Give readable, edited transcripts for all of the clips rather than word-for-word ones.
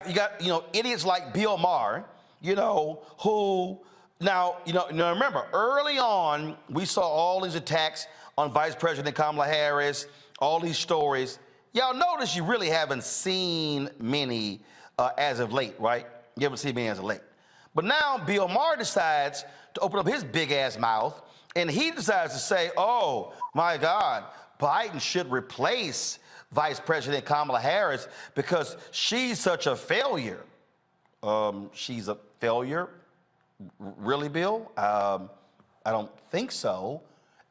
You got, idiots like Bill Maher, who now, remember, early on, we saw all these attacks on Vice President Kamala Harris, all these stories. Y'all notice you really haven't seen many as of late, right? You haven't seen many as of late. But now Bill Maher decides to open up his big ass mouth, and he decides to say, oh my God, Biden should replace Vice President Kamala Harris because she's such a failure. She's a failure? Really, Bill? I don't think so.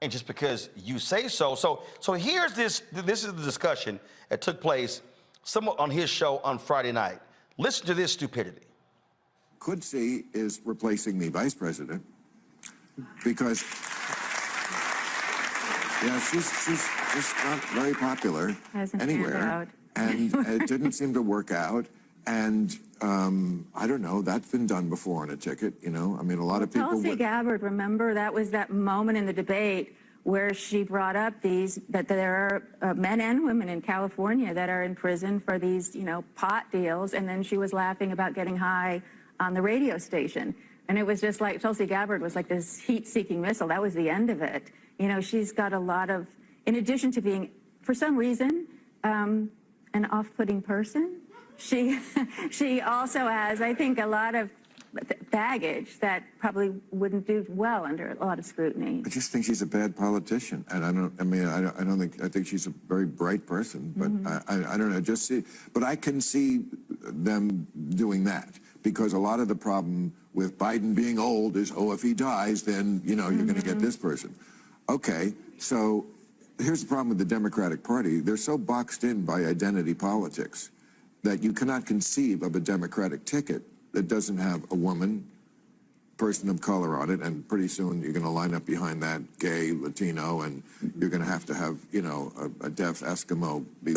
And just because you say so. So here's this is the discussion that took place somewhat on his show on Friday night. Listen to this stupidity. Could see is replacing the vice president because she's just not very popular anywhere, and it didn't seem to work out. And I don't know, that's been done before on a ticket, I mean, a lot of people. Tulsi Gabbard, remember, that was that moment in the debate where she brought up that there are men and women in California that are in prison for these, pot deals, and then she was laughing about getting high on the radio station. And it was just like Tulsi Gabbard was like this heat-seeking missile. That was the end of it. She's got a lot of, in addition to being, for some reason, an off-putting person, she also has, I think, a lot of baggage that probably wouldn't do well under a lot of scrutiny. I just think she's a bad politician, and I think she's a very bright person, but I don't know, but I can see them doing that, because a lot of the problem with Biden being old is, if he dies, then, you're going to get this person. Okay, so here's the problem with the Democratic Party. They're so boxed in by identity politics that you cannot conceive of a Democratic ticket that doesn't have a woman, person of color on it, and pretty soon you're going to line up behind that gay, Latino, and you're going to have, a deaf Eskimo be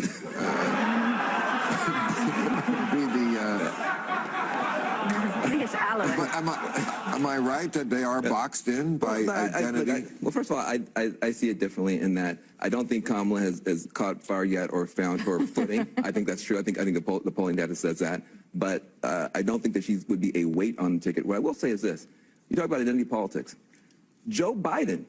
I think it's Alan. Am I right that they are boxed in by identity? Well, first of all, I see it differently in that I don't think Kamala has caught fire yet or found her footing. I think that's true. I think the polling data says that. But I don't think that she would be a weight on the ticket. What I will say is this. You talk about identity politics. Joe Biden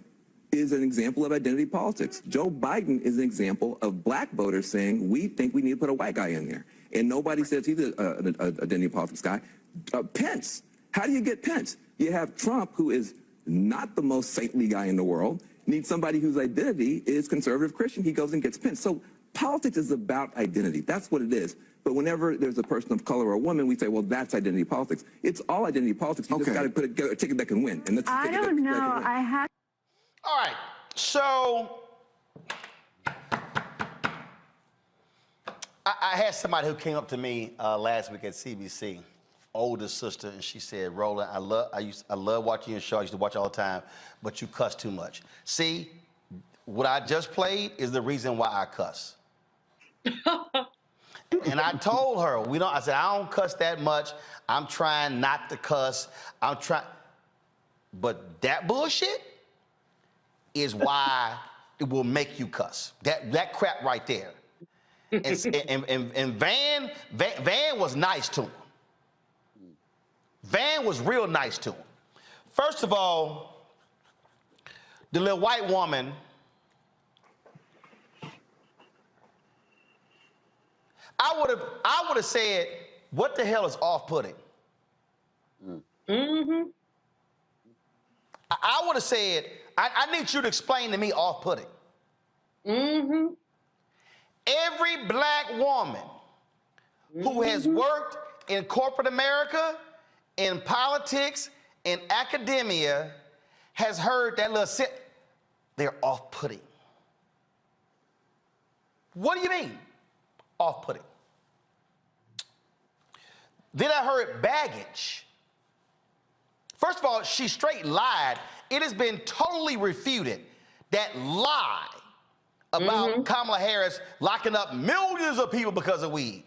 is an example of identity politics. Joe Biden is an example of black voters saying, we think we need to put a white guy in there. And nobody says he's an identity politics guy. Pence. How do you get Pence? You have Trump, who is not the most saintly guy in the world, needs somebody whose identity is conservative Christian. He goes and gets Pence. So politics is about identity. That's what it is. But whenever there's a person of color or a woman, we say, well, that's identity politics. It's all identity politics. You just got to put a ticket that can win. And that's I don't know. I have. All right. So I had somebody who came up to me last week at CBC, oldest sister, and she said, Roland, I love watching your show. I used to watch all the time, but you cuss too much. See, what I just played is the reason why I cuss. And I told her, I said, I don't cuss that much. I'm trying not to cuss. But that bullshit is why it will make you cuss. That crap right there. And Van was nice to him. Van was real nice to him. First of all, the little white woman, I would have said, what the hell is off-putting? Mm-hmm. I would have said, I need you to explain to me off-putting. Mm-hmm. Every black woman who has worked in corporate America, in politics, in academia, has heard that little they're off-putting. What do you mean, off-putting? Then I heard baggage. First of all, she straight lied. It has been totally refuted. That lie about Kamala Harris locking up millions of people because of weed.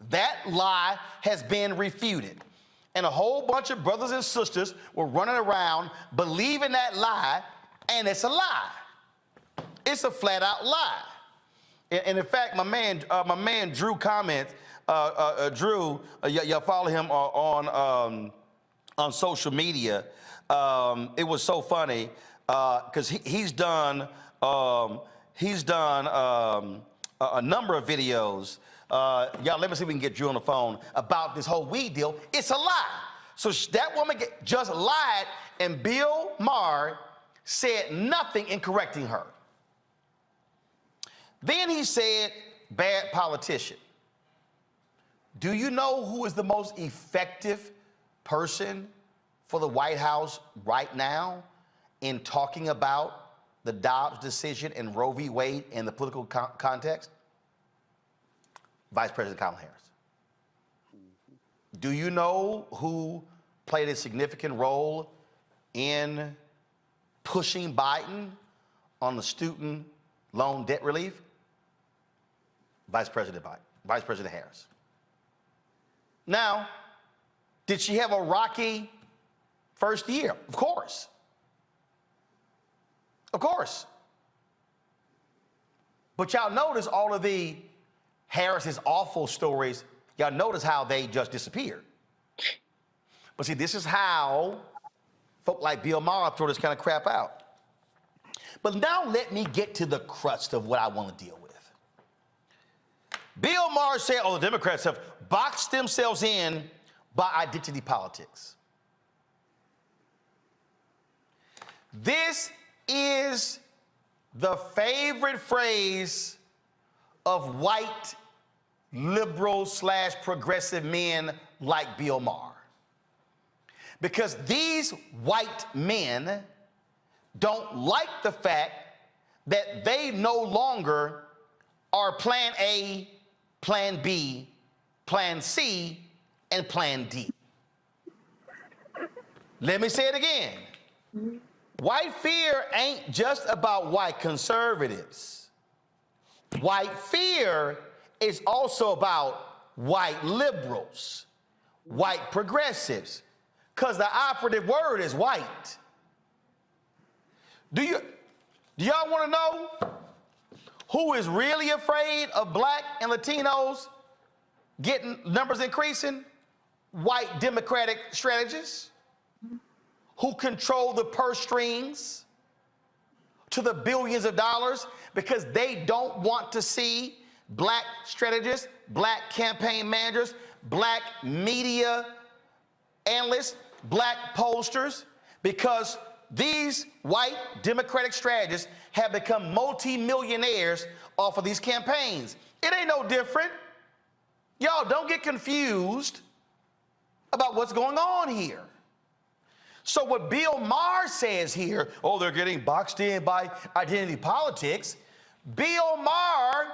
That lie has been refuted. And a whole bunch of brothers and sisters were running around believing that lie, and it's a lie. It's a flat out lie. And in fact, my man Drew comments, Drew, y'all follow him on social media. It was so funny because he's done a number of videos. Y'all, let me see if we can get Drew on the phone about this whole weed deal. It's a lie. So that woman just lied, and Bill Maher said nothing in correcting her. Then he said, bad politician. Do you know who is the most effective person for the White House right now in talking about the Dobbs decision and Roe v. Wade in the political context? Vice President Kamala Harris. Do you know who played a significant role in pushing Biden on the student loan debt relief? Vice President Biden, Vice President Harris. Now, did she have a rocky first year? Of course. Of course. But y'all notice all of the Harris's awful stories, y'all notice how they just disappeared. But see, this is how folk like Bill Maher throw this kind of crap out. But now let me get to the crust of what I want to deal with. Bill Maher said, the Democrats have boxed themselves in by identity politics. This is the favorite phrase of white liberal / progressive men like Bill Maher. Because these white men don't like the fact that they no longer are plan A, plan B, plan C, and plan D. Let me say it again. White fear ain't just about white conservatives. White fear is also about white liberals, white progressives, because the operative word is white. Do y'all want to know who is really afraid of black and Latinos getting numbers increasing? White Democratic strategists who control the purse strings to the billions of dollars because they don't want to see black strategists, black campaign managers, black media analysts, black pollsters, because these white Democratic strategists have become multi-millionaires off of these campaigns. It ain't no different. Y'all don't get confused about what's going on here. So what Bill Maher says here, they're getting boxed in by identity politics. Bill Maher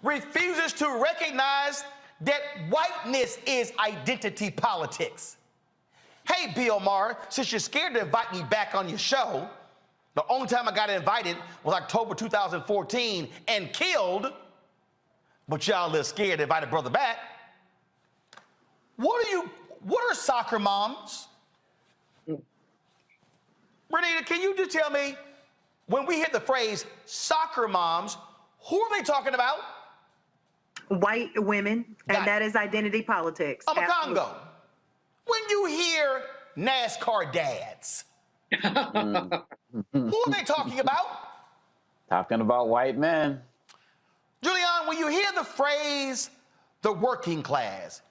refuses to recognize that whiteness is identity politics. Hey, Bill Maher, since you're scared to invite me back on your show, the only time I got invited was October 2014 and killed, but y'all a little scared to invite a brother back. What are soccer moms? Renita, can you just tell me, when we hit the phrase soccer moms, who are they talking about? White women, and that is identity politics. Congo. When you hear NASCAR dads, who are they talking about? Talking about white men. Julian, when you hear the phrase the working class,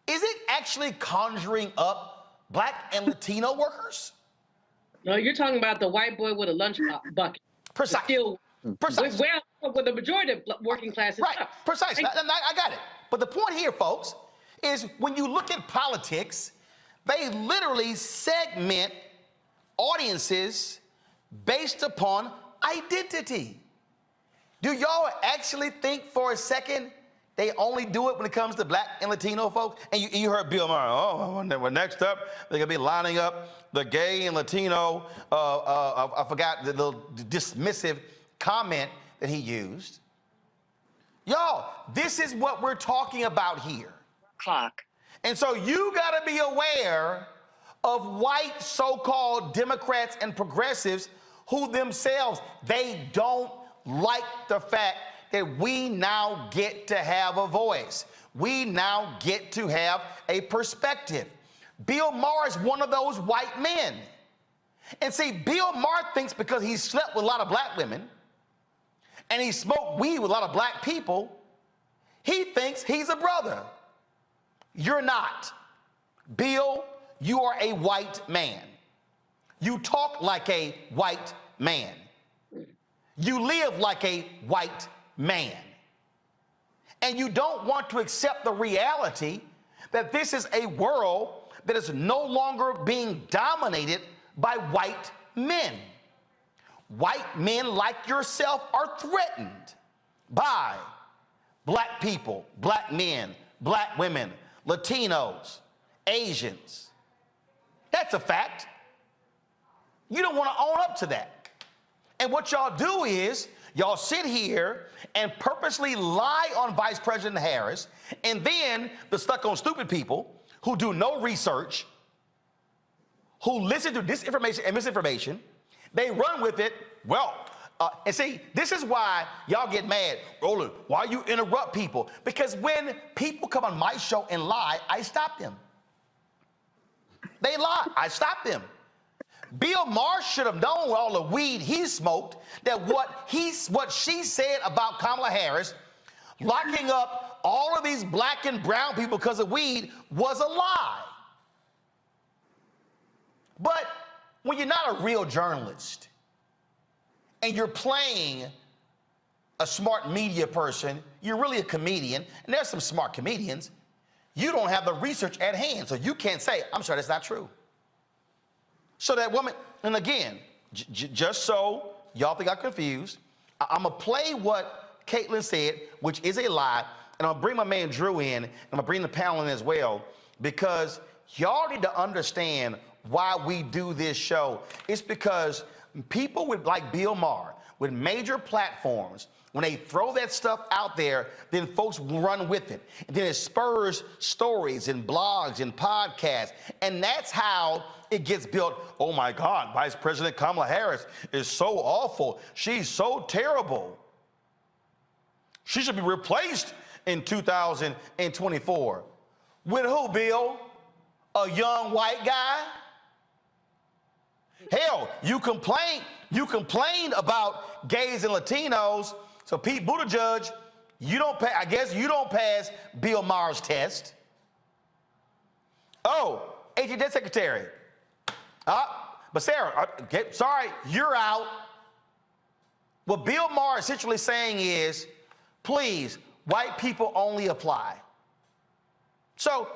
is it actually conjuring up black and Latino workers? No, you're talking about the white boy with a lunch bucket. Precise. Still, Precise. well, with the majority of working classes. Right. Precise. I got it. But the point here, folks, is when you look at politics, they literally segment audiences based upon identity. Do y'all actually think for a second they only do it when it comes to black and Latino folks? And you heard Bill Maher, well, next up, they're going to be lining up the gay and Latino, I forgot the little dismissive comment that he used. Y'all, this is what we're talking about here. Clock. And so you got to be aware of white so-called Democrats and progressives who themselves, they don't like the fact that we now get to have a voice. We now get to have a perspective. Bill Maher is one of those white men. And see, Bill Maher thinks because he slept with a lot of black women and he smoked weed with a lot of black people, he thinks he's a brother. You're not. Bill, you are a white man. You talk like a white man. You live like a white man. And you don't want to accept the reality that this is a world that is no longer being dominated by white men. White men like yourself are threatened by black people, black men, black women, Latinos, Asians. That's a fact. You don't want to own up to that. And what y'all do is y'all sit here and purposely lie on Vice President Harris, and then the stuck on stupid people who do no research, who listen to disinformation and misinformation, they run with it. Well, and see, this is why y'all get mad. Roland, why you interrupt people? Because when people come on my show and lie, I stop them. They lie, I stop them. Bill Maher should have known with all the weed he smoked that what she said about Kamala Harris, locking up all of these black and brown people because of weed, was a lie. But when you're not a real journalist and you're playing a smart media person, you're really a comedian, and there's some smart comedians, you don't have the research at hand, so you can't say, I'm sorry, that's not true. So that woman, and again, just so y'all think I'm confused, I'm going to play what Caitlin said, which is a lie, and I'll bring my man Drew in, and I'll bring the panel in as well, because y'all need to understand why we do this show. It's because people with like Bill Maher, with major platforms, when they throw that stuff out there, then folks run with it. And then it spurs stories and blogs and podcasts. And that's how it gets built. Oh my God, Vice President Kamala Harris is so awful. She's so terrible. She should be replaced in 2024. With who, Bill? A young white guy? Hell, you complained about gays and Latinos. So Pete Buttigieg, I guess you don't pass Bill Maher's test. Oh, AG Secretary. But Sarah, sorry, you're out. What Bill Maher is essentially saying is, please, white people only apply. So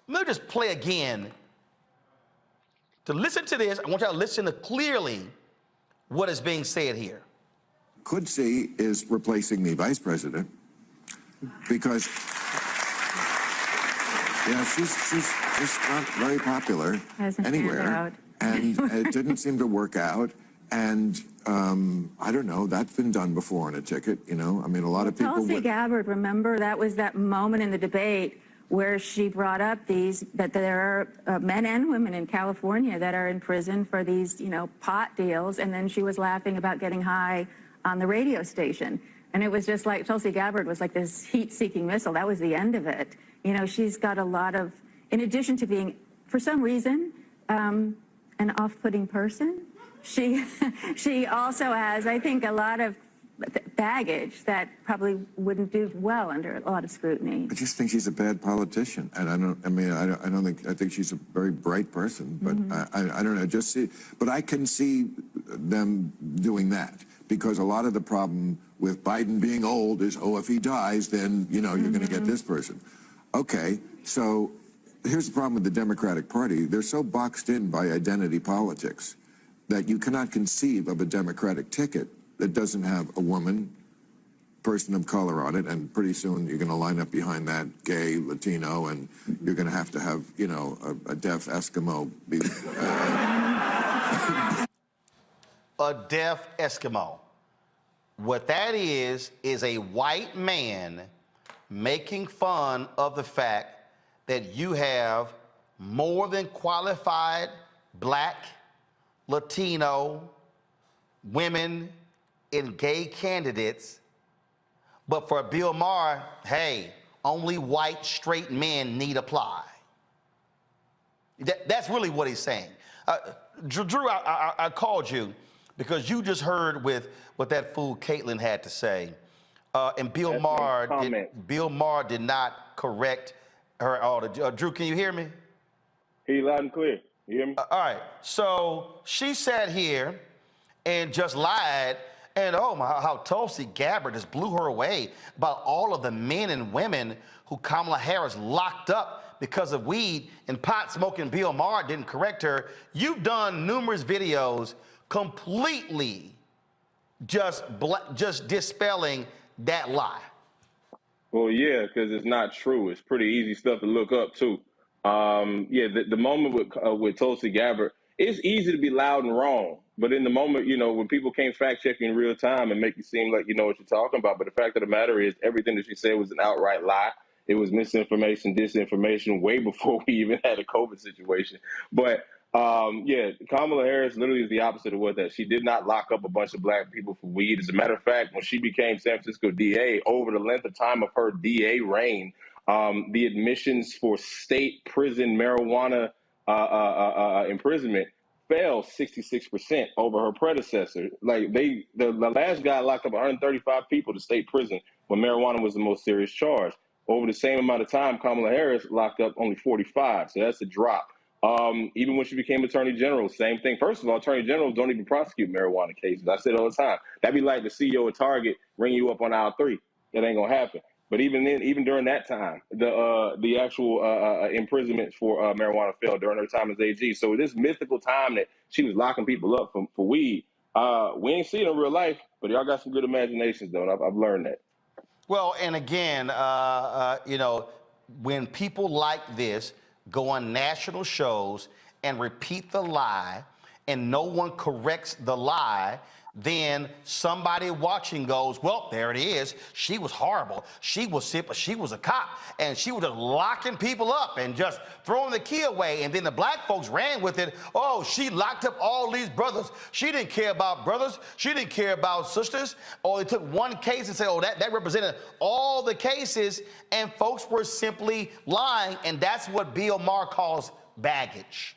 let me just play again. To listen to this, I want y'all to listen to clearly what is being said here. Could see is replacing the vice president because she's not very popular anywhere, and it didn't seem to work out. And I don't know, that's been done before on a ticket, you know. I mean, a lot of people. Tulsi Gabbard, remember that was that moment in the debate where she brought up that there are men and women in California that are in prison for these, pot deals, and then she was laughing about getting high on the radio station. And it was just like Tulsi Gabbard was like this heat-seeking missile. That was the end of it. She's got a lot of, in addition to being, for some reason, an off-putting person, she also has, I think, a lot of baggage that probably wouldn't do well under a lot of scrutiny. I just think she's a bad politician, and I think she's a very bright person, but I don't know, but I can see them doing that, because a lot of the problem with Biden being old is, oh, if he dies, then, you're going to get this person. Okay, so here's the problem with the Democratic Party. They're so boxed in by identity politics that you cannot conceive of a Democratic ticket that doesn't have a woman, person of color on it, and pretty soon you're going to line up behind that gay, Latino, and you're going to have, a deaf Eskimo. A deaf Eskimo. What that is a white man making fun of the fact that you have more than qualified black, Latino, women, and gay candidates. But for Bill Maher, hey, only white straight men need apply. That's really what he's saying. Drew, I called you because you just heard what that fool Caitlyn had to say. And Bill Maher did not correct her at all. Drew, can you hear me? Hear you loud and clear. You hear me? All right. So she sat here and just lied. And oh my, how Tulsi Gabbard just blew her away about all of the men and women who Kamala Harris locked up because of weed and pot smoking. Bill Maher didn't correct her. You've done numerous videos completely just dispelling that lie. Well, yeah, because it's not true. It's pretty easy stuff to look up too. The moment with Tulsi Gabbard, it's easy to be loud and wrong. But in the moment, when people can't fact check you in real time and make you seem like you know what you're talking about. But the fact of the matter is, everything that she said was an outright lie. It was misinformation, disinformation, way before we even had a COVID situation. But Kamala Harris literally is the opposite of what that. She did not lock up a bunch of black people for weed. As a matter of fact, when she became San Francisco DA, over the length of time of her DA reign, the admissions for state prison marijuana imprisonment fell 66% over her predecessor. Like the last guy locked up 135 people to state prison when marijuana was the most serious charge. Over the same amount of time, Kamala Harris locked up only 45. So that's a drop. Even when she became Attorney General, same thing. First of all, Attorney Generals don't even prosecute marijuana cases. I say it all the time. That'd be like the CEO of Target ringing you up on aisle 3. That ain't gonna happen. But even then, even during that time, the actual imprisonment for marijuana fell during her time as AG. So this mythical time that she was locking people up for weed, we ain't seen it in real life. But y'all got some good imaginations, though. And I've learned that. Well, and again, when people like this go on national shows and repeat the lie, and no one corrects the lie, then somebody watching goes, well, there it is. She was horrible. She was sick, but she was a cop. And she was just locking people up and just throwing the key away. And then the black folks ran with it. Oh, she locked up all these brothers. She didn't care about brothers. She didn't care about sisters. Or they took one case and said, oh, that represented all the cases. And folks were simply lying. And that's what Bill Maher calls baggage.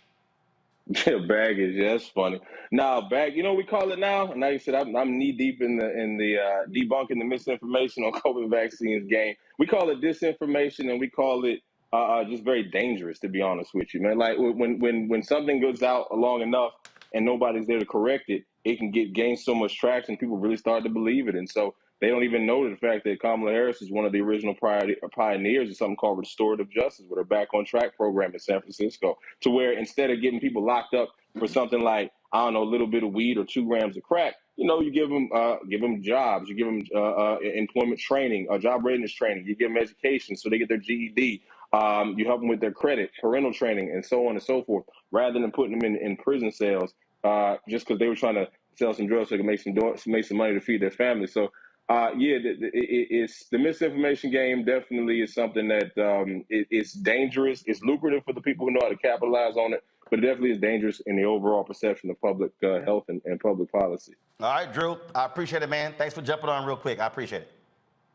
Yeah, baggage. Yeah, that's funny. Now, you know what we call it now? Now you said I'm knee deep in the debunking the misinformation on COVID vaccines game. We call it disinformation, and we call it just very dangerous, to be honest with you, man. Like when something goes out long enough and nobody's there to correct it, it can gain so much traction. People really start to believe it, and so they don't even know the fact that Kamala Harris is one of the original pioneers of something called restorative justice with her Back on Track program in San Francisco, to where instead of getting people locked up for something like, I don't know, a little bit of weed or 2 grams of crack, you give them jobs, you give them employment training, job readiness training, you give them education so they get their GED, you help them with their credit, parental training, and so on and so forth, rather than putting them in prison cells just because they were trying to sell some drugs so they could make some money to feed their family. So it's the misinformation game definitely is something that it's dangerous. It's lucrative for the people who know how to capitalize on it, but it definitely is dangerous in the overall perception of public health and public policy. All right, Drew, I appreciate it, man. Thanks for jumping on real quick. I appreciate it.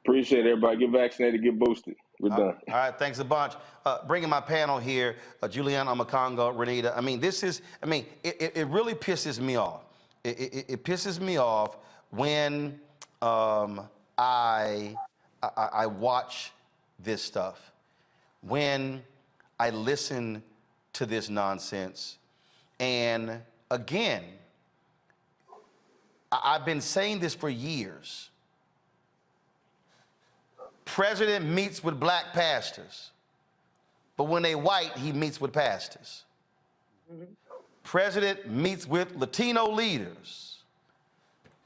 Appreciate it, everybody. Get vaccinated, get boosted. We're done. All right, thanks a bunch. Bringing my panel here, Juliana Amakongo, Renita. It really pisses me off. It pisses me off when I watch this stuff. When I listen to this nonsense, and again, I've been saying this for years. President meets with black pastors, but when they white, he meets with pastors. President meets with Latino leaders,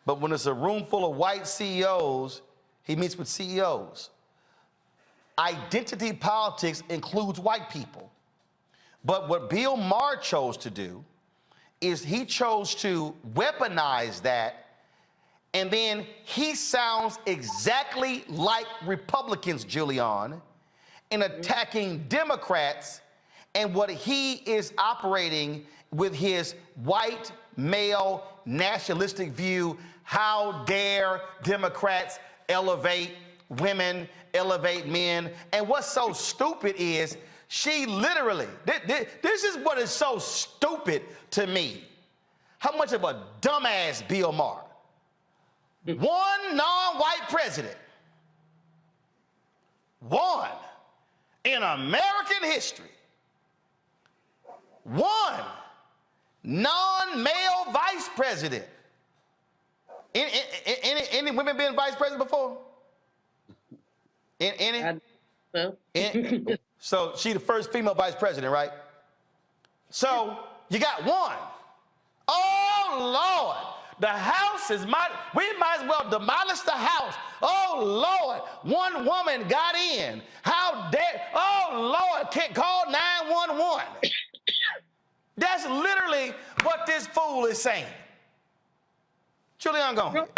but when it's a room full of white CEOs, he meets with CEOs. Identity politics includes white people. But what Bill Maher chose to do is he chose to weaponize that, and then he sounds exactly like Republicans, Julian, in attacking Democrats, and what he is operating with his white male nationalistic view. How dare Democrats elevate women, elevate men? And what's so stupid is she literally, this is what is so stupid to me. How much of a dumbass Bill Maher. One non-white president. One in American history. One non-male vice president. Any women been vice president before? Any? So she the first female vice president, right? So you got one. Oh, Lord. The house is we might as well demolish the house. Oh, Lord. One woman got in. How dare, oh, Lord, can't call 911. That's literally what this fool is saying. Julian, go ahead.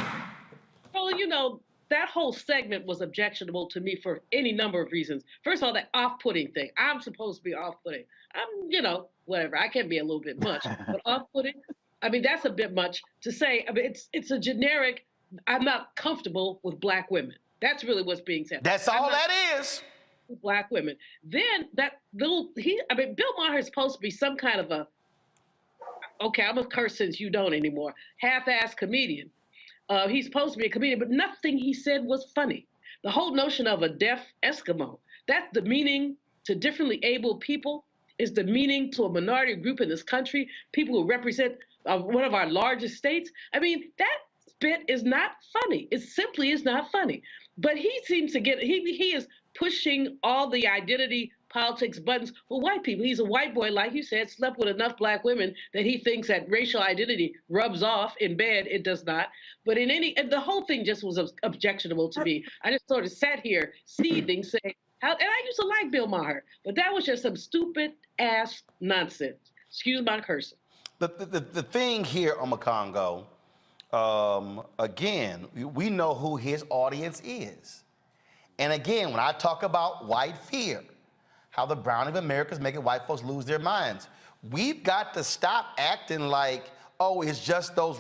Well, you know, that whole segment was objectionable to me for any number of reasons. First of all, that off-putting thing. I'm supposed to be off-putting. I'm, you know, whatever. I can be a little bit much, but off-putting, I mean, that's a bit much to say. I mean, it's a generic, I'm not comfortable with black women. That's really what's being said. That's all that is. Black women. Then that little, Bill Maher is supposed to be some kind of a, okay, I'm a curse since you don't anymore, half-assed comedian. He's supposed to be a comedian, but nothing he said was funny. The whole notion of a deaf Eskimo, that's demeaning to differently abled people, is demeaning to a minority group in this country, people who represent one of our largest states. I mean, that bit is not funny. It simply is not funny. But he seems to get, he is pushing all the identity politics buttons for white people. He's a white boy, like you said, slept with enough black women that he thinks that racial identity rubs off in bed. It does not. But the whole thing just was objectionable to me. I just sort of sat here seething, saying, and I used to like Bill Maher, but that was just some stupid ass nonsense. Excuse my cursing. The thing here, Omakongo, again, we know who his audience is. And again, when I talk about white fear, how the browning of America is making white folks lose their minds, we've got to stop acting like, oh, it's just those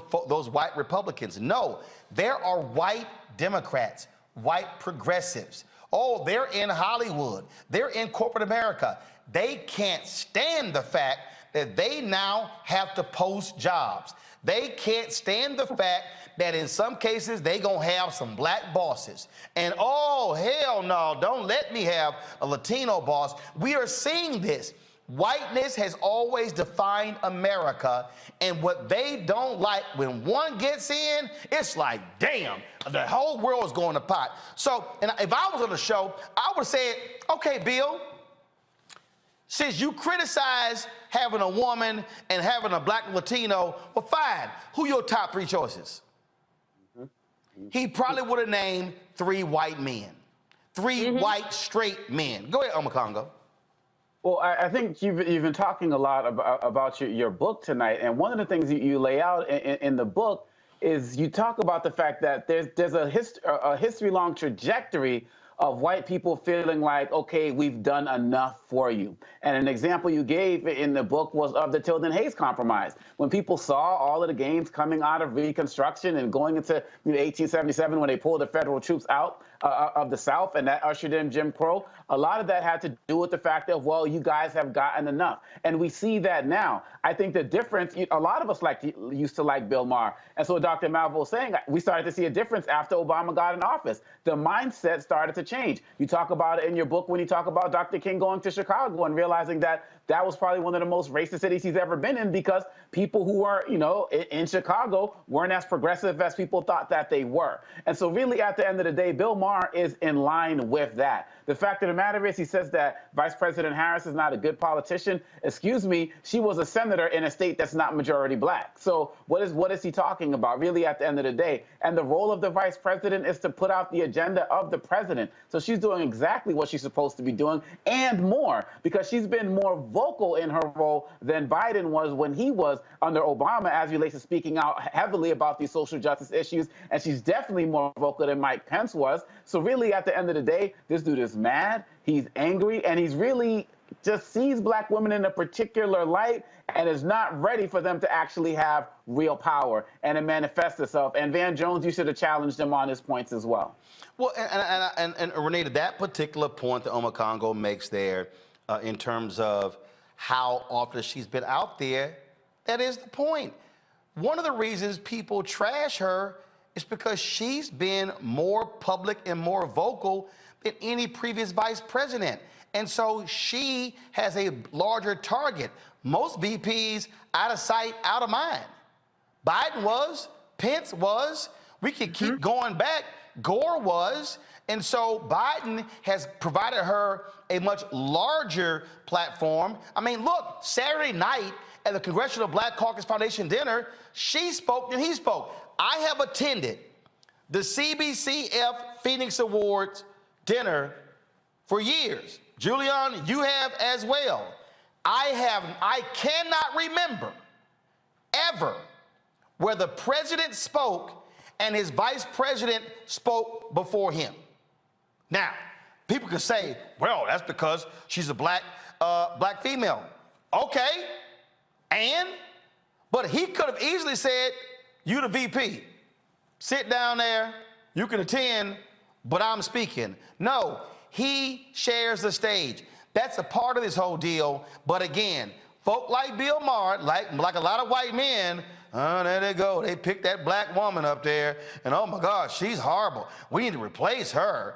white Republicans. No, there are white Democrats, white progressives. Oh, they're in Hollywood. They're in corporate America. They can't stand the fact that they now have to post jobs. They can't stand the fact that in some cases they gonna have some black bosses. And oh, hell no, don't let me have a Latino boss. We are seeing this. Whiteness has always defined America, and what they don't like, when one gets in, it's like, damn, the whole world is going to pot. So, and if I was on the show, I would say, okay, Bill, since you criticize having a woman and having a black Latino, well, fine. Who your top three choices? He probably would have named 3 white men, 3 white straight men. Go ahead, Omakongo. Well, I think you've been talking a lot about your book tonight, and one of the things you lay out in the book is you talk about the fact that there's a history-long trajectory of white people feeling like, okay, we've done enough for you. And an example you gave in the book was of the Tilden Hayes Compromise. When people saw all of the gains coming out of Reconstruction and going into 1877 when they pulled the federal troops out of the South, and that ushered in Jim Crow, a lot of that had to do with the fact that, well, you guys have gotten enough. And we see that now. I think the difference, a lot of us used to like Bill Maher. And so what Dr. Malvo was saying, we started to see a difference after Obama got in office. The mindset started to change. You talk about it in your book when you talk about Dr. King going to Chicago and realizing that that was probably one of the most racist cities he's ever been in, because people who are, in Chicago weren't as progressive as people thought that they were. And so really at the end of the day, Bill Maher is in line with that. The fact of the matter is, he says that Vice President Harris is not a good politician. Excuse me, she was a senator in a state that's not majority black. So what is he talking about really at the end of the day? And the role of the vice president is to put out the agenda of the president. So she's doing exactly what she's supposed to be doing and more, because she's been more vocal in her role than Biden was when he was under Obama, as relates to speaking out heavily about these social justice issues. And she's definitely more vocal than Mike Pence was. So really at the end of the day, this dude is mad, he's angry, and he's really just sees black women in a particular light and is not ready for them to actually have real power and to manifest itself. And Van Jones, you should have challenged him on his points as well. Well, and Renee, that particular point that Oma Congo makes there in terms of how often she's been out there, that is the point. One of the reasons people trash her is because she's been more public and more vocal than any previous vice president. And so she has a larger target. Most VPs out of sight, out of mind. Biden was, Pence was, we could keep going back, Gore was. And so Biden has provided her a much larger platform. I mean, look, Saturday night at the Congressional Black Caucus Foundation dinner, she spoke and he spoke. I have attended the CBCF Phoenix Awards dinner for years. Julian, you have as well. I cannot remember ever where the president spoke and his vice president spoke before him. Now, people can say, well, that's because she's a black female. Okay, but he could have easily said, you the VP, sit down there, you can attend, but I'm speaking. No, he shares the stage. That's a part of this whole deal. But again, folk like Bill Maher, like a lot of white men, there they go. They picked that black woman up there, and oh my gosh, she's horrible. We need to replace her.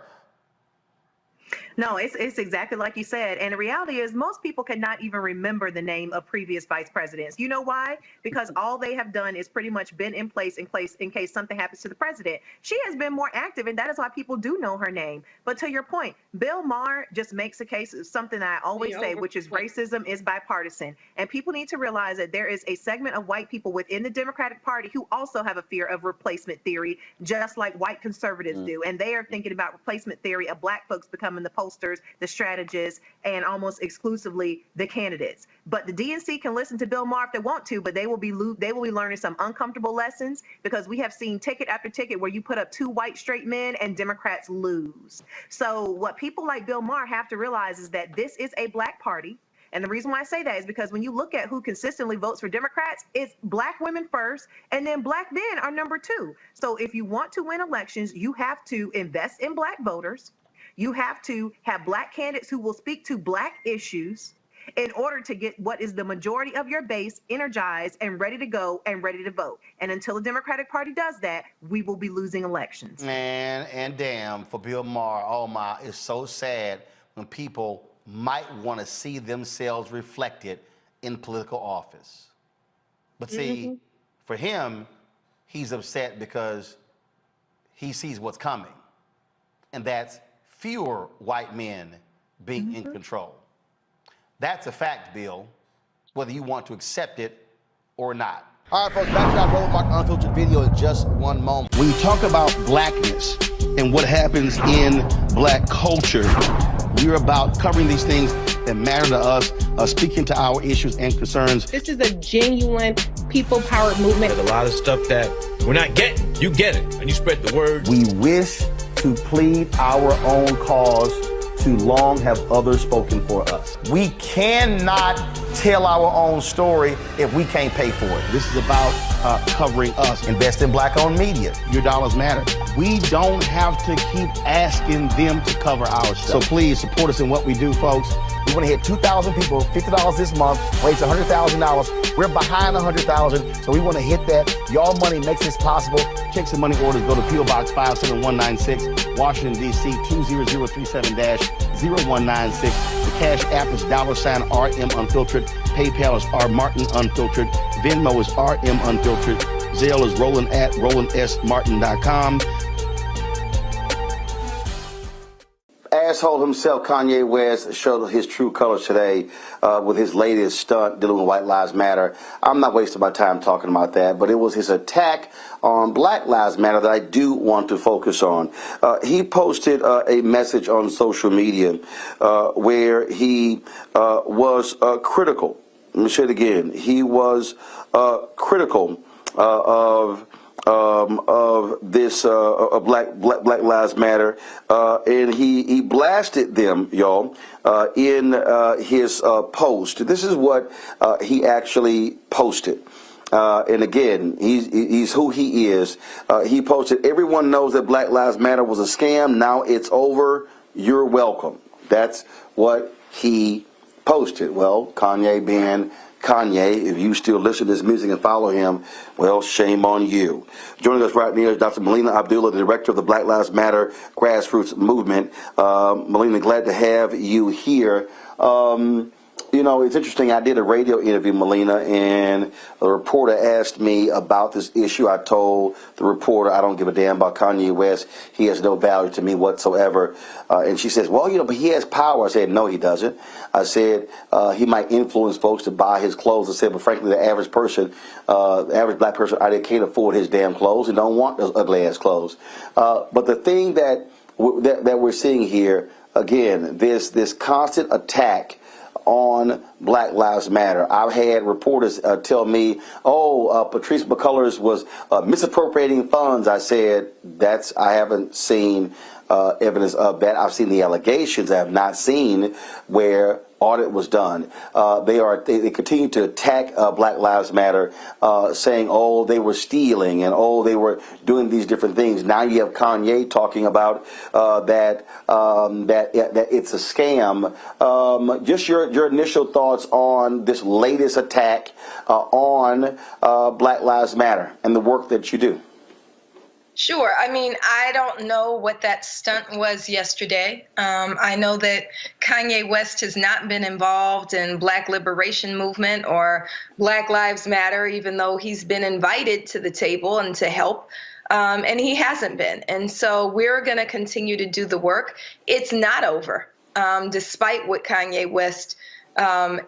No, it's exactly like you said. And the reality is most people cannot even remember the name of previous vice presidents. You know why? Because all they have done is pretty much been in place in case something happens to the president. She has been more active, and that is why people do know her name. But to your point, Bill Maher just makes a case of something that I always say, which is racism is bipartisan. And people need to realize that there is a segment of white people within the Democratic Party who also have a fear of replacement theory, just like white conservatives do. And they are thinking about replacement theory of black folks becoming the posters, the strategists, and almost exclusively the candidates. But the DNC can listen to Bill Maher if they want to, but they will be learning some uncomfortable lessons, because we have seen ticket after ticket where you put up two white straight men and Democrats lose. So what people like Bill Maher have to realize is that this is a black party. And the reason why I say that is because when you look at who consistently votes for Democrats, it's black women first, and then black men are number two. So if you want to win elections, you have to invest in black voters. You have to have black candidates who will speak to black issues in order to get what is the majority of your base energized and ready to go and ready to vote. And until the Democratic Party does that, we will be losing elections. Man, and damn, for Bill Maher, oh my, it's so sad when people might want to see themselves reflected in political office. But see, for him, he's upset because he sees what's coming. And that's fewer white men being in control. That's a fact, Bill, whether you want to accept it or not. All right, folks, back to our Roland Mark Unfiltered video in just one moment. When you talk about blackness and what happens in black culture, we're about covering these things that matter to us, speaking to our issues and concerns. This is a genuine people-powered movement. There's a lot of stuff that we're not getting. You get it, and you spread the word. We wish to plead our own cause. Too long have others spoken for us. We cannot tell our own story if we can't pay for it. This is about covering us. Invest in black-owned media. Your dollars matter. We don't have to keep asking them to cover our stuff. So please support us in what we do, folks. We want to hit 2,000 people, $50 this month, raise $100,000. We're behind 100,000, so we want to hit that. Your money makes this possible. Checks and money orders go to P.O. Box 57196, Washington, D.C. 20037-0196. The Cash App is $RM Unfiltered. PayPal is R Martin Unfiltered. Venmo is RM Unfiltered. Zelle is Roland at RolandSMartin.com. Asshole himself, Kanye West, showed his true colors today with his latest stunt dealing with White Lives Matter. I'm not wasting my time talking about that, but it was his attack on Black Lives Matter that I do want to focus on. He posted a message on social media where he was critical. Let me say it again. He was critical of this Black Lives Matter, and he blasted them, y'all, in his post. This is what he actually posted. And again, he's who he is. He posted, "Everyone knows that Black Lives Matter was a scam. Now it's over. You're welcome." That's what he posted. Well, Kanye being Kanye, if you still listen to his music and follow him, well, shame on you. Joining us right now is Dr. Melina Abdullah, the director of the Black Lives Matter grassroots movement. Melina, glad to have you here. You know, it's interesting. I did a radio interview, Melina, and a reporter asked me about this issue. I told the reporter I don't give a damn about Kanye West. He has no value to me whatsoever. And she says, well, you know, but he has power. I said, no, he doesn't. I said, he might influence folks to buy his clothes. I said, but frankly, the average person, the average black person, either can't afford his damn clothes and don't want those ugly-ass clothes. But the thing that we're seeing here, again, this constant attack on Black Lives Matter. I've had reporters tell me, Patrice McCullers was misappropriating funds. I said, I haven't seen evidence of that. I've seen the allegations. I have not seen where audit was done. They continue to attack Black Lives Matter, saying, oh, they were stealing and oh, they were doing these different things. Now you have Kanye talking about that it's a scam. Just your initial thoughts on this latest attack on Black Lives Matter and the work that you do. Sure. I mean, I don't know what that stunt was yesterday. I know that Kanye West has not been involved in Black Liberation Movement or Black Lives Matter, even though he's been invited to the table and to help. And he hasn't been. And so we're going to continue to do the work. It's not over. Despite what Kanye West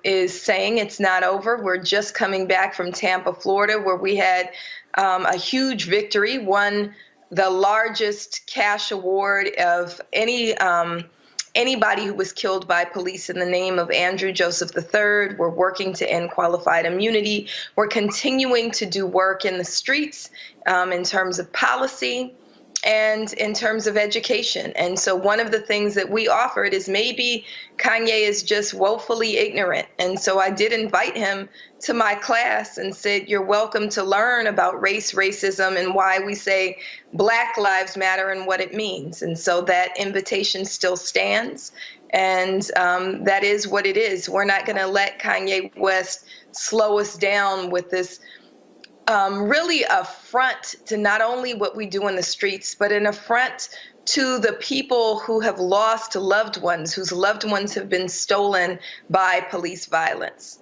is saying, it's not over. We're just coming back from Tampa, Florida, where we had a huge victory, won the largest cash award of anybody who was killed by police in the name of Andrew Joseph III. We're working to end qualified immunity. We're continuing to do work in the streets in terms of policy and in terms of education. And so one of the things that we offered is maybe Kanye is just woefully ignorant. And so I did invite him to my class and said, you're welcome to learn about race, racism, and why we say Black Lives Matter and what it means. And so that invitation still stands. And that is what it is. We're not going to let Kanye West slow us down with this really affront to not only what we do in the streets, but an affront to the people who have lost loved ones, whose loved ones have been stolen by police violence.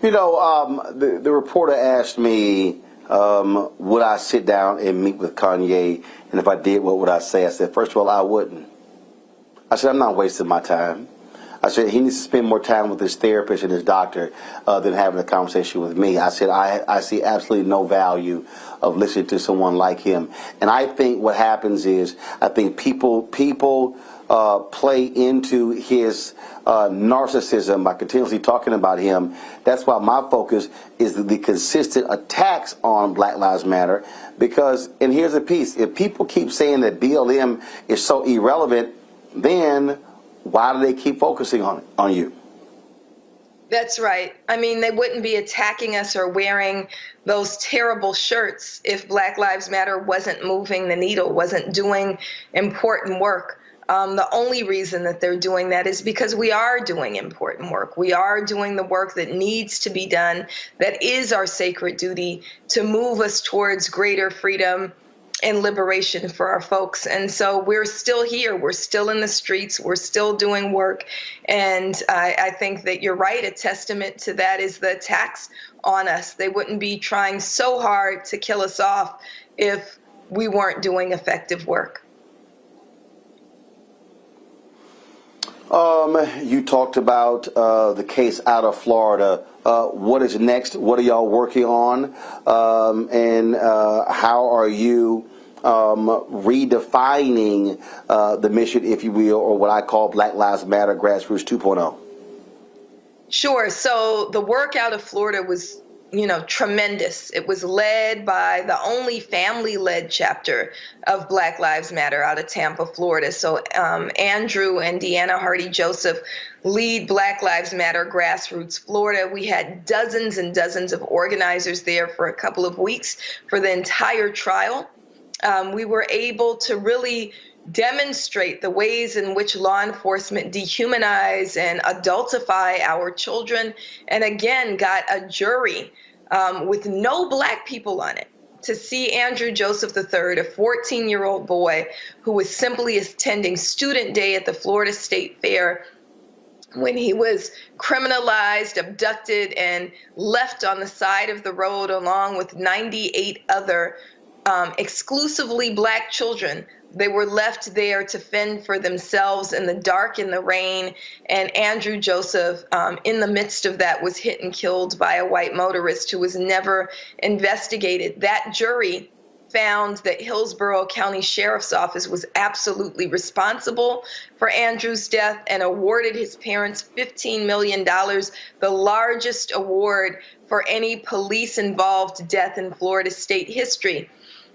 You know, the reporter asked me, would I sit down and meet with Kanye? And if I did, what would I say? I said, first of all, I wouldn't. I said, I'm not wasting my time. I said he needs to spend more time with his therapist and his doctor than having a conversation with me. I said I see absolutely no value of listening to someone like him. And I think what happens is I think people play into his narcissism by continuously talking about him. That's why my focus is the consistent attacks on Black Lives Matter. Because, and here's the piece, if people keep saying that BLM is so irrelevant, then why do they keep focusing on you? That's right. I mean, they wouldn't be attacking us or wearing those terrible shirts if Black Lives Matter wasn't moving the needle, wasn't doing important work. The only reason that they're doing that is because we are doing important work. We are doing the work that needs to be done, that is our sacred duty to move us towards greater freedom and liberation for our folks. And so we're still here. We're still in the streets. We're still doing work. And I think that you're right. A testament to that is the attacks on us. They wouldn't be trying so hard to kill us off if we weren't doing effective work. You talked about the case out of Florida. What is next? What are y'all working on? And how are you redefining the mission, if you will, or what I call Black Lives Matter Grassroots 2.0? Sure. So the work out of Florida was, tremendous. It was led by the only family-led chapter of Black Lives Matter out of Tampa, Florida. So Andrew and Deanna Hardy-Joseph lead Black Lives Matter Grassroots Florida. We had dozens and dozens of organizers there for a couple of weeks for the entire trial. We were able to really demonstrate the ways in which law enforcement dehumanize and adultify our children, and again got a jury with no Black people on it to see Andrew Joseph III, a 14-year-old boy who was simply attending student day at the Florida State Fair, when he was criminalized, abducted, and left on the side of the road along with 98 other exclusively Black children. They were left there to fend for themselves in the dark, in the rain, and Andrew Joseph, in the midst of that, was hit and killed by a white motorist who was never investigated. That jury found that Hillsborough County Sheriff's Office was absolutely responsible for Andrew's death and awarded his parents $15 million, the largest award for any police-involved death in Florida state history.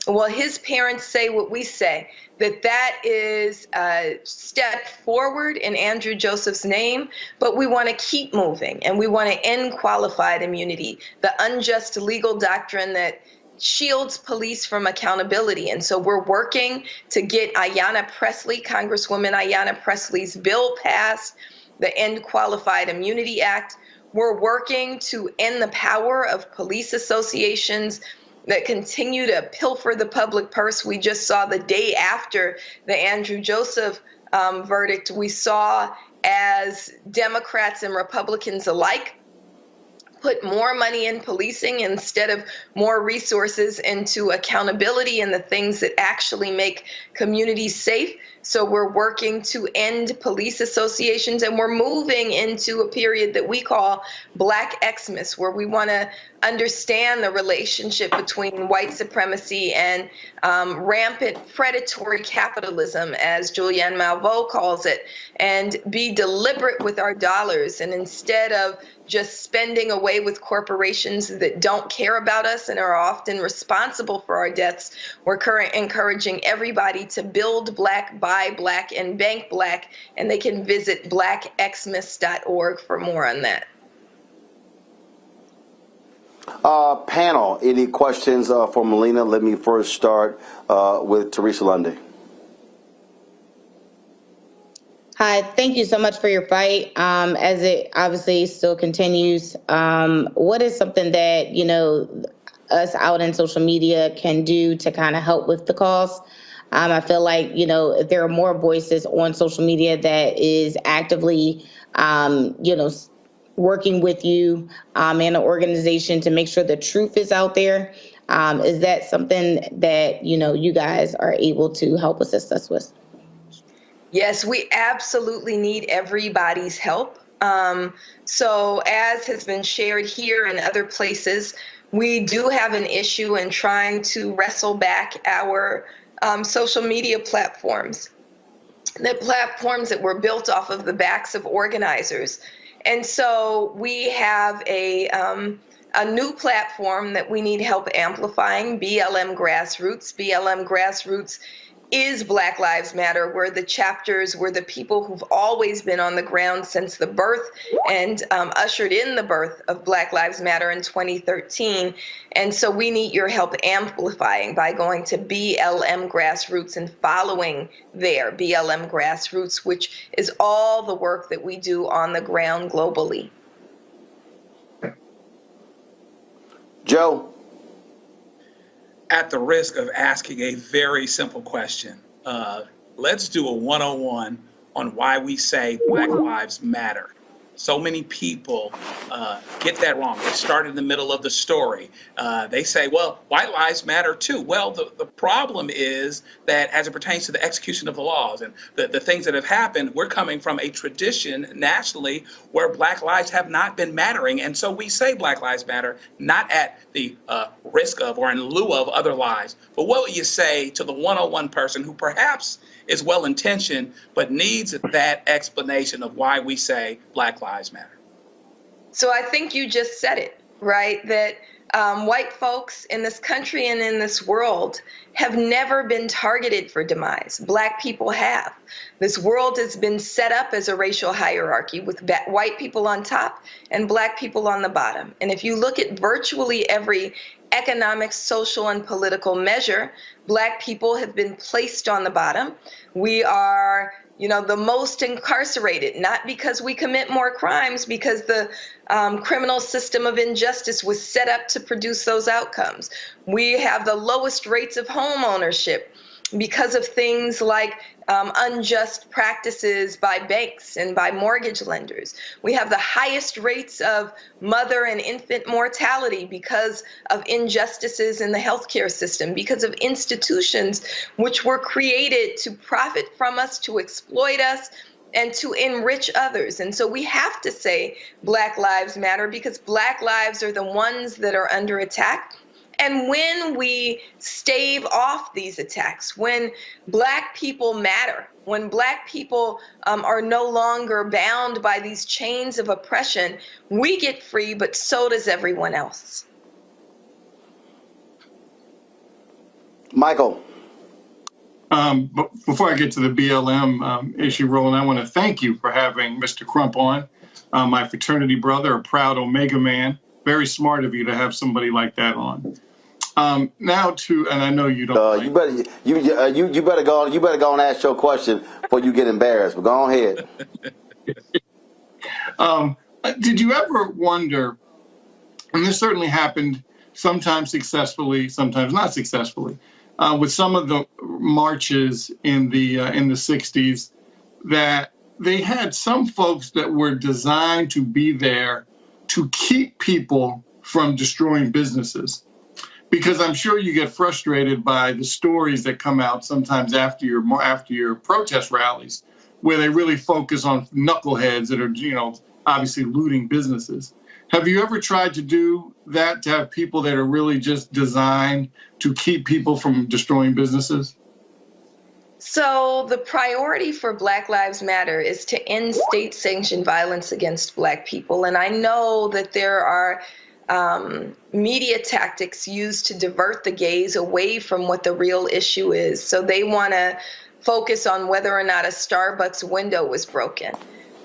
Well, his parents say what we say, that is a step forward in Andrew Joseph's name, but we want to keep moving, and we want to end qualified immunity, the unjust legal doctrine that shields police from accountability. And so we're working to get Ayanna Pressley, Congresswoman Ayanna Pressley's bill passed, the End Qualified Immunity Act. We're working to end the power of police associations that continue to pilfer the public purse. We just saw the day after the Andrew Joseph verdict, we saw as Democrats and Republicans alike put more money in policing instead of more resources into accountability and the things that actually make communities safe. So we're working to end police associations, and we're moving into a period that we call Black Xmas, where we want to understand the relationship between white supremacy and rampant predatory capitalism, as Julianne Malveaux calls it, and be deliberate with our dollars. And instead of just spending away with corporations that don't care about us and are often responsible for our deaths, we're encouraging everybody to build Black, buy Black, and bank Black, and they can visit blackxmas.org for more on that. Panel, any questions for Melina? Let me first start with Teresa Lundy. Hi, thank you so much for your fight. As it obviously still continues, what is something that, us out in social media can do to kind of help with the cause? I feel like, if there are more voices on social media that is actively, working with you and the organization to make sure the truth is out there, is that something that, you guys are able to help assist us with? Yes, we absolutely need everybody's help. So as has been shared here and other places, we do have an issue in trying to wrestle back our social media platforms, the platforms that were built off of the backs of organizers. And so we have a new platform that we need help amplifying, BLM Grassroots. BLM Grassroots is Black Lives Matter, where the chapters, where the people who've always been on the ground since the birth and ushered in the birth of Black Lives Matter in 2013. And so we need your help amplifying by going to BLM Grassroots and following their BLM Grassroots, which is all the work that we do on the ground globally. Joe. At the risk of asking a very simple question, let's do a 101 on why we say Black Lives Matter. So many people get that wrong. They start in the middle of the story. They say, well, white lives matter too. Well, the problem is that as it pertains to the execution of the laws and the things that have happened, we're coming from a tradition nationally where Black lives have not been mattering. And so we say Black Lives Matter, not at the risk of or in lieu of other lives. But what would you say to the 101 person who perhaps is well-intentioned, but needs that explanation of why we say Black Lives Matter? So I think you just said it, right? That white folks in this country and in this world have never been targeted for demise. Black people have. This world has been set up as a racial hierarchy with white people on top and Black people on the bottom. And if you look at virtually every economic, social, and political measure, Black people have been placed on the bottom. We are, the most incarcerated, not because we commit more crimes, because the criminal system of injustice was set up to produce those outcomes. We have the lowest rates of home ownership because of things like unjust practices by banks and by mortgage lenders. We have the highest rates of mother and infant mortality because of injustices in the healthcare system, because of institutions which were created to profit from us, to exploit us, and to enrich others. And so we have to say Black Lives Matter because Black lives are the ones that are under attack. And when we stave off these attacks, when Black people matter, when Black people are no longer bound by these chains of oppression, we get free, but so does everyone else. Michael. But before I get to the BLM issue, Roland, I want to thank you for having Mr. Crump on, my fraternity brother, a proud Omega man. Very smart of you to have somebody like that on. Now to, and I know you don't. You better go. You better go and ask your question before you get embarrassed. But go on ahead. Did you ever wonder? And this certainly happened, sometimes successfully, sometimes not successfully, with some of the marches in the 60s, that they had some folks that were designed to be there to keep people from destroying businesses. Because I'm sure you get frustrated by the stories that come out sometimes after your protest rallies, where they really focus on knuckleheads that are, obviously looting businesses. Have you ever tried to do that, to have people that are really just designed to keep people from destroying businesses? So the priority for Black Lives Matter is to end state-sanctioned violence against Black people. And I know that there are media tactics used to divert the gaze away from what the real issue is. So they want to focus on whether or not a Starbucks window was broken.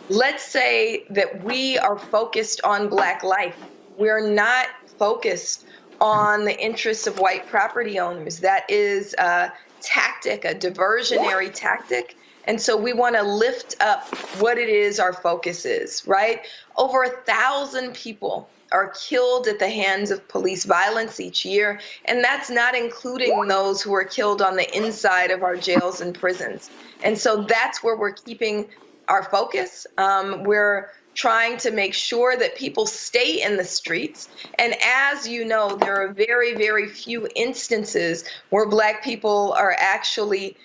Let's say that we are focused on Black life. We're not focused on the interests of white property owners. That is a tactic, a diversionary tactic. And so we want to lift up what it is our focus is, right? Over 1,000 people are killed at the hands of police violence each year, and that's not including those who are killed on the inside of our jails and prisons. And so that's where we're keeping our focus. We're trying to make sure that people stay in the streets. And as you know, there are very, very few instances where Black people are actually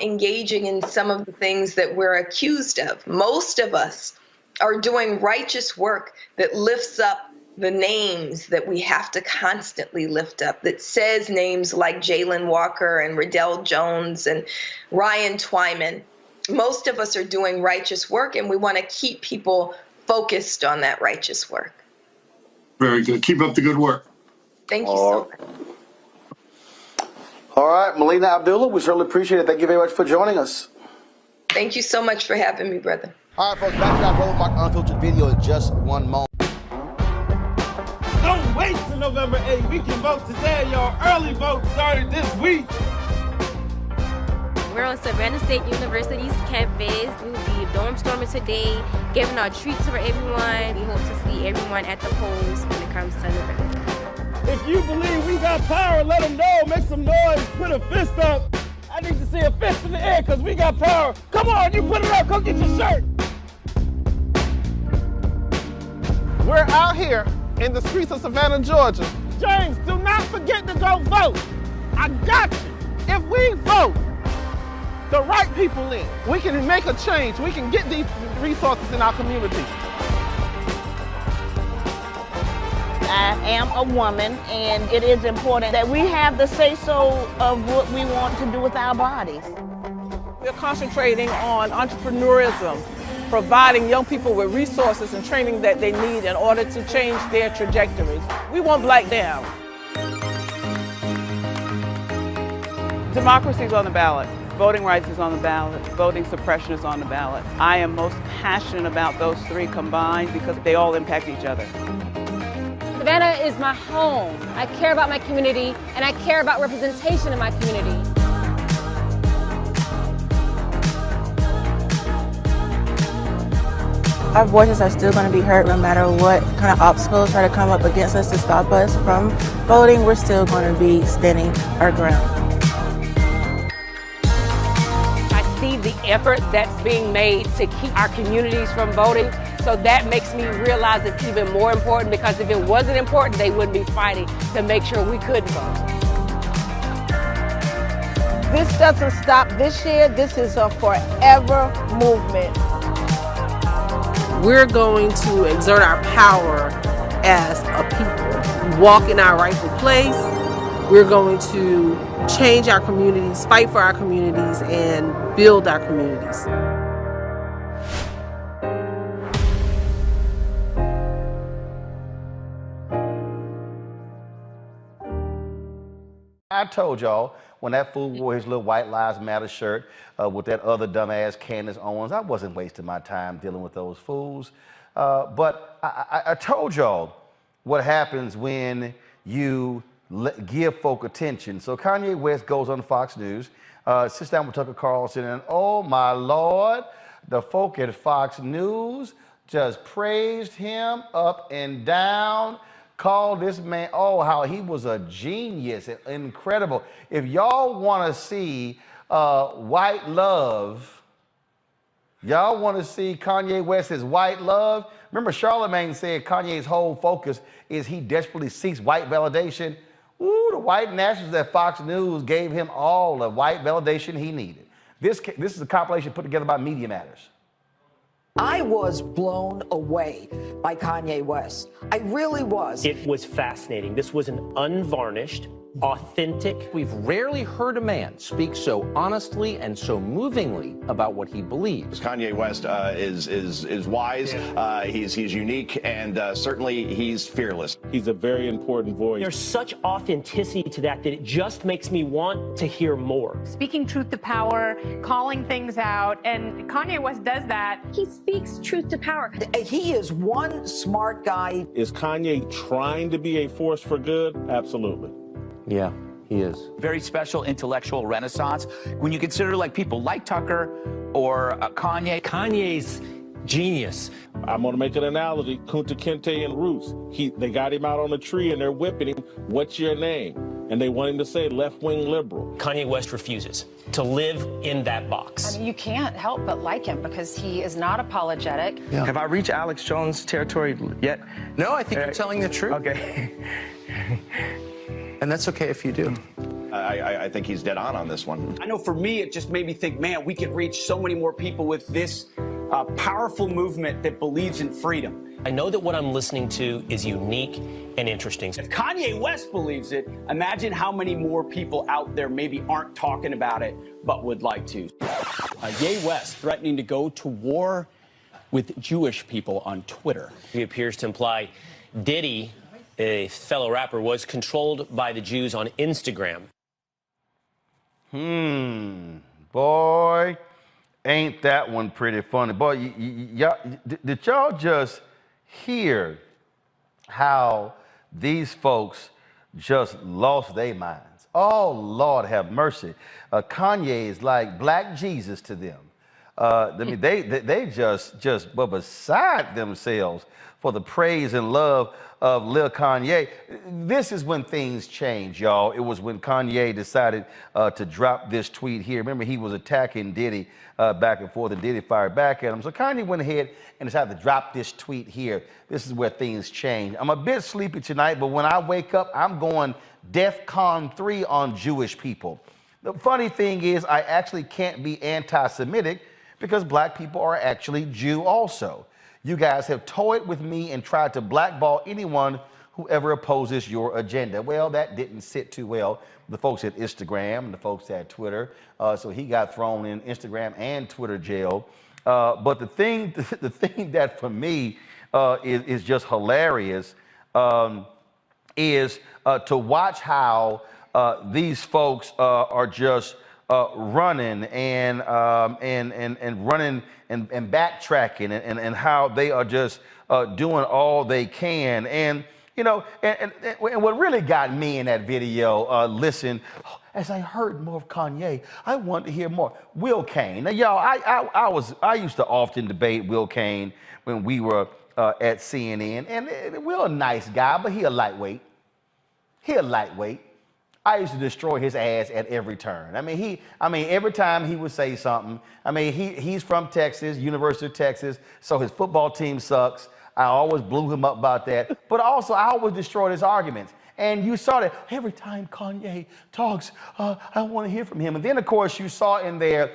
engaging in some of the things that we're accused of. Most of us are doing righteous work that lifts up the names that we have to constantly lift up, that says names like Jalen Walker and Riddell Jones and Ryan Twyman. Most of us are doing righteous work, and we want to keep people focused on that righteous work. Very good. Keep up the good work. Thank you so much. All right, Melina Abdullah, we certainly appreciate it. Thank you very much for joining us. Thank you so much for having me, brother. All right, folks, back to our Roland Mark Unfiltered video in just one moment. Don't wait till November 8th. We can vote today. Your early vote started this week. We're on Savannah State University's campus. We will be dorm storming today, giving out treats for everyone. We hope to see everyone at the polls when it comes to November. If you believe we got power, let them know. Make some noise. Put a fist up. I need to see a fist in the air because we got power. Come on, you put it up. Come get your shirt. We're out here in the streets of Savannah, Georgia. James, do not forget to go vote. I got you. If we vote the right people in, we can make a change. We can get these resources in our community. I am a woman, and it is important that we have the say-so of what we want to do with our bodies. We're concentrating on entrepreneurism, providing young people with resources and training that they need in order to change their trajectories. We want Black down. Democracy is on the ballot. Voting rights is on the ballot. Voting suppression is on the ballot. I am most passionate about those three combined because they all impact each other. Savannah is my home. I care about my community, and I care about representation in my community. Our voices are still going to be heard no matter what kind of obstacles try to come up against us to stop us from voting. We're still going to be standing our ground. I see the effort that's being made to keep our communities from voting. So that makes me realize it's even more important, because if it wasn't important, they wouldn't be fighting to make sure we could vote. This doesn't stop this year. This is a forever movement. We're going to exert our power as a people, walk in our rightful place. We're going to change our communities, fight for our communities, and build our communities. I told y'all when that fool wore his little White Lives Matter shirt with that other dumbass Candace Owens, I wasn't wasting my time dealing with those fools. But I told y'all what happens when you give folk attention. So Kanye West goes on Fox News, sits down with Tucker Carlson, and oh my Lord, the folk at Fox News just praised him up and down. Called this man, oh, how he was a genius, incredible. If y'all want to see white love, y'all want to see Kanye West's white love. Remember, Charlemagne said Kanye's whole focus is he desperately seeks white validation. Ooh, the white nationalists at Fox News gave him all the white validation he needed. This is a compilation put together by Media Matters. I was blown away by Kanye West. I really was. It was fascinating. This was an unvarnished, authentic. We've rarely heard a man speak so honestly and so movingly about what he believes. Kanye West is wise, he's unique, and certainly he's fearless. He's a very important voice. There's such authenticity to that it just makes me want to hear more. Speaking truth to power, calling things out, and Kanye West does that. He speaks truth to power. He is one smart guy. Is Kanye trying to be a force for good? Absolutely. Yeah, he is. Very special intellectual renaissance. When you consider like people like Tucker or Kanye. Kanye's genius. I'm going to make an analogy. Kunta Kinte and Roots. They got him out on a tree and they're whipping him. What's your name? and they want him to say left-wing liberal. Kanye West refuses to live in that box. I mean, you can't help but like him because he is not apologetic. Yeah. Have I reached Alex Jones territory yet? No, I think you're telling the truth. Okay. And that's okay if you do. I think he's dead on this one. I know for me, it just made me think, man, we could reach so many more people with this powerful movement that believes in freedom. I know that what I'm listening to is unique and interesting. If Kanye West believes it, imagine how many more people out there maybe aren't talking about it, but would like to. Ye West threatening to go to war with Jewish people on Twitter. He appears to imply Diddy, a fellow rapper, was controlled by the Jews on Instagram. Boy, ain't that one pretty funny. Boy, did y'all just hear how these folks just lost their minds? Oh, Lord have mercy. Kanye is like Black Jesus to them. I mean, they just were beside themselves for the praise and love of Lil Kanye. This is when things change, y'all. It was when Kanye decided to drop this tweet here. Remember, he was attacking Diddy back and forth, and Diddy fired back at him. So Kanye went ahead and decided to drop this tweet here. This is where things change. I'm a bit sleepy tonight, but when I wake up, I'm going DEFCON 3 on Jewish people. The funny thing is, I actually can't be anti-Semitic because Black people are actually Jew also. You guys have toyed with me and tried to blackball anyone who ever opposes your agenda. Well, that didn't sit too well with the folks at Instagram and the folks at Twitter. So he got thrown in Instagram and Twitter jail. But the thing that for me is just hilarious is to watch how these folks are just running and running and backtracking and how they are just doing all they can. And you know, and what really got me in that video, listen, as I heard more of Kanye, I wanted to hear more. Will Kane. Now, y'all, I used to often debate Will Kane when we were at CNN, and Will a nice guy, but he a lightweight. I used to destroy his ass at every turn. I mean, every time he would say something. I mean, he's from Texas, University of Texas, so his football team sucks. I always blew him up about that. But also, I always destroyed his arguments. And you saw that every time Kanye talks, I want to hear from him. And then, of course, you saw in there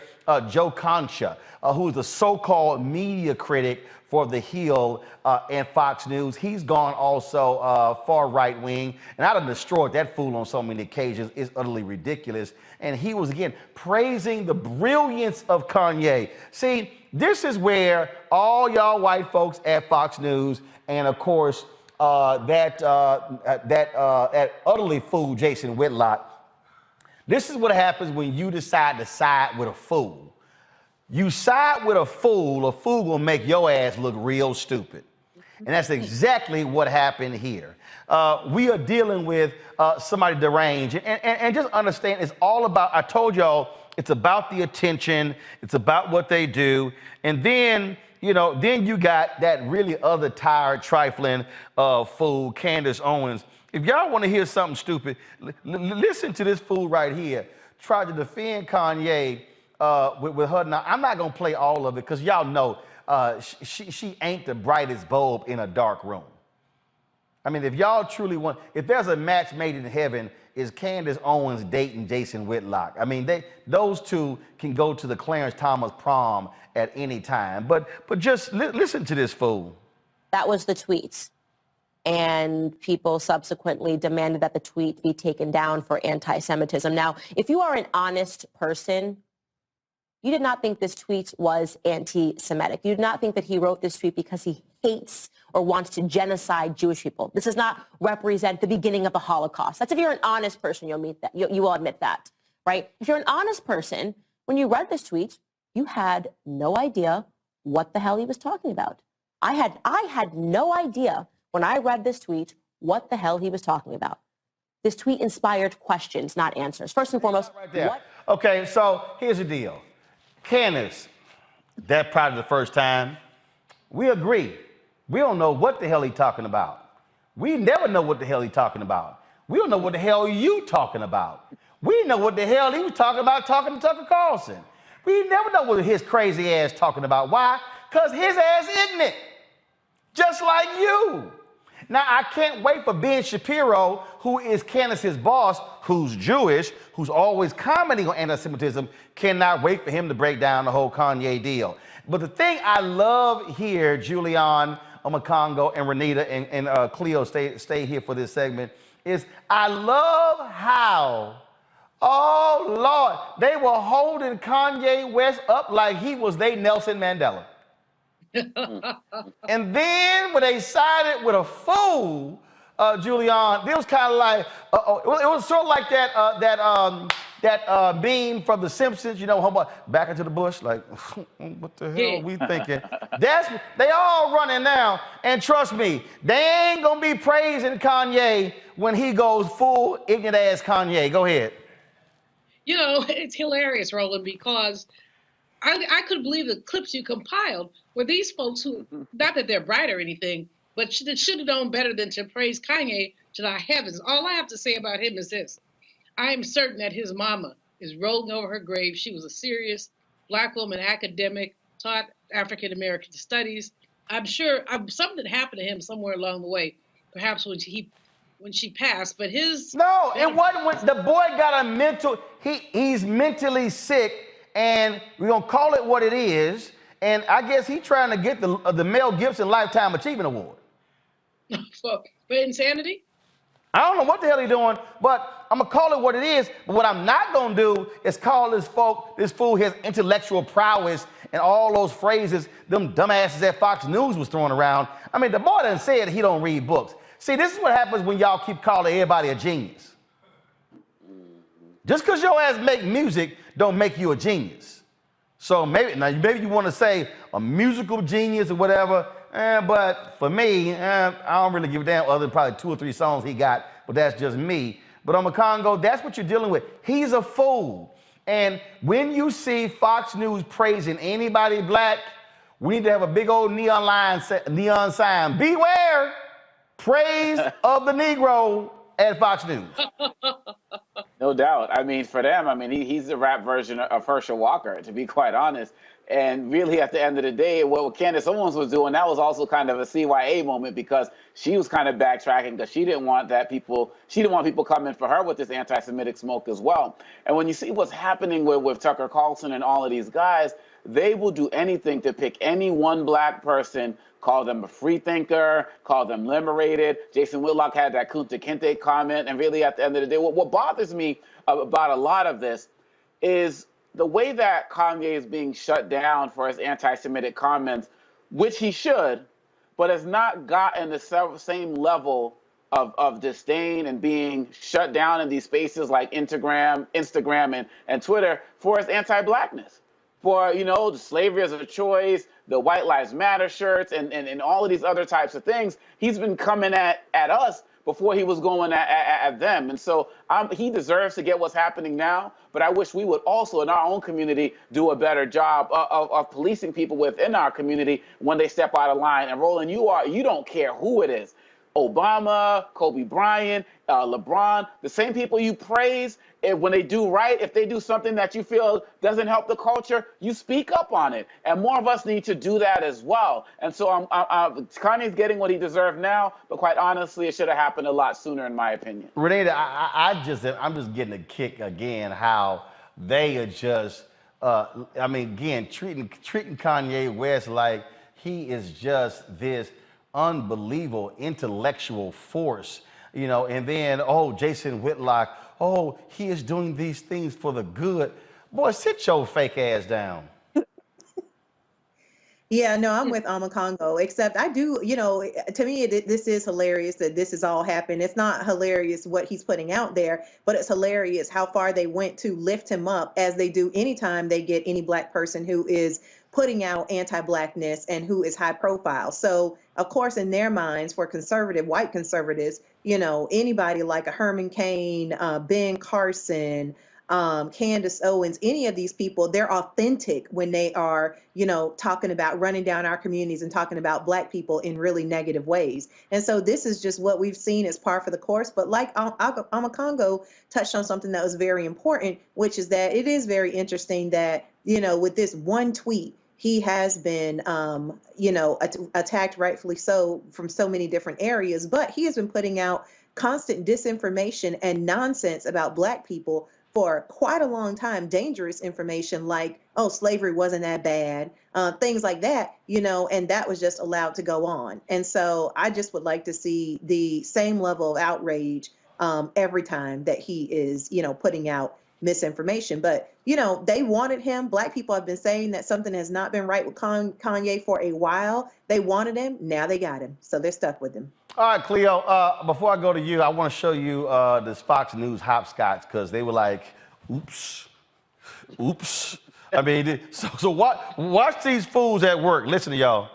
Joe Concha, who is the so-called media critic for The Hill and Fox News. He's gone also far right-wing. And I done destroyed that fool on so many occasions. It's utterly ridiculous. And he was, again, praising the brilliance of Kanye. See, this is where all y'all white folks at Fox News and, of course, that utterly fool Jason Whitlock, this is what happens when you decide to side with a fool. You side with a fool will make your ass look real stupid. And that's exactly what happened here. We are dealing with somebody deranged. And just understand, it's all about, I told y'all, it's about the attention. It's about what they do. And then, you know, then you got that really other tired, trifling fool, Candace Owens. If y'all want to hear something stupid, listen to this fool right here. Try to defend Kanye with her. Now, I'm not going to play all of it because y'all know she ain't the brightest bulb in a dark room. I mean, if y'all truly want, if there's a match made in heaven, is Candace Owens dating Jason Whitlock. I mean, those two can go to the Clarence Thomas prom at any time. But just listen to this fool. That was the tweet. And people subsequently demanded that the tweet be taken down for anti-Semitism. Now, if you are an honest person, you did not think this tweet was anti-Semitic. You did not think that he wrote this tweet because he hates or wants to genocide Jewish people. This does not represent the beginning of the Holocaust. That's if you're an honest person, you'll admit that. You will admit that, right? If you're an honest person, when you read this tweet, you had no idea what the hell he was talking about. I had no idea when I read this tweet what the hell he was talking about. This tweet inspired questions, not answers. First and foremost, right there. Okay, so here's the deal. Candace, that probably the first time. We agree. We don't know what the hell he's talking about. We never know what the hell he's talking about. We don't know what the hell you talking about. We know what the hell he was talking about talking to Tucker Carlson. We never know what his crazy ass talking about. Why? Because his ass ignorant, just like you. Now, I can't wait for Ben Shapiro, who is Candace's boss, who's Jewish, who's always commenting on anti-Semitism, cannot wait for him to break down the whole Kanye deal. But the thing I love here, Julian, Omakongo, and Renita, and Cleo, stay here for this segment, is I love how, oh Lord, they were holding Kanye West up like he was they Nelson Mandela. And then when they sided with a fool, Julian, it was kind of like, it was sort of like that beam from The Simpsons, you know, back into the bush, like, what the hell are we thinking? They all running now, and trust me, they ain't gonna be praising Kanye when he goes full ignorant ass Kanye. Go ahead. You know, it's hilarious, Roland, because I couldn't believe the clips you compiled were these folks who, not that they're bright or anything, but should have known better than to praise Kanye to the heavens. All I have to say about him is this. I am certain that his mama is rolling over her grave. She was a serious Black woman academic, taught African-American studies. I'm sure something happened to him somewhere along the way, perhaps when she passed, but his... No, it wasn't when the boy got a mental, he's mentally sick, and we're gonna call it what it is, and I guess he's trying to get the Mel Gibson Lifetime Achievement Award. for insanity? I don't know what the hell he's doing, but I'm gonna call it what it is. But what I'm not gonna do is call this fool his intellectual prowess and all those phrases them dumbasses at Fox News was throwing around. I mean, the boy done said he don't read books. See, this is what happens when y'all keep calling everybody a genius. Just because your ass make music don't make you a genius. So maybe you want to say a musical genius or whatever, but for me, I don't really give a damn other than probably 2 or 3 songs he got, but that's just me. But on Congo, that's what you're dealing with. He's a fool. And when you see Fox News praising anybody black, we need to have a big old neon sign. Beware, praise of the Negro at Fox News. No doubt. I mean, for them, I mean, he's the rap version of Herschel Walker, to be quite honest. And really, at the end of the day, what Candace Owens was doing, that was also kind of a CYA moment, because she was kind of backtracking because she didn't want people coming for her with this anti-Semitic smoke as well. And when you see what's happening with Tucker Carlson and all of these guys, they will do anything to pick any one black person, call them a free thinker, call them liberated. Jason Whitlock had that Kunta Kinte comment. And really, at the end of the day, what bothers me about a lot of this is the way that Kanye is being shut down for his anti-Semitic comments, which he should, but has not gotten the same level of disdain and being shut down in these spaces like Instagram and Twitter for his anti-blackness. For, you know, the slavery as a choice, the White Lives Matter shirts, and all of these other types of things. He's been coming at us before he was going at them. And so he deserves to get what's happening now, but I wish we would also, in our own community, do a better job of policing people within our community when they step out of line. And Roland, you don't care who it is. Obama, Kobe Bryant, LeBron, the same people you praise, when they do right, if they do something that you feel doesn't help the culture, you speak up on it. And more of us need to do that as well. And so Kanye's getting what he deserves now, but quite honestly, it should have happened a lot sooner, in my opinion. Renita, I'm just getting a kick again how they are just, I mean, again, treating Kanye West like he is just this unbelievable intellectual force, you know, and then, oh, Jason Whitlock, oh, he is doing these things for the good. Boy, sit your fake ass down. Yeah, no, I'm with Congo, except I do, you know, to me, this is hilarious that this has all happened. It's not hilarious what he's putting out there, but it's hilarious how far they went to lift him up, as they do anytime they get any black person who is putting out anti-blackness and who is high profile. So, of course, in their minds, for white conservatives, you know, anybody like a Herman Cain, Ben Carson, Candace Owens, any of these people, they're authentic when they are, you know, talking about running down our communities and talking about Black people in really negative ways. And so this is just what we've seen as par for the course. But like Amakongo touched on something that was very important, which is that it is very interesting that, you know, with this one tweet, he has been, you know, attacked, rightfully so, from so many different areas, but he has been putting out constant disinformation and nonsense about Black people for quite a long time, dangerous information like, oh, slavery wasn't that bad, things like that, you know, and that was just allowed to go on. And so I just would like to see the same level of outrage every time that he is, you know, putting out misinformation. But, you know, they wanted him. Black people have been saying that something has not been right with Kanye for a while. They wanted him. Now they got him. So they're stuck with him. All right, Cleo, before I go to you, I want to show you this Fox News hopscotch because they were like, oops, oops. I mean, so watch these fools at work. Listen to y'all.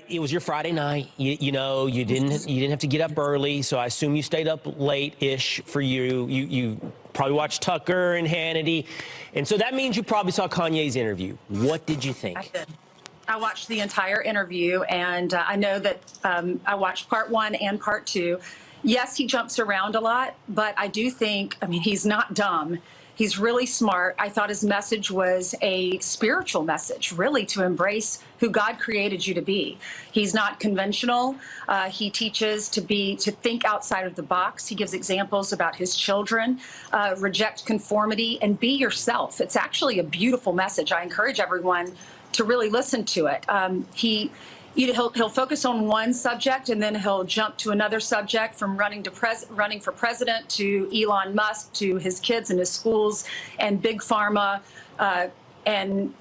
It was your Friday night. You know, you didn't have to get up early, so I assume you stayed up late-ish for you. You probably watched Tucker and Hannity, and so that means you probably saw Kanye's interview. What did you think? I did. I watched the entire interview, and I know that I watched part 1 and part 2. Yes, he jumps around a lot, but I do think, I mean, he's not dumb. He's really smart. I thought his message was a spiritual message, really, to embrace who God created you to be. He's not conventional. He teaches to think outside of the box. He gives examples about his children, reject conformity, and be yourself. It's actually a beautiful message. I encourage everyone to really listen to it. He'll focus on one subject and then he'll jump to another subject, from running for president to Elon Musk to his kids and his schools and big pharma and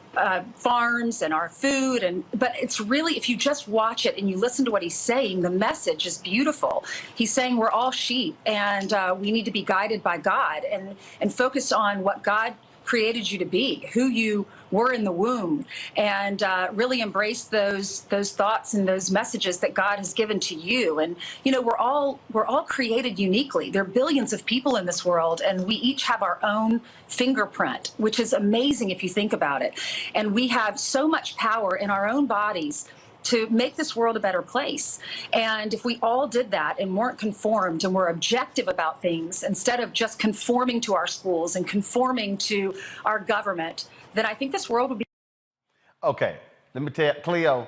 farms and our food. But it's really, if you just watch it and you listen to what he's saying, the message is beautiful. He's saying we're all sheep and we need to be guided by God and focus on what God created you to be, who you were in the womb, and really embrace those thoughts and those messages that God has given to you. And you know, we're all created uniquely. There are billions of people in this world, and we each have our own fingerprint, which is amazing if you think about it. And we have so much power in our own bodies to make this world a better place. And if we all did that and weren't conformed and were objective about things, instead of just conforming to our schools and conforming to our government, then I think this world would be. Okay, let me tell you, Cleo,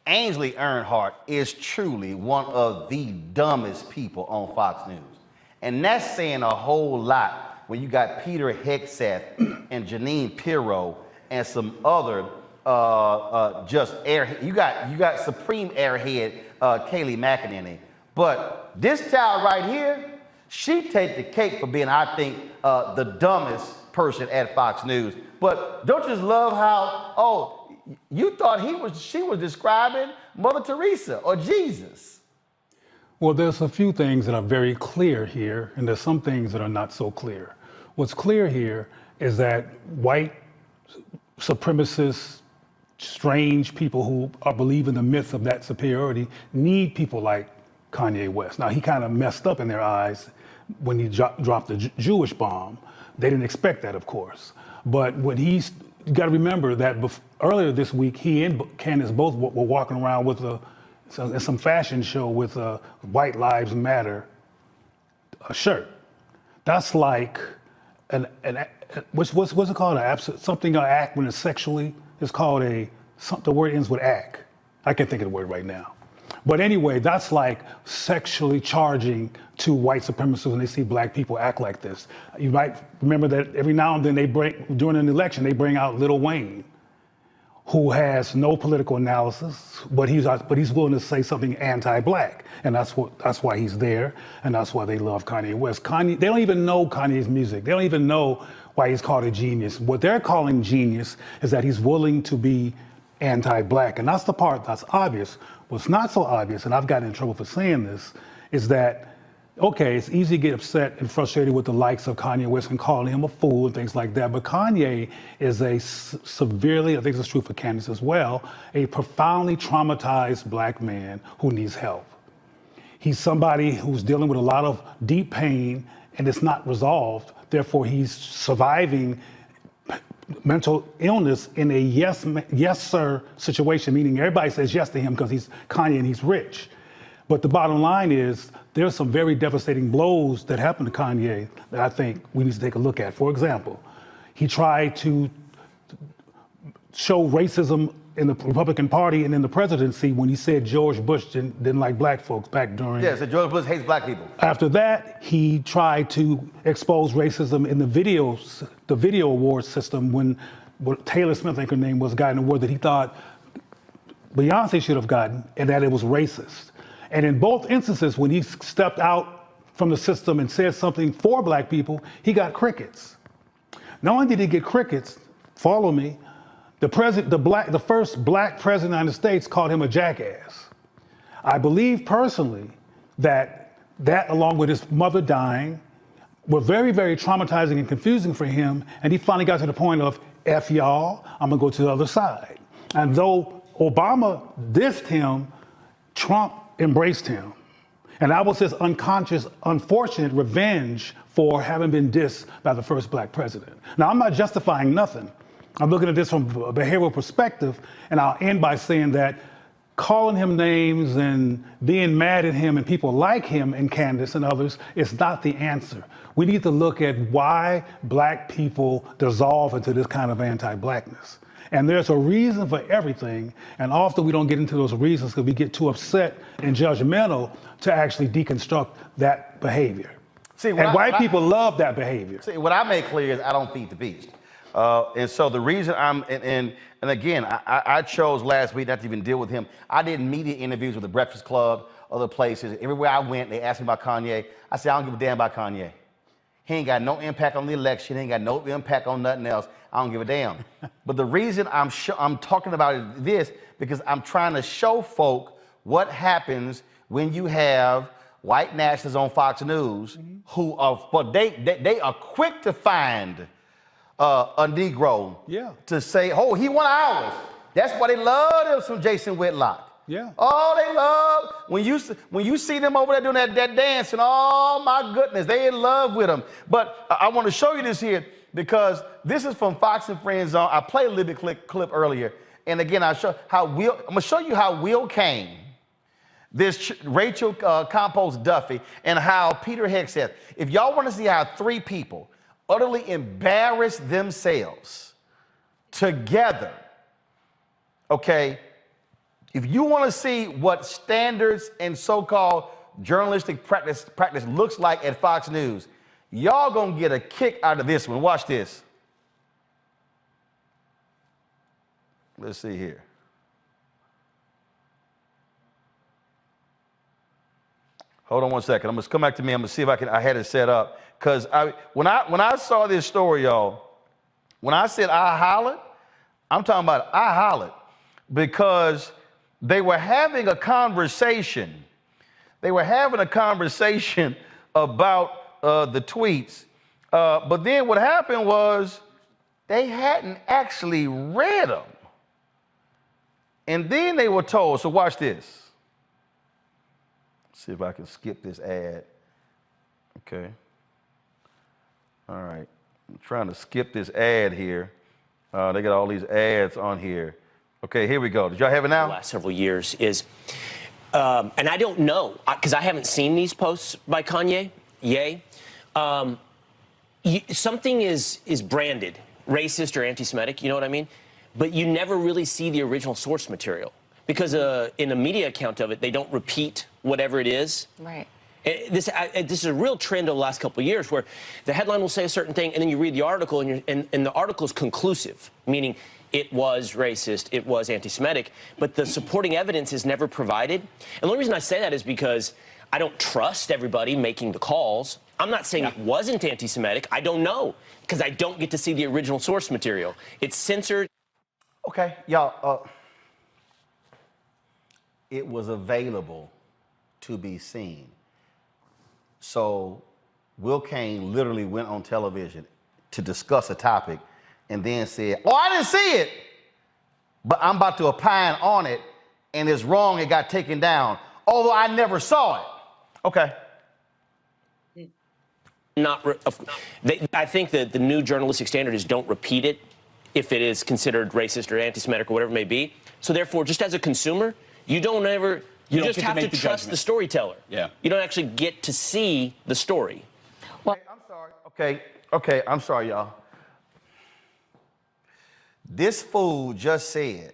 Ainsley Earnhardt is truly one of the dumbest people on Fox News. And that's saying a whole lot when you got Peter Hegseth and Janine Pirro and some other just airhead. You got supreme airhead Kayleigh McEnany. But this child right here, she take the cake for being, I think, the dumbest person at Fox News. But don't you just love how, oh, you thought she was describing Mother Teresa or Jesus? Well, there's a few things that are very clear here, and there's some things that are not so clear. What's clear here is that white supremacists, strange people who believe in the myth of that superiority need people like Kanye West. Now, he kind of messed up in their eyes when he dropped the Jewish bomb. They didn't expect that, of course. But when you got to remember that earlier this week, he and Candace both were walking around with some fashion show with a White Lives Matter shirt. That's like what's it called? Something act when it's sexually. It's called the word ends with act. I can't think of the word right now. But anyway, that's like sexually charging to white supremacists when they see black people act like this. You might remember that every now and then during an election, they bring out Lil Wayne, who has no political analysis, but he's willing to say something anti-black. And that's why he's there, and that's why they love Kanye West. They don't even know Kanye's music. They don't even know why he's called a genius. What they're calling genius is that he's willing to be anti-black, and that's the part that's obvious. What's not so obvious, and I've gotten in trouble for saying this, is that, okay, it's easy to get upset and frustrated with the likes of Kanye West and calling him a fool and things like that, but Kanye is a severely, I think it's true for Candace as well, a profoundly traumatized black man who needs help. He's somebody who's dealing with a lot of deep pain and it's not resolved. Therefore, he's surviving mental illness in a yes sir situation, meaning everybody says yes to him because he's Kanye and he's rich. But the bottom line is there's some very devastating blows that happened to Kanye that I think we need to take a look at. For example, he tried to show racism in the Republican Party and in the presidency when he said George Bush didn't like black folks back during. Yeah, so George Bush hates black people. After that, he tried to expose racism in the video award system when Taylor Smith, I think her name was, got an award that he thought Beyonce should have gotten, and that it was racist. And in both instances, when he stepped out from the system and said something for black people, he got crickets. Not only did he get crickets, follow me, the first black president of the United States called him a jackass. I believe personally that along with his mother dying were very, very traumatizing and confusing for him. And he finally got to the point of, F y'all, I'm gonna go to the other side. And though Obama dissed him, Trump embraced him. And that was his unconscious, unfortunate revenge for having been dissed by the first black president. Now, I'm not justifying nothing. I'm looking at this from a behavioral perspective, and I'll end by saying that calling him names and being mad at him and people like him and Candace and others is not the answer. We need to look at why black people dissolve into this kind of anti-blackness. And there's a reason for everything, and often we don't get into those reasons because we get too upset and judgmental to actually deconstruct that behavior. See, and white people love that behavior. See, what I make clear is I don't feed the beast. And so the reason and again, I chose last week not to even deal with him. I did media interviews with the Breakfast Club, other places. Everywhere I went, they asked me about Kanye. I said, I don't give a damn about Kanye. He ain't got no impact on the election. He ain't got no impact on nothing else. I don't give a damn. But the reason I'm talking about this, because I'm trying to show folk what happens when you have white nationalists on Fox News who are, but they are quick to find a Negro to say, oh, he won ours. That's why they love him from Jason Whitlock. Yeah. Oh, they love when you see them over there doing that dance, and oh my goodness, they in love with him. But I want to show you this here because this is from Fox and Friends Zone. I played a little bit clip earlier, and again I'm gonna show you how Will came, this Rachel Compost Duffy, and how Peter Hegseth. If y'all want to see how three people utterly embarrass themselves together, okay? If you want to see what standards and so-called journalistic practice looks like at Fox News, y'all gonna get a kick out of this one. Watch this. Let's see here. Hold on one second. I'm gonna come back to me. I'm gonna see if I had it set up. Because when I saw this story, y'all, when I said I hollered, I'm talking about I hollered because they were having a conversation. They were having a conversation about the tweets. But then what happened was they hadn't actually read them. And then they were told, so watch this. See if I can skip this ad. Okay. All right. I'm trying to skip this ad here. They got all these ads on here. Okay, here we go. Did y'all have it now? The last several years is, and I don't know, because I haven't seen these posts by Kanye. Something is branded racist or anti-Semitic, you know what I mean? But you never really see the original source material because in a media account of it, they don't repeat whatever it is. Right. This is a real trend over the last couple of years where the headline will say a certain thing and then you read the article and the article is conclusive, meaning it was racist, it was anti-Semitic, but the supporting evidence is never provided. And the only reason I say that is because I don't trust everybody making the calls. I'm not saying it wasn't anti-Semitic. I don't know because I don't get to see the original source material. It's censored. Okay, y'all, it was available to be seen. So Will Cain literally went on television to discuss a topic and then said, oh, I didn't see it, but I'm about to opine on it, and it's wrong, it got taken down, although I never saw it. Okay. I think that the new journalistic standard is don't repeat it if it is considered racist or anti-Semitic or whatever it may be. So therefore, just as a consumer, you just have to trust the storyteller. Yeah. You don't actually get to see the story. Well, I'm sorry. Okay, I'm sorry, y'all. This fool just said,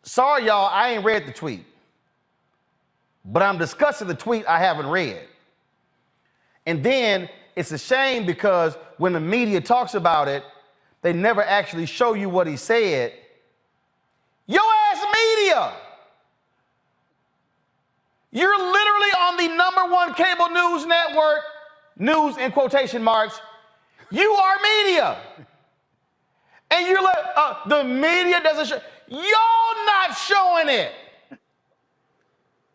sorry, y'all, I ain't read the tweet, but I'm discussing the tweet I haven't read. And then it's a shame because when the media talks about it, they never actually show you what he said. Your ass media! You're literally on the #1 cable news network, news in quotation marks. You are media. And you're like, the media doesn't show. Y'all not showing it.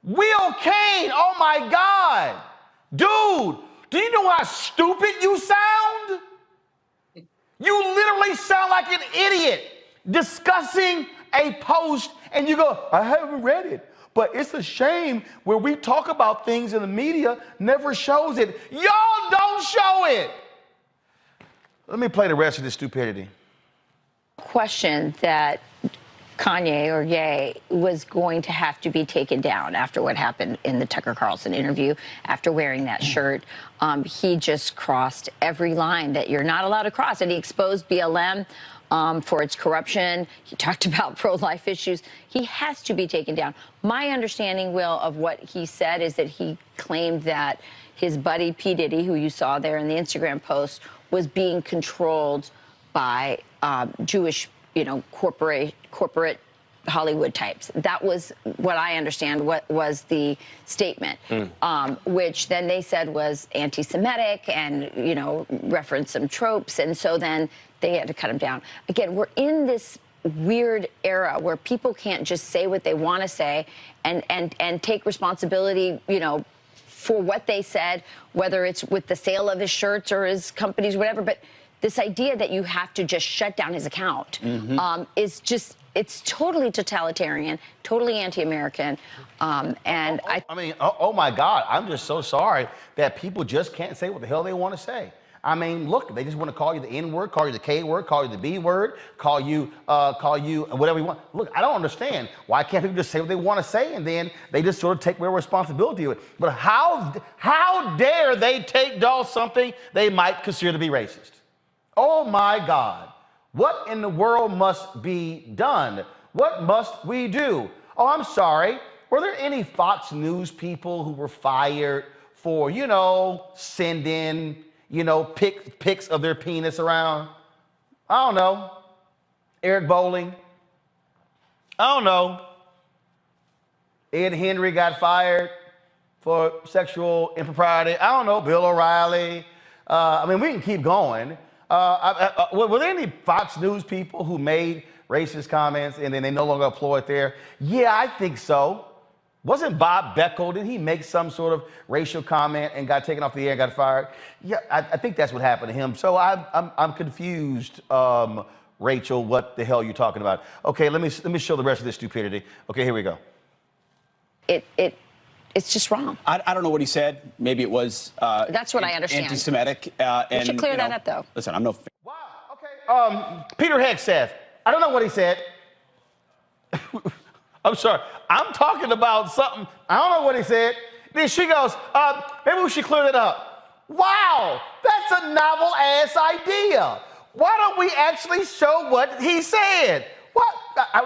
Will Kane, oh my God. Dude, do you know how stupid you sound? You literally sound like an idiot discussing a post and you go, I haven't read it. But it's a shame where we talk about things and the media never shows it. Y'all don't show it. Let me play the rest of this stupidity. Question that Kanye or Ye was going to have to be taken down after what happened in the Tucker Carlson interview, after wearing that shirt. He just crossed every line that you're not allowed to cross, and he exposed BLM for its corruption. He talked about pro-life issues. He has to be taken down. My understanding, Will, of what he said is that he claimed that his buddy P. Diddy, who you saw there in the Instagram post, was being controlled by Jewish, corporate Hollywood types. That was what I understand what was the statement, which then they said was anti-Semitic and, referenced some tropes. And so then they had to cut him down. Again, we're in this weird era where people can't just say what they want to say and take responsibility, for what they said, whether it's with the sale of his shirts or his companies, whatever. But this idea that you have to just shut down his account is just, it's totally totalitarian, totally anti-American. Oh my God, I'm just so sorry that people just can't say what the hell they want to say. I mean, look, they just want to call you the N word, call you the K word, call you the B word, call you whatever you want. Look, I don't understand. Why can't people just say what they want to say and then they just sort of take their responsibility with it? But how dare they take down something they might consider to be racist? Oh my God. What in the world must be done? What must we do? Oh, I'm sorry. Were there any Fox News people who were fired for, sending, pics of their penis around? I don't know. Eric Bolling. I don't know. Ed Henry got fired for sexual impropriety. I don't know. Bill O'Reilly. We can keep going. Were there any Fox News people who made racist comments and then they no longer employed there? Yeah, I think so. Wasn't Bob Beckel, did he make some sort of racial comment and got taken off the air and got fired? Yeah, I think that's what happened to him. So I'm confused, Rachel, what the hell are you talking about? Okay, let me show the rest of this stupidity. Okay, here we go. It's just wrong. I don't know what he said. Maybe it was that's what I understand. Anti-Semitic. We should clear that up, though. Listen, I'm no. Wow. Okay. Peter Hegseth. I don't know what he said. I'm sorry. I'm talking about something. I don't know what he said. Then she goes, maybe we should clear it up. Wow, that's a novel ass idea. Why don't we actually show what he said? What?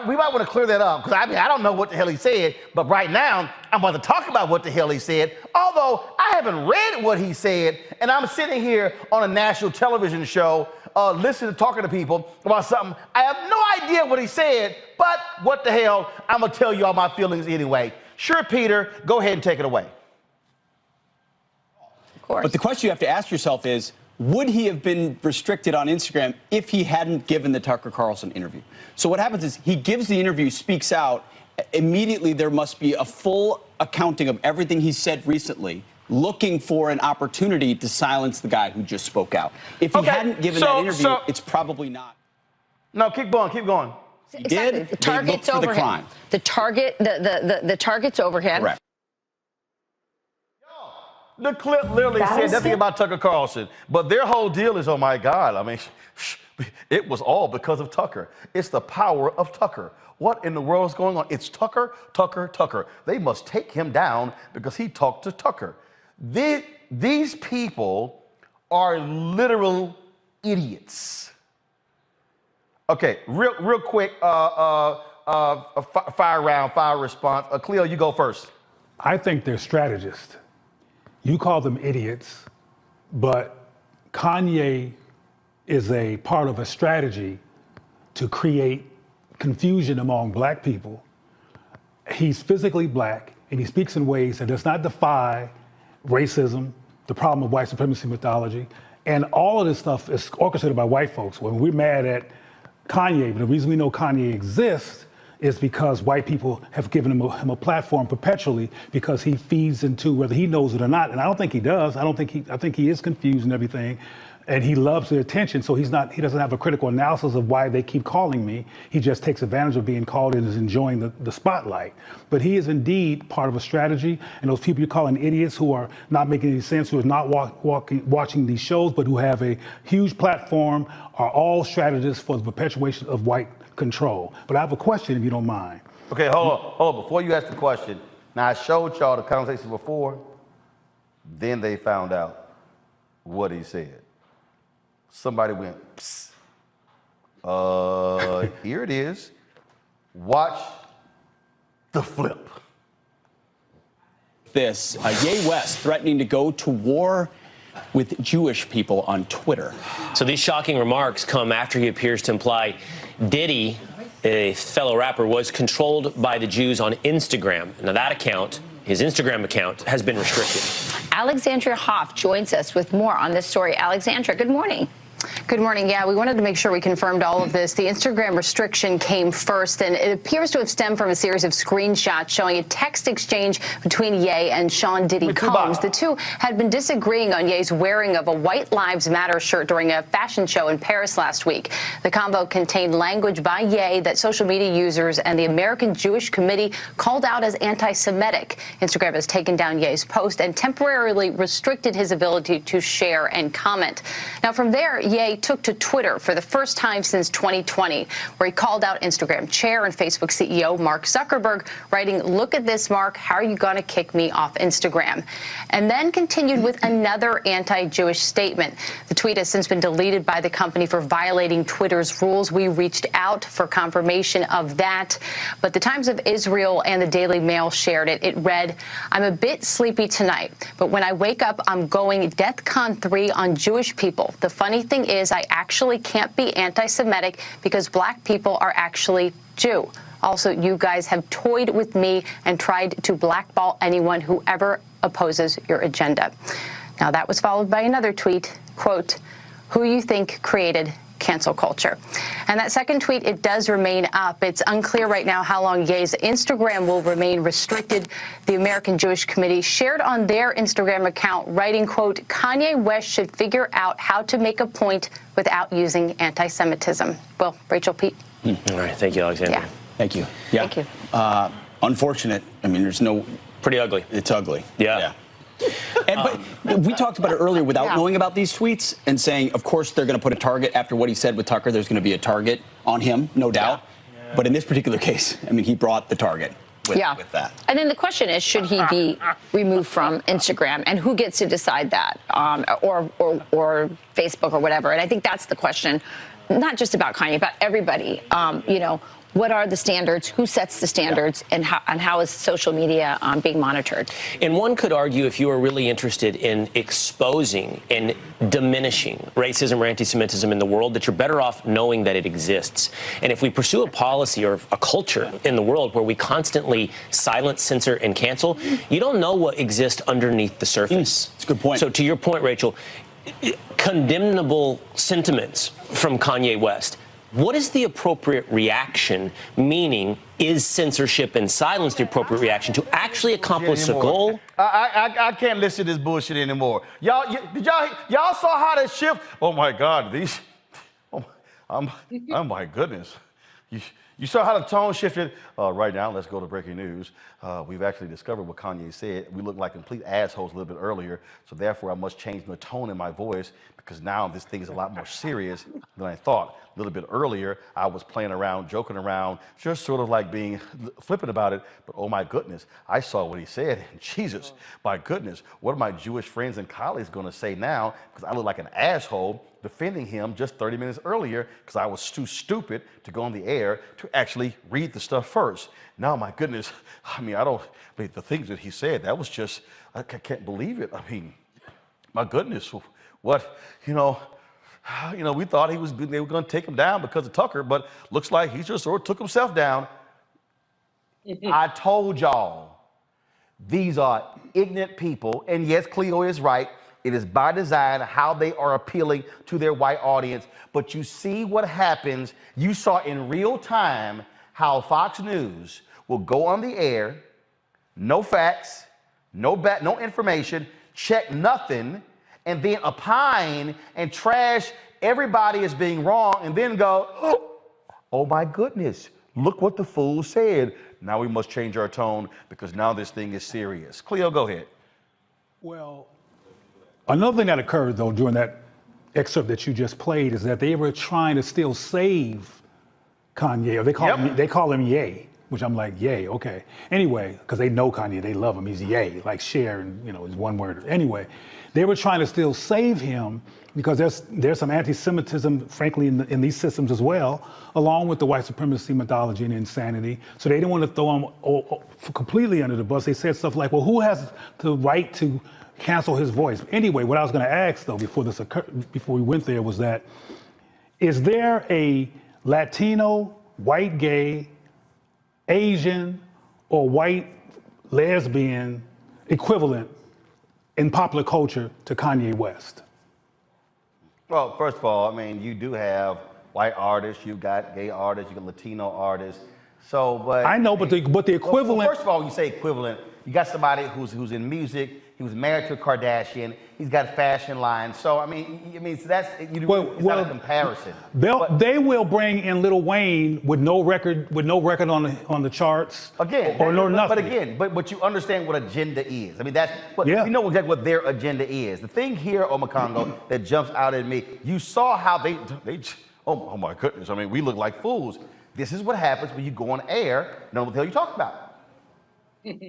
We might want to clear that up because I don't know what the hell he said. But right now, I'm about to talk about what the hell he said. Although I haven't read what he said, and I'm sitting here on a national television show, listening to talking to people about something. I have no idea what he said, but what the hell? I'm gonna tell you all my feelings anyway. Sure, Peter, go ahead and take it away. Of course. But the question you have to ask yourself is, would he have been restricted on Instagram if he hadn't given the Tucker Carlson interview? So what happens is he gives the interview, speaks out. Immediately, there must be a full accounting of everything he said recently, looking for an opportunity to silence the guy who just spoke out. If he hadn't given that interview, it's probably not. No, keep going, keep going. He did. The target's over him. The target's over him. Correct. The clip literally said nothing about Tucker Carlson, but their whole deal is, oh my God, I mean, it was all because of Tucker. It's the power of Tucker. What in the world is going on? It's Tucker, Tucker, Tucker. They must take him down because he talked to Tucker. These people are literal idiots. Okay, real quick, fire round, fire response. Cleo, you go first. I think they're strategists. You call them idiots, but Kanye is a part of a strategy to create confusion among black people. He's physically black, and he speaks in ways that does not defy racism, the problem of white supremacy mythology, and all of this stuff is orchestrated by white folks. When we're mad at Kanye, but the reason we know Kanye exists is because white people have given him a platform perpetually because he feeds into whether he knows it or not. And I don't think he does. I think he is confused and everything. And he loves the attention, so he doesn't have a critical analysis of why they keep calling me. He just takes advantage of being called and is enjoying the spotlight. But he is indeed part of a strategy, and those people you're calling idiots who are not making any sense, who are not watching these shows, but who have a huge platform, are all strategists for the perpetuation of white control. But I have a question, if you don't mind. Okay, hold on. Before you ask the question, now I showed y'all the conversation before, then they found out what he said. Somebody went, psst. Here it is. Watch the flip. This, Ye West threatening to go to war with Jewish people on Twitter. So these shocking remarks come after he appears to imply Diddy, a fellow rapper, was controlled by the Jews on Instagram. Now that account, his Instagram account, has been restricted. Alexandria Hoff joins us with more on this story. Alexandra, good morning. Good morning. Yeah, we wanted to make sure we confirmed all of this. The Instagram restriction came first, and it appears to have stemmed from a series of screenshots showing a text exchange between Ye and Sean Diddy Combs. The two had been disagreeing on Ye's wearing of a White Lives Matter shirt during a fashion show in Paris last week. The convo contained language by Ye that social media users and the American Jewish Committee called out as anti-Semitic. Instagram has taken down Ye's post and temporarily restricted his ability to share and comment. Now, from there, Ye took to Twitter for the first time since 2020, where he called out Instagram chair and Facebook CEO Mark Zuckerberg, writing, "Look at this, Mark. How are you going to kick me off Instagram?" And then continued with another anti-Jewish statement. The tweet has since been deleted by the company for violating Twitter's rules. We reached out for confirmation of that, but the Times of Israel and the Daily Mail shared it. It read, "I'm a bit sleepy tonight, but when I wake up, I'm going DEFCON 3 on Jewish people. The funny thing is I actually can't be anti-Semitic because black people are actually Jew. Also, you guys have toyed with me and tried to blackball anyone who ever opposes your agenda." Now, that was followed by another tweet, quote, "Who you think created cancel culture?" And that second tweet, it does remain up. It's unclear right now how long Ye's Instagram will remain restricted. The American Jewish Committee shared on their Instagram account, writing, quote, "Kanye West should figure out how to make a point without using anti-Semitism." Well, Rachel, Pete. All right. Thank you, Alexander. Yeah. Thank you. Yeah. Thank you. Unfortunate. I mean, there's no... Pretty ugly. It's ugly. Yeah. But we talked about it earlier without knowing about these tweets and saying, of course, they're going to put a target after what he said with Tucker. There's going to be a target on him, no doubt. Yeah. But in this particular case, I mean, he brought the target with that. And then the question is, should he be removed from Instagram, and who gets to decide that, or Facebook or whatever? And I think that's the question, not just about Kanye, about everybody. You know, what are the standards? Who sets the standards? And how is social media being monitored? And one could argue, if you are really interested in exposing and diminishing racism or anti-Semitism in the world, that you're better off knowing that it exists. And if we pursue a policy or a culture in the world where we constantly silence, censor, and cancel, you don't know what exists underneath the surface. That's a good point. So to your point, Rachel, condemnable sentiments from Kanye West. What is the appropriate reaction? Meaning, is censorship and silence the appropriate reaction to actually accomplish a goal? I can't listen to this bullshit anymore. Y'all saw how they shift? Oh my God, these. Oh my goodness. You saw how the tone shifted. Right now, let's go to breaking news. We've actually discovered what Kanye said. We looked like complete assholes a little bit earlier, so therefore I must change the tone in my voice because now this thing is a lot more serious than I thought. A little bit earlier, I was playing around, joking around, just sort of like being flippant about it. But oh my goodness, I saw what he said. Jesus, my goodness, what are my Jewish friends and colleagues going to say now? Because I look like an asshole defending him just 30 minutes earlier because I was too stupid to go on the air to actually read the stuff first. Now, my goodness, I mean, the things that he said, that was just, I can't believe it. I mean, my goodness, what, we thought they were going to take him down because of Tucker, but looks like he just sort of took himself down. I told y'all, these are ignorant people, and yes, Cleo is right. It is by design how they are appealing to their white audience. But you see what happens. You saw in real time how Fox News will go on the air, no facts, no information, check nothing, and then opine and trash everybody as being wrong, and then go, oh my goodness, look what the fool said. Now we must change our tone because now this thing is serious. Cleo, go ahead. Well, another thing that occurred, though, during that excerpt that you just played is that they were trying to still save Kanye. Or they call him Ye, which I'm like, Ye, okay. Anyway, because they know Kanye, they love him. He's Ye, like share, and is one word. Anyway, they were trying to still save him because there's some anti-Semitism, frankly, in these systems as well, along with the white supremacy mythology and insanity. So they didn't want to throw him completely under the bus. They said stuff like, well, who has the right to cancel his voice? Anyway, what I was going to ask, though, before we went there, was that, is there a Latino, white gay, Asian, or white lesbian equivalent in popular culture to Kanye West? Well, first of all, I mean, you do have white artists, you've got gay artists, you've got Latino artists. So, but I know, but the equivalent. Well, first of all, when you say equivalent, you got somebody who's in music. He was married to a Kardashian. He's got a fashion line. So I mean, so that's it's not a comparison. They will bring in Lil Wayne with no record on the charts. Again, or no nothing. But you understand what agenda is. I mean, you know exactly what their agenda is. The thing here, Omakongo, that jumps out at me. You saw how they oh my goodness. I mean, we look like fools. This is what happens when you go on air. No one will tell you talk about.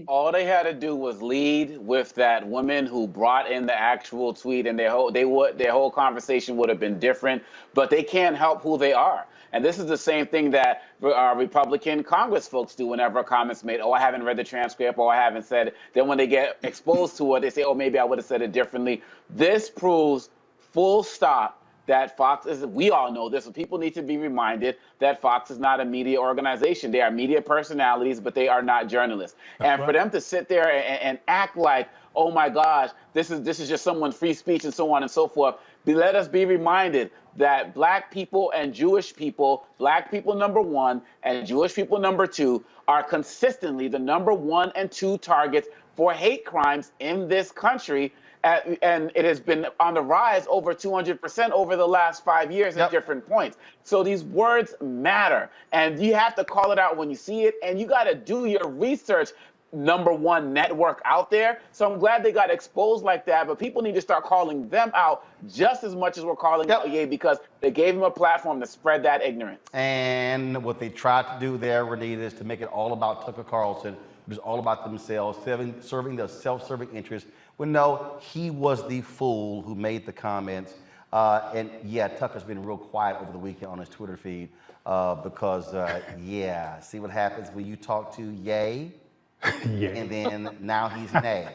All they had to do was lead with that woman who brought in the actual tweet, and their whole conversation would have been different. But they can't help who they are. And this is the same thing that Republican Congress folks do whenever a comment's made. Oh, I haven't read the transcript, or I haven't said it. Then when they get exposed to it, they say, oh, maybe I would have said it differently. This proves full stop that Fox is, we all know this, but people need to be reminded that Fox is not a media organization. They are media personalities, but they are not journalists. And for them to sit there and act like, oh my gosh, this is just someone's free speech and so on and so forth, let us be reminded that black people and Jewish people, black people number one and Jewish people number two, are consistently the number 1 and 2 targets for hate crimes in this country. And it has been on the rise over 200% over the last 5 years at different points. So these words matter, and you have to call it out when you see it, and you got to do your research. Number one network out there. So I'm glad they got exposed like that, but people need to start calling them out just as much as we're calling out Ye, because they gave him a platform to spread that ignorance. And what they tried to do there, Renita, is to make it all about Tucker Carlson, which is all about themselves, serving their self-serving interests. Well, no, he was the fool who made the comments. And yeah, Tucker's been real quiet over the weekend on his Twitter feed because, yeah, see what happens when you talk to Ye? And then now he's Nay.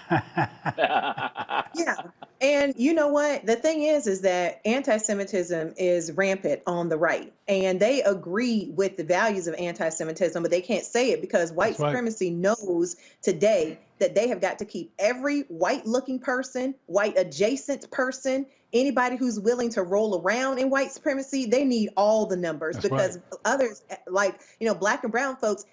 Yeah. And you know what? The thing is that anti-Semitism is rampant on the right. And they agree with the values of anti-Semitism, but they can't say it because white supremacy knows today that they have got to keep every white-looking person, white adjacent person, anybody who's willing to roll around in white supremacy, they need all the numbers because others, like, black and brown folks,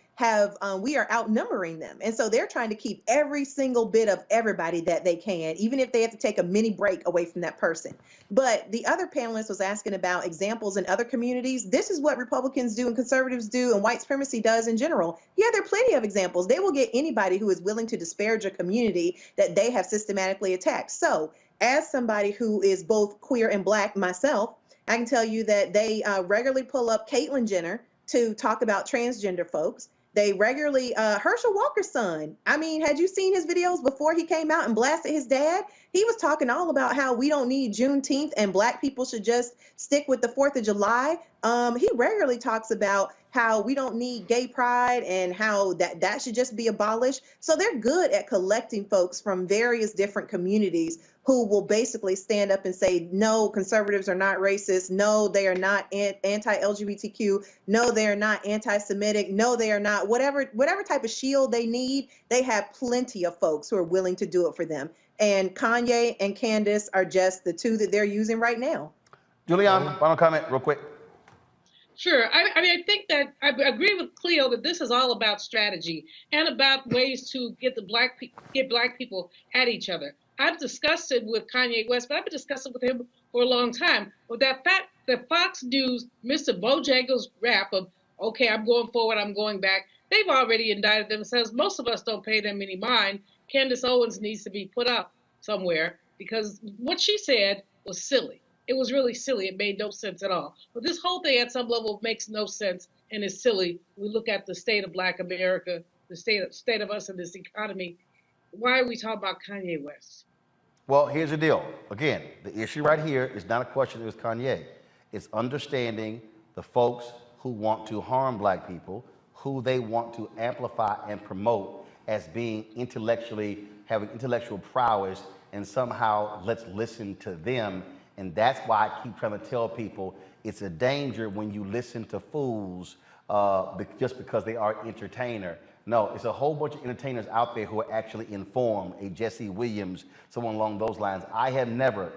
we are outnumbering them. And so they're trying to keep every single bit of everybody that they can, even if they have to take a mini break away from that person. But the other panelist was asking about examples in other communities. This is what Republicans do and conservatives do and white supremacy does in general. Yeah, there are plenty of examples. They will get anybody who is willing to disparage a community that they have systematically attacked. So as somebody who is both queer and Black myself, I can tell you that they regularly pull up Caitlyn Jenner to talk about transgender folks. They regularly, Herschel Walker's son, I mean, had you seen his videos before he came out and blasted his dad? He was talking all about how we don't need Juneteenth and Black people should just stick with the 4th of July. He regularly talks about how we don't need gay pride and how that should just be abolished. So they're good at collecting folks from various different communities who will basically stand up and say, no, conservatives are not racist. No, they are not anti-LGBTQ. No, they are not anti-Semitic. No, they are not. Whatever type of shield they need, they have plenty of folks who are willing to do it for them. And Kanye and Candace are just the two that they're using right now. Julianne, final comment real quick. Sure. I mean, I think that I agree with Cleo that this is all about strategy and about ways to get Black people at each other. I've discussed it with Kanye West, but I've been discussing with him for a long time. With that fact that Fox News missed a Bojangles rap of, okay, I'm going forward, I'm going back. They've already indicted themselves. Most of us don't pay them any mind. Candace Owens needs to be put up somewhere because what she said was silly. It was really silly. It made no sense at all. But this whole thing at some level makes no sense and is silly. We look at the state of Black America, the state of us in this economy. Why are we talking about Kanye West? Well, here's the deal. Again, the issue right here is not a question with Kanye. It's understanding the folks who want to harm Black people, who they want to amplify and promote as being having intellectual prowess, and somehow let's listen to them. And that's why I keep trying to tell people it's a danger when you listen to fools just because they are entertainer. No, it's a whole bunch of entertainers out there who are actually informed, a Jesse Williams, someone along those lines. I have never,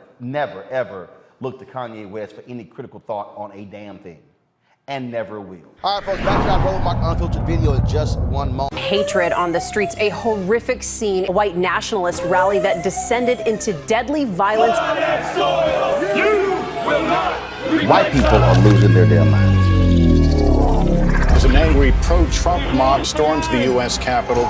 ever looked to Kanye West for any critical thought on a damn thing, and never will. All right, folks, back to our Roland Mark Unfiltered video in just one moment. Hatred on the streets, a horrific scene, a white nationalist rally that descended into deadly violence. White people are losing their damn minds. An angry pro-Trump mob storms the U.S. Capitol.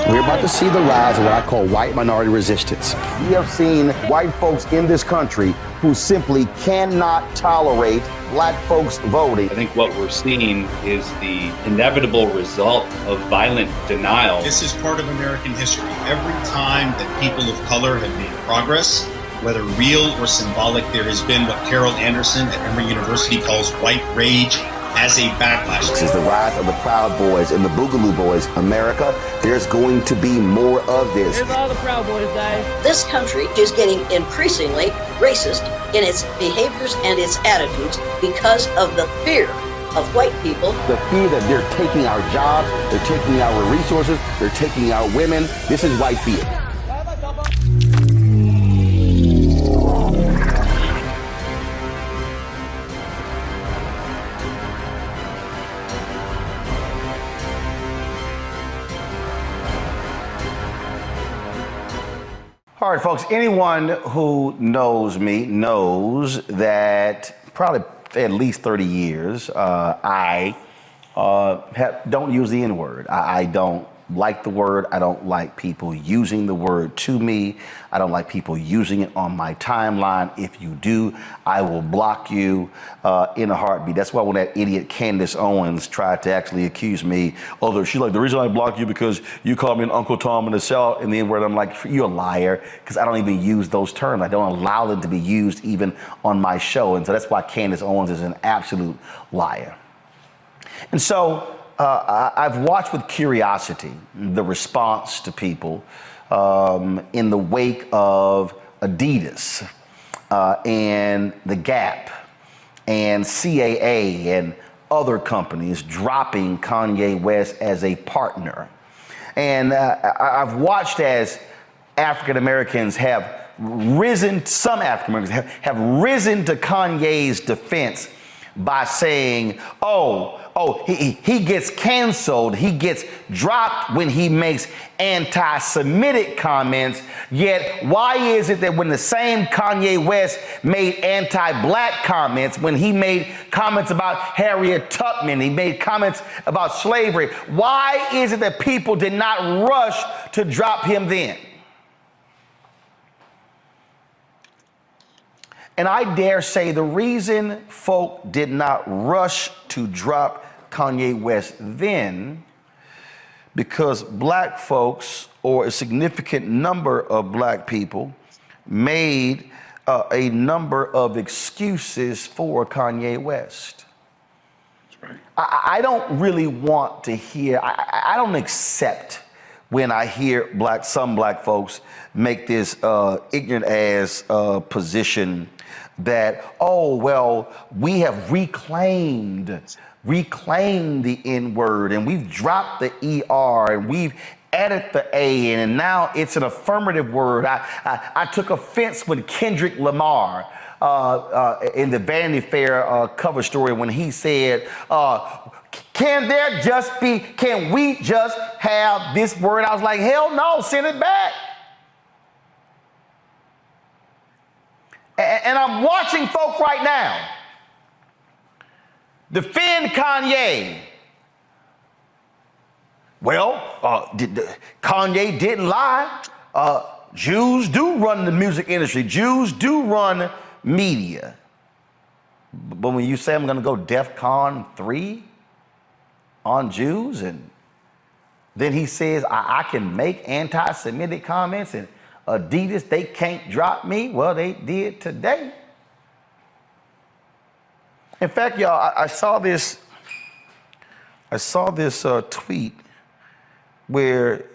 We're about to see the rise of what I call white minority resistance. We have seen white folks in this country who simply cannot tolerate Black folks voting. I think what we're seeing is the inevitable result of violent denial. This is part of American history. Every time that people of color have made progress, whether real or symbolic, there has been what Carol Anderson at Emory University calls white rage as a backlash. This is the rise of the Proud Boys and the Boogaloo Boys. America, there's going to be more of this. Here's all the Proud Boys, guys. This country is getting increasingly racist in its behaviors and its attitudes because of the fear of white people. The fear that they're taking our jobs, they're taking our resources, they're taking our women. This is white fear. All right, folks, anyone who knows me knows that probably at least 30 years, I don't use the N-word. I don't like the word. I don't like people using the word to me. I don't like people using it on my timeline. If you do, I will block you in a heartbeat. That's why when that idiot Candace Owens tried to actually accuse me, she's like, the reason I blocked you because you called me an Uncle Tom in the South, and the N-word, I'm like, you're a liar, because I don't even use those terms. I don't allow them to be used even on my show. And so that's why Candace Owens is an absolute liar. And so I've watched with curiosity the response to people in the wake of Adidas and the Gap and CAA and other companies dropping Kanye West as a partner. And I've watched as African Americans have risen, some African Americans have risen to Kanye's defense by saying, he gets canceled, he gets dropped when he makes anti-Semitic comments. Yet why is it that when the same Kanye West made anti-black comments, when he made comments about Harriet Tubman, he made comments about slavery, why is it that people did not rush to drop him then? And I dare say the reason folk did not rush to drop Kanye West then, because black folks, or a significant number of black people, made a number of excuses for Kanye West. That's right. I don't really want to hear, I don't accept when I hear some black folks make this ignorant ass position that, we have reclaimed the N-word, and we've dropped the ER, and we've added the A, and now it's an affirmative word. I took offense with Kendrick Lamar in the Vanity Fair cover story when he said, can we just have this word? I was like, hell no, send it back. And I'm watching folk right now defend Kanye. Well, Kanye didn't lie. Jews do run the music industry. Jews do run media. But when you say I'm going to go DEFCON 3 on Jews, and then he says I can make anti-Semitic comments, and Adidas, they can't drop me. Well, they did today. In fact, y'all, I saw this tweet where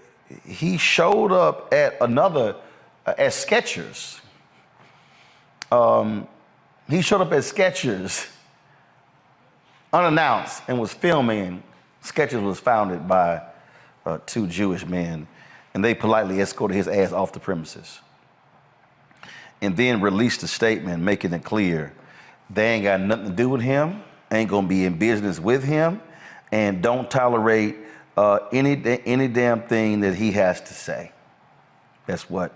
he showed up at at Skechers. He showed up at Skechers unannounced and was filming. Skechers was founded by two Jewish men, and they politely escorted his ass off the premises and then released a statement making it clear they ain't got nothing to do with him, ain't gonna be in business with him, and don't tolerate any damn thing that he has to say. That's what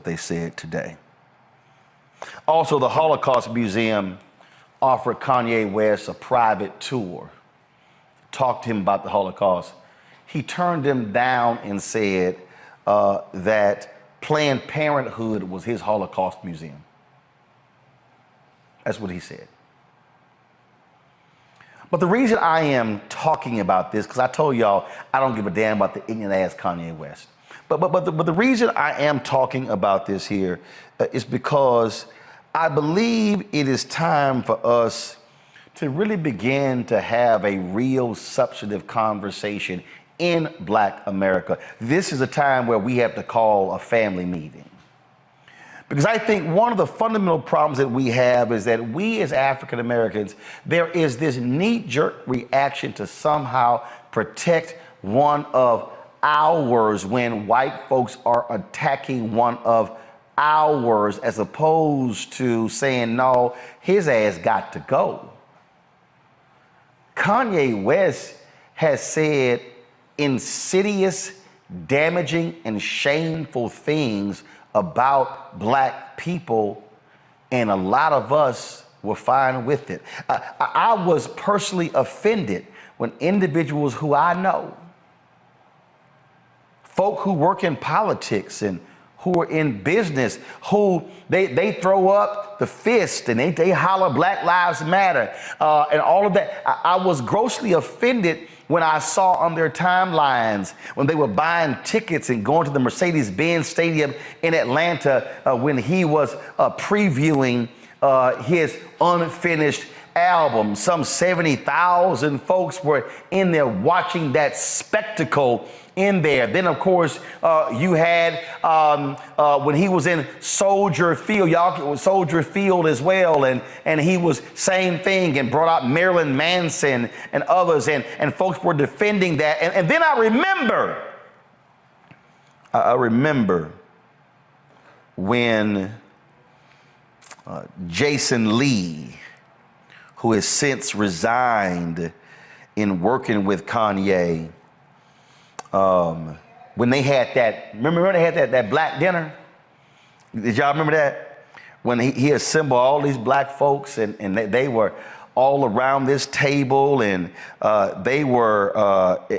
they said today. Also, the Holocaust Museum offered Kanye West a private tour, talked to him about the Holocaust. He turned them down and said that Planned Parenthood was his Holocaust museum. That's what he said. But the reason I am talking about this, because I told y'all I don't give a damn about the ignorant ass Kanye West. But the reason I am talking about this here is because I believe it is time for us to really begin to have a real substantive conversation in Black America. This is a time where we have to call a family meeting. Because I think one of the fundamental problems that we have is that we as African Americans, there is this knee-jerk reaction to somehow protect one of ours when white folks are attacking one of ours, as opposed to saying, no, his ass got to go. Kanye West has said insidious, damaging, and shameful things about Black people, and a lot of us were fine with it. I was personally offended when individuals who I know, folk who work in politics and who are in business, who they throw up the fist and they holler Black Lives Matter and all of that. I was grossly offended when I saw on their timelines when they were buying tickets and going to the Mercedes-Benz Stadium in Atlanta when he was previewing his unfinished album. Some 70,000 folks were in there watching that spectacle in there. Then, of course, you had when he was in Soldier Field, y'all was Soldier Field as well, and he was same thing and brought out Marilyn Manson and others, and folks were defending that. And then I remember when Jason Lee, who has since resigned in working with Kanye. When they had that, remember they had that black dinner? Did y'all remember that? When he assembled all these black folks and they were all around this table, and they were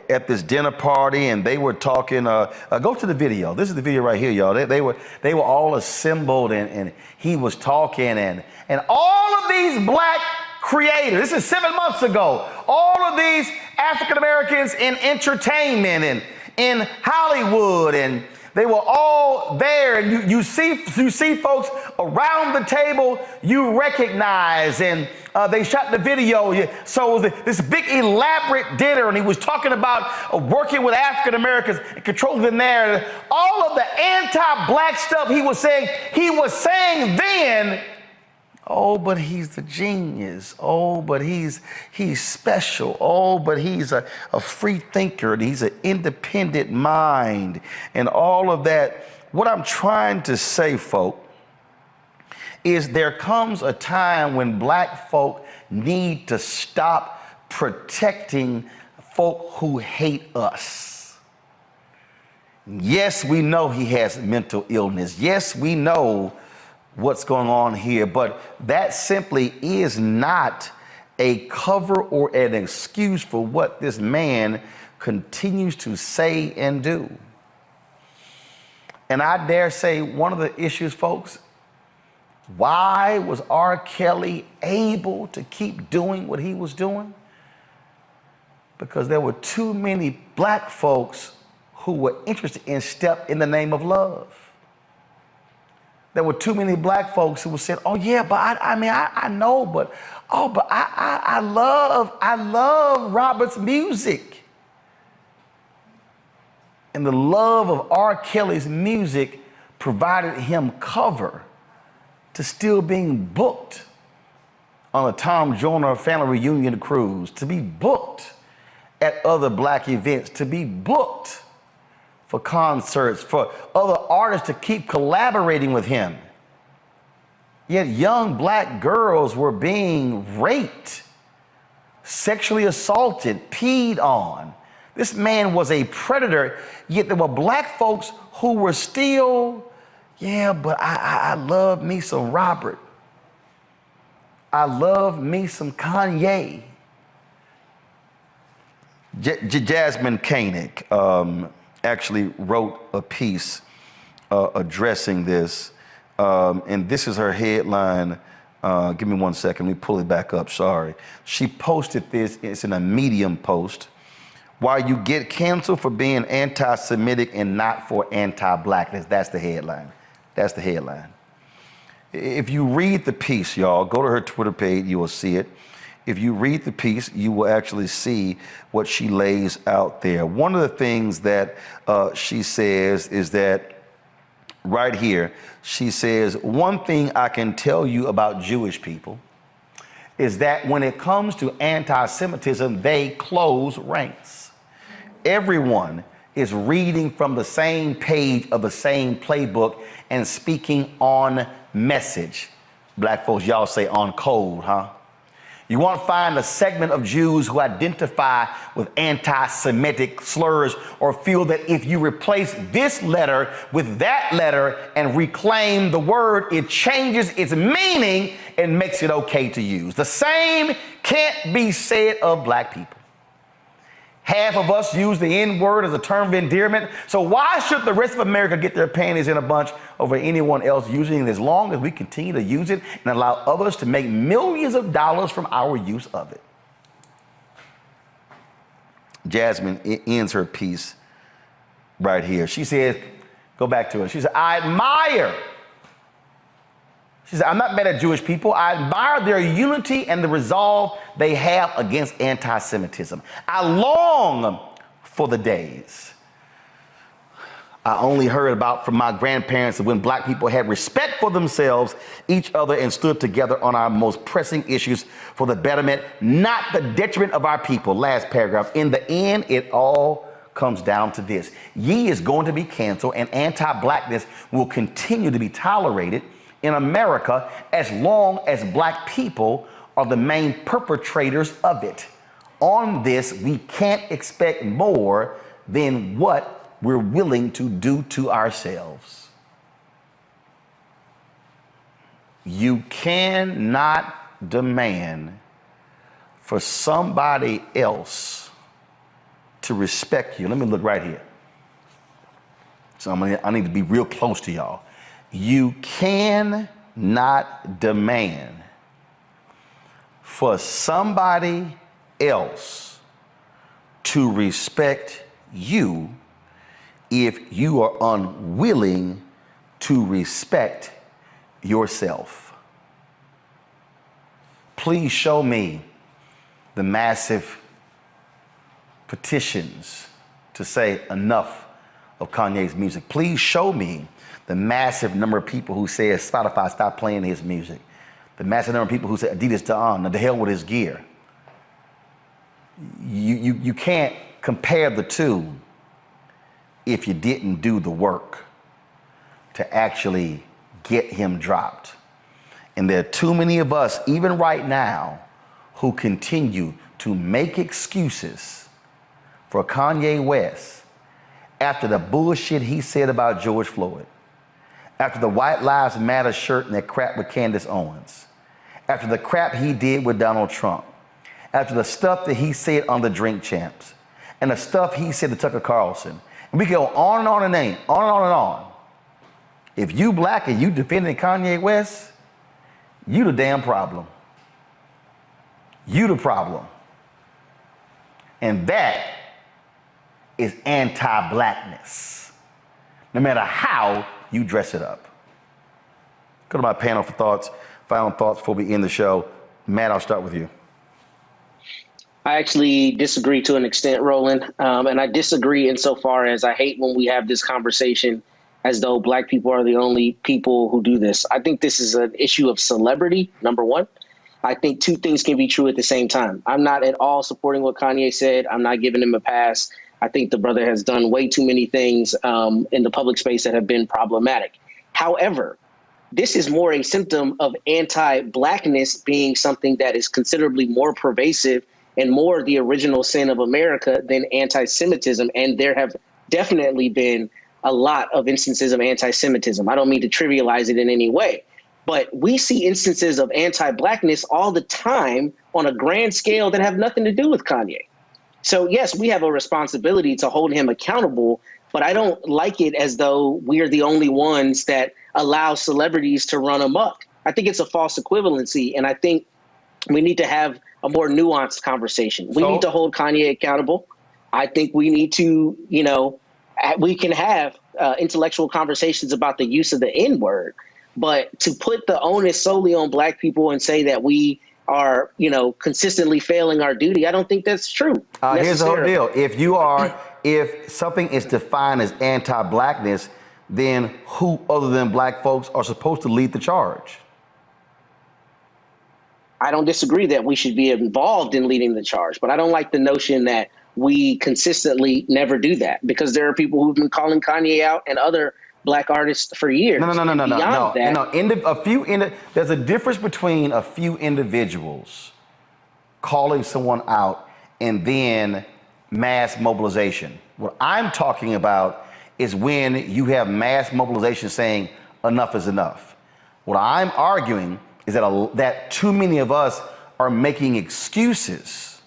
at this dinner party, and they were talking. Go to the video. This is the video right here, y'all. They were all assembled, and he was talking, and all of these black creators. This is 7 months ago. All of these African Americans in entertainment and in Hollywood, and they were all there, and you see folks around the table you recognize, and they shot the video. So this big elaborate dinner, and he was talking about working with African Americans and controlling them there. All of the anti-black stuff he was saying then. Oh, but he's the genius. Oh, but he's special. Oh, but he's a free thinker, and he's an independent mind, and all of that. What I'm trying to say, folk, is there comes a time when black folk need to stop protecting folk who hate us. Yes, we know he has mental illness. Yes, we know what's going on here, but that simply is not a cover or an excuse for what this man continues to say and do. And I dare say one of the issues, folks, why was R. Kelly able to keep doing what he was doing? Because there were too many black folks who were interested in Step in the Name of Love. There were too many black folks who were saying, oh yeah, but I know, but I love Robert's music. And the love of R. Kelly's music provided him cover to still being booked on a Tom Joyner family reunion cruise, to be booked at other black events, to be booked for concerts, for other artists to keep collaborating with him. Yet young black girls were being raped, sexually assaulted, peed on. This man was a predator, yet there were black folks who were still, yeah, but I love me some Robert. I love me some Kanye. Jasmine Koenig actually wrote a piece addressing this, and this is her headline. Give me 1 second, let me pull it back up, sorry. She posted this, it's in a Medium post. Why you get canceled for being anti-Semitic and not for anti-blackness. That's the headline. That's the headline. If you read the piece, y'all, go to her Twitter page, you will see it. If you read the piece, you will actually see what she lays out there. One of the things that she says is that right here, she says, one thing I can tell you about Jewish people is that when it comes to anti-Semitism, they close ranks. Everyone is reading from the same page of the same playbook and speaking on message. Black folks, y'all say on code, huh? You won't find a segment of Jews who identify with anti-Semitic slurs or feel that if you replace this letter with that letter and reclaim the word, it changes its meaning and makes it okay to use. The same can't be said of black people. Half of us use the N-word as a term of endearment. So why should the rest of America get their panties in a bunch over anyone else using it, as long as we continue to use it and allow others to make millions of dollars from our use of it? Jasmine ends her piece right here. She says, go back to it. She said, I admire. She said, I'm not mad at Jewish people. I admire their unity and the resolve they have against anti-Semitism. I long for the days I only heard about from my grandparents when black people had respect for themselves, each other, and stood together on our most pressing issues for the betterment, not the detriment of our people. Last paragraph. In the end, it all comes down to this. Ye is going to be canceled, and anti-blackness will continue to be tolerated in America as long as black people are the main perpetrators of it. On this, we can't expect more than what we're willing to do to ourselves. You cannot demand for somebody else to respect you. Let me look right here. So I need to be real close to y'all. You cannot demand for somebody else to respect you if you are unwilling to respect yourself. Please show me the massive petitions to say enough of Kanye's music. Please show me the massive number of people who say Spotify stop playing his music. The massive number of people who say Adidas to on, the hell with his gear. You can't compare the two if you didn't do the work to actually get him dropped. And there are too many of us, even right now, who continue to make excuses for Kanye West after the bullshit he said about George Floyd, after the White Lives Matter shirt and that crap with Candace Owens, after the crap he did with Donald Trump, after the stuff that he said on the Drink Champs, and the stuff he said to Tucker Carlson. And we can go on and on and on and on and on. If you black and you defending Kanye West, you the damn problem. You the problem. And that is anti-blackness, no matter how you dress it up. Go to my panel for thoughts, final thoughts before we end the show. Matt, I'll start with you. I actually disagree to an extent, Roland. And I disagree insofar as I hate when we have this conversation as though black people are the only people who do this. I think this is an issue of celebrity, number one. I think two things can be true at the same time. I'm not at all supporting what Kanye said. I'm not giving him a pass. I think the brother has done way too many things in the public space that have been problematic. However, this is more a symptom of anti-blackness being something that is considerably more pervasive and more the original sin of America than anti-Semitism. And there have definitely been a lot of instances of anti-Semitism. I don't mean to trivialize it in any way, but we see instances of anti-blackness all the time on a grand scale that have nothing to do with Kanye. So yes, we have a responsibility to hold him accountable, but I don't like it as though we're the only ones that allow celebrities to run amok. I think it's a false equivalency, and I think we need to have a more nuanced conversation. We need to hold Kanye accountable. I think we need to, we can have intellectual conversations about the use of the N-word, but to put the onus solely on black people and say that we are, consistently failing our duty, I don't think that's true. Here's the whole deal. If something is defined as anti-blackness, then who other than black folks are supposed to lead the charge? I don't disagree that we should be involved in leading the charge, but I don't like the notion that we consistently never do that, because there are people who've been calling Kanye out and other black artists for years. No. There's a difference between a few individuals calling someone out and then mass mobilization. What I'm talking about is when you have mass mobilization saying enough is enough. What I'm arguing is that too many of us are making excuses.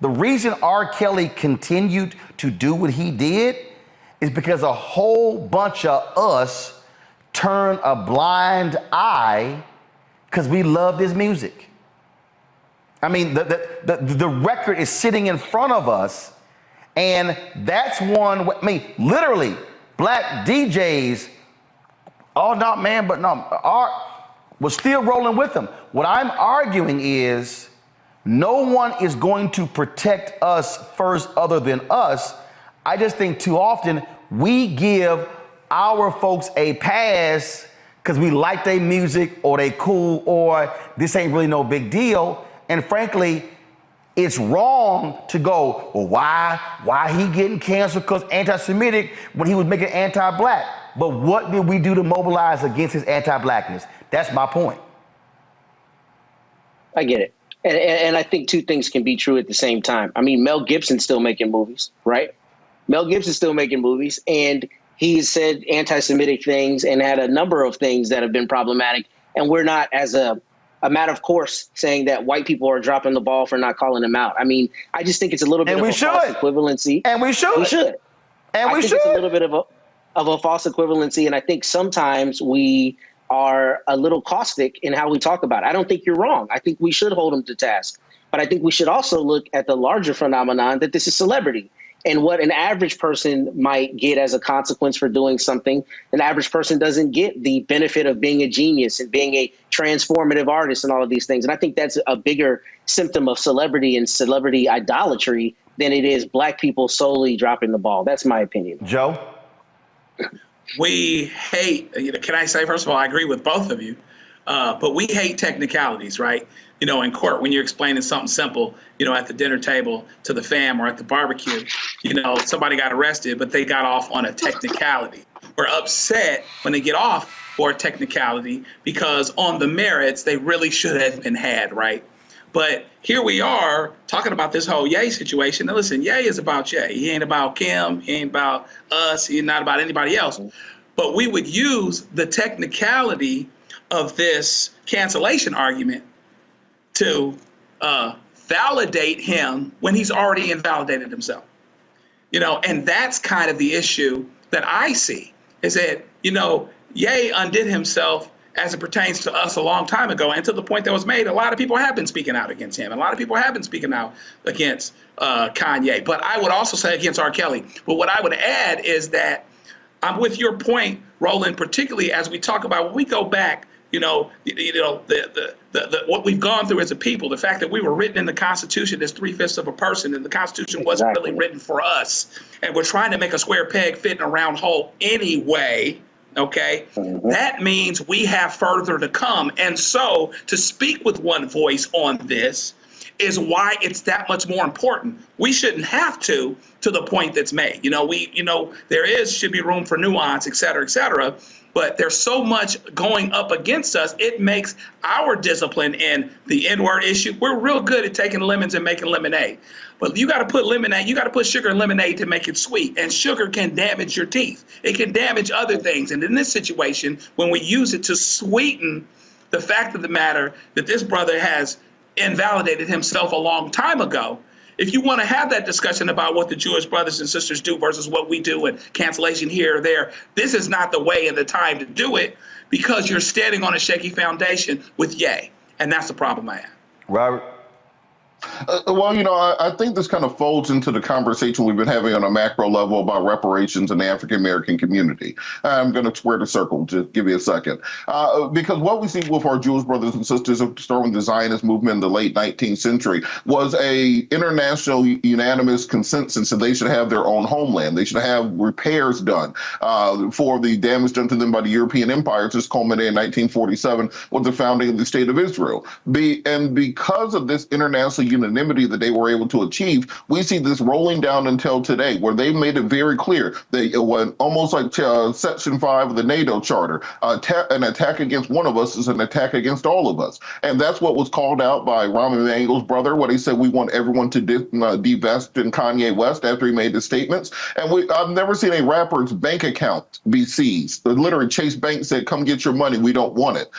The reason R. Kelly continued to do what he did is because a whole bunch of us turned a blind eye because we loved his music. I mean, the record is sitting in front of us, and that's literally, black DJs, was still rolling with them. What I'm arguing is no one is going to protect us first other than us. I just think too often we give our folks a pass because we like their music or they cool or this ain't really no big deal. And frankly, it's wrong to go, well, why he getting canceled because anti-Semitic when he was making anti-black? But what did we do to mobilize against his anti-blackness? That's my point. I get it. And I think two things can be true at the same time. I mean, Mel Gibson's still making movies, right? Mel Gibson's still making movies, and he's said anti-Semitic things and had a number of things that have been problematic. And we're not, as a matter of course, saying that white people are dropping the ball for not calling him out. I mean, I just think it's a little bit of a false equivalency. And we should. We should. And we I think it's a little bit of a false equivalency. And I think sometimes we are a little caustic in how we talk about it. I don't think you're wrong. I think we should hold him to task. But I think we should also look at the larger phenomenon that this is celebrity. And what an average person might get as a consequence for doing something, an average person doesn't get the benefit of being a genius and being a transformative artist and all of these things. And I think that's a bigger symptom of celebrity and celebrity idolatry than it is black people solely dropping the ball. That's my opinion. Joe? We hate, can I say, first of all, I agree with both of you, but we hate technicalities, right? In court, when you're explaining something simple, at the dinner table to the fam or at the barbecue, somebody got arrested, but they got off on a technicality. We're upset when they get off for a technicality because on the merits, they really should have been had, right? But here we are talking about this whole Ye situation. Now listen, Ye is about Ye. He ain't about Kim. He ain't about us. He's not about anybody else. But we would use the technicality of this cancellation argument to validate him when he's already invalidated himself. And that's kind of the issue that I see is that, Ye undid himself as it pertains to us a long time ago. And to the point that was made, a lot of people have been speaking out against him. A lot of people have been speaking out against Kanye. But I would also say against R. Kelly. But what I would add is that I'm with your point, Roland, particularly as we talk about when we go back, what we've gone through as a people, the fact that we were written in the Constitution as 3/5 of a person, and the Constitution wasn't really written for us. And we're trying to make a square peg fit in a round hole anyway. Okay, that means we have further to come. And so to speak with one voice on this is why it's that much more important. We shouldn't have to the point that's made. There should be room for nuance, et cetera, but there's so much going up against us. It makes our discipline in the N-word issue. We're real good at taking lemons and making lemonade. But you got to put sugar in lemonade to make it sweet. And sugar can damage your teeth. It can damage other things. And in this situation, when we use it to sweeten the fact of the matter that this brother has invalidated himself a long time ago, if you want to have that discussion about what the Jewish brothers and sisters do versus what we do and cancellation here or there, this is not the way and the time to do it because you're standing on a shaky foundation with Ye. And that's the problem I have. Robert? I think this kind of folds into the conversation we've been having on a macro level about reparations in the African-American community. I'm going to square the circle, just give me a second. Because what we see with our Jewish brothers and sisters, starting with the Zionist movement in the late 19th century, was a international unanimous consensus that they should have their own homeland. They should have repairs done for the damage done to them by the European empires, just culminated in 1947 with the founding of the State of Israel. And because of this international unanimity that they were able to achieve, we see this rolling down until today, where they made it very clear that it was almost like Section 5 of the NATO Charter. An attack against one of us is an attack against all of us. And that's what was called out by Rahm Emanuel's brother, when he said we want everyone to divest in Kanye West after he made the statements. And I've never seen a rapper's bank account be seized. Literally, Chase Bank said, come get your money, we don't want it.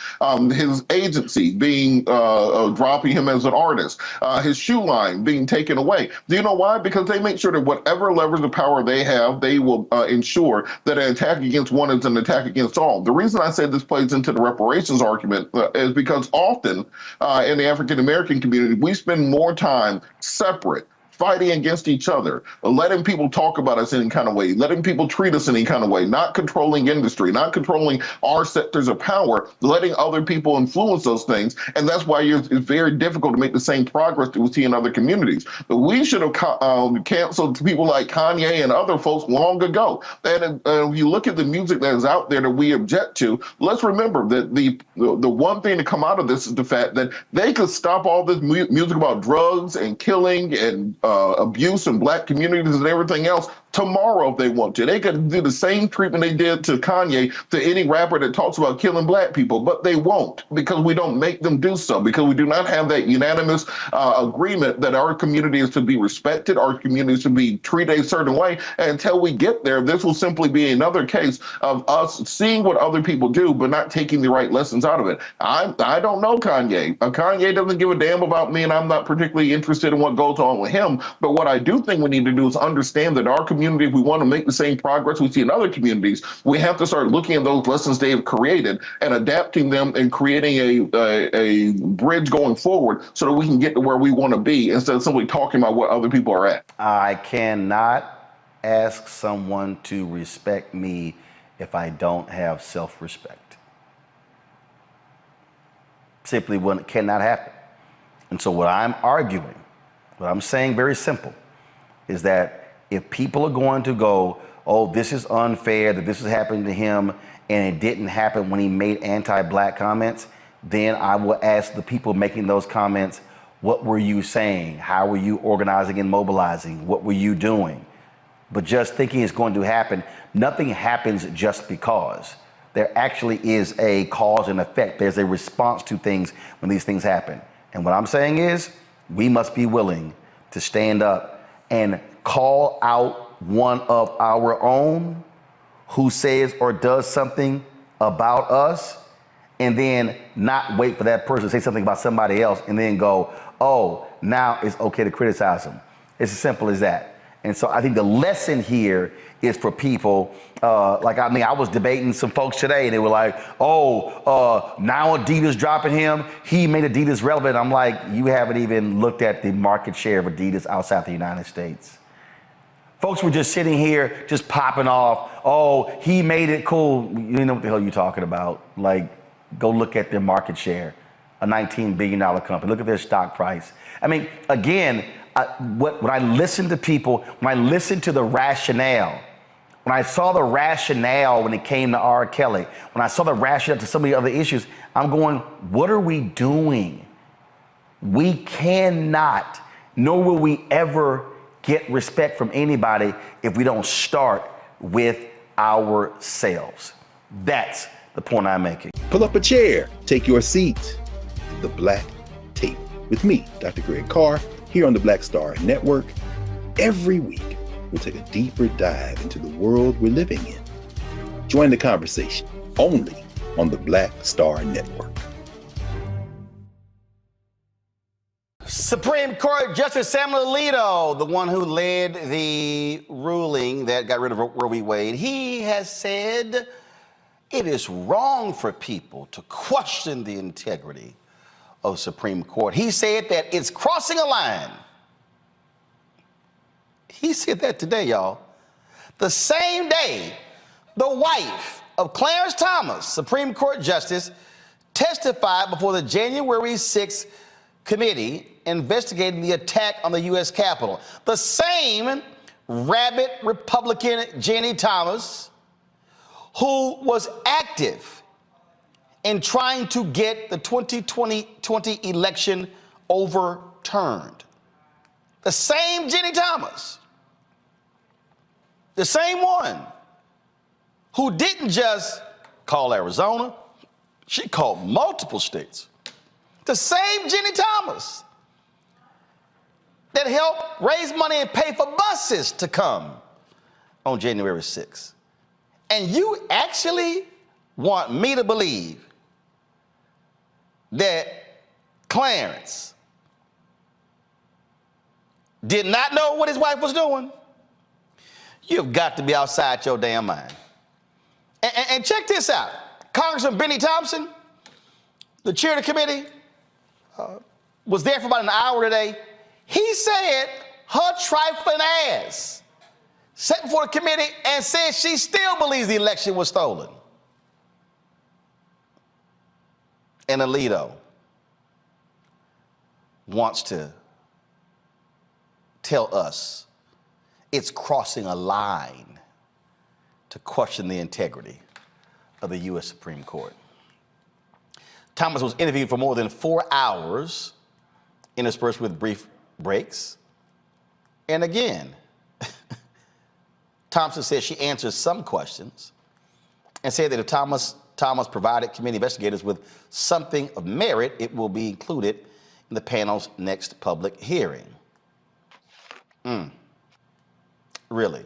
His agency being dropping him as an artist. His shoe line being taken away. Do you know why? Because they make sure that whatever levers of power they have, they will ensure that an attack against one is an attack against all. The reason I said this plays into the reparations argument is because often in the African-American community, we spend more time separate, fighting against each other, letting people talk about us in any kind of way, letting people treat us in any kind of way, not controlling industry, not controlling our sectors of power, letting other people influence those things. And that's why it's very difficult to make the same progress that we see in other communities. But we should have canceled people like Kanye and other folks long ago. And if you look at the music that is out there that we object to, let's remember that the one thing to come out of this is the fact that they could stop all this music about drugs and killing and abuse in black communities and everything else tomorrow if they want to. They could do the same treatment they did to Kanye to any rapper that talks about killing black people, but they won't, because we don't make them do so, because we do not have that unanimous agreement that our community is to be respected, our community is to be treated a certain way. And until we get there, this will simply be another case of us seeing what other people do, but not taking the right lessons out of it. I don't know Kanye. Kanye doesn't give a damn about me, and I'm not particularly interested in what goes on with him. But what I do think we need to do is understand that our community, if we want to make the same progress we see in other communities, we have to start looking at those lessons they have created and adapting them and creating a bridge going forward so that we can get to where we want to be instead of simply talking about what other people are at. I cannot ask someone to respect me if I don't have self-respect. Simply cannot happen. And so what I'm arguing, what I'm saying very simple, is that if people are going to go, oh, this is unfair, that this is happening to him, and it didn't happen when he made anti-black comments, then I will ask the people making those comments, what were you saying? How were you organizing and mobilizing? What were you doing? But just thinking it's going to happen, nothing happens just because. There actually is a cause and effect. There's a response to things when these things happen. And what I'm saying is, we must be willing to stand up and call out one of our own who says or does something about us, and then not wait for that person to say something about somebody else and then go, oh, now it's okay to criticize them. It's as simple as that. And so I think the lesson here is for people, I was debating some folks today and they were like, now Adidas dropping him, he made Adidas relevant. I'm like, you haven't even looked at the market share of Adidas outside the United States. Folks were just sitting here, just popping off, oh, he made it cool. You know what the hell you're talking about. Like, go look at their market share, a $19 billion company. Look at their stock price. I mean, again, when I listen to people, when I listen to the rationale, when I saw the rationale when it came to R. Kelly, when I saw the rationale to some of the other issues, I'm going, what are we doing? We cannot, nor will we ever get respect from anybody if we don't start with ourselves. That's the point I'm making. Pull up a chair, take your seat at the Black Table with me, Dr. Greg Carr, here on the Black Star Network. Every week, we'll take a deeper dive into the world we're living in. Join the conversation only on the Black Star Network. Supreme Court Justice Samuel Alito, the one who led the ruling that got rid of Roe v. Wade, he has said it is wrong for people to question the integrity of Supreme Court. He said that it's crossing a line. He said that today, y'all. The same day, the wife of Clarence Thomas, Supreme Court Justice, testified before the January 6th committee investigating the attack on the U.S. Capitol. The same rabid Republican Ginni Thomas, who was active in trying to get the 2020 election overturned. The same Ginni Thomas, the same one who didn't just call Arizona, she called multiple states. The same Ginni Thomas that helped raise money and pay for buses to come on January 6th. And you actually want me to believe that Clarence did not know what his wife was doing? You've got to be outside your damn mind. And check this out. Congressman Benny Thompson, the chair of the committee, was there for about an hour today. He said her trifling ass sat before the committee and said she still believes the election was stolen. And Alito wants to tell us it's crossing a line to question the integrity of the U.S. Supreme Court. Thomas was interviewed for more than 4 hours, interspersed with brief breaks. And again, Thompson said she answered some questions and said that if Thomas provided committee investigators with something of merit, it will be included in the panel's next public hearing. Really?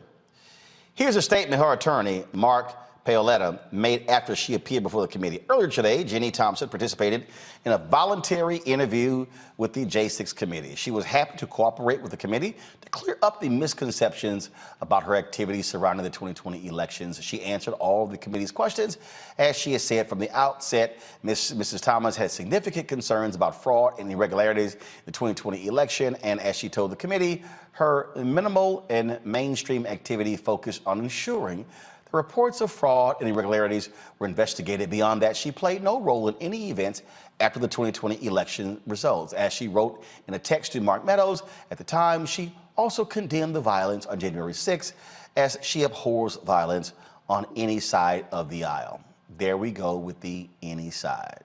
Here's a statement her attorney, Mark Paoletta, made after she appeared before the committee. Earlier today, Ginni Thompson participated in a voluntary interview with the J6 committee. She was happy to cooperate with the committee to clear up the misconceptions about her activities surrounding the 2020 elections. She answered all of the committee's questions. As she has said from the outset, Mrs. Thomas had significant concerns about fraud and irregularities in the 2020 election, and as she told the committee, her minimal and mainstream activity focused on ensuring the reports of fraud and irregularities were investigated. Beyond that, she played no role in any events after the 2020 election results. As she wrote in a text to Mark Meadows at the time, she also condemned the violence on January 6th, as she abhors violence on any side of the aisle. There we go with the any side.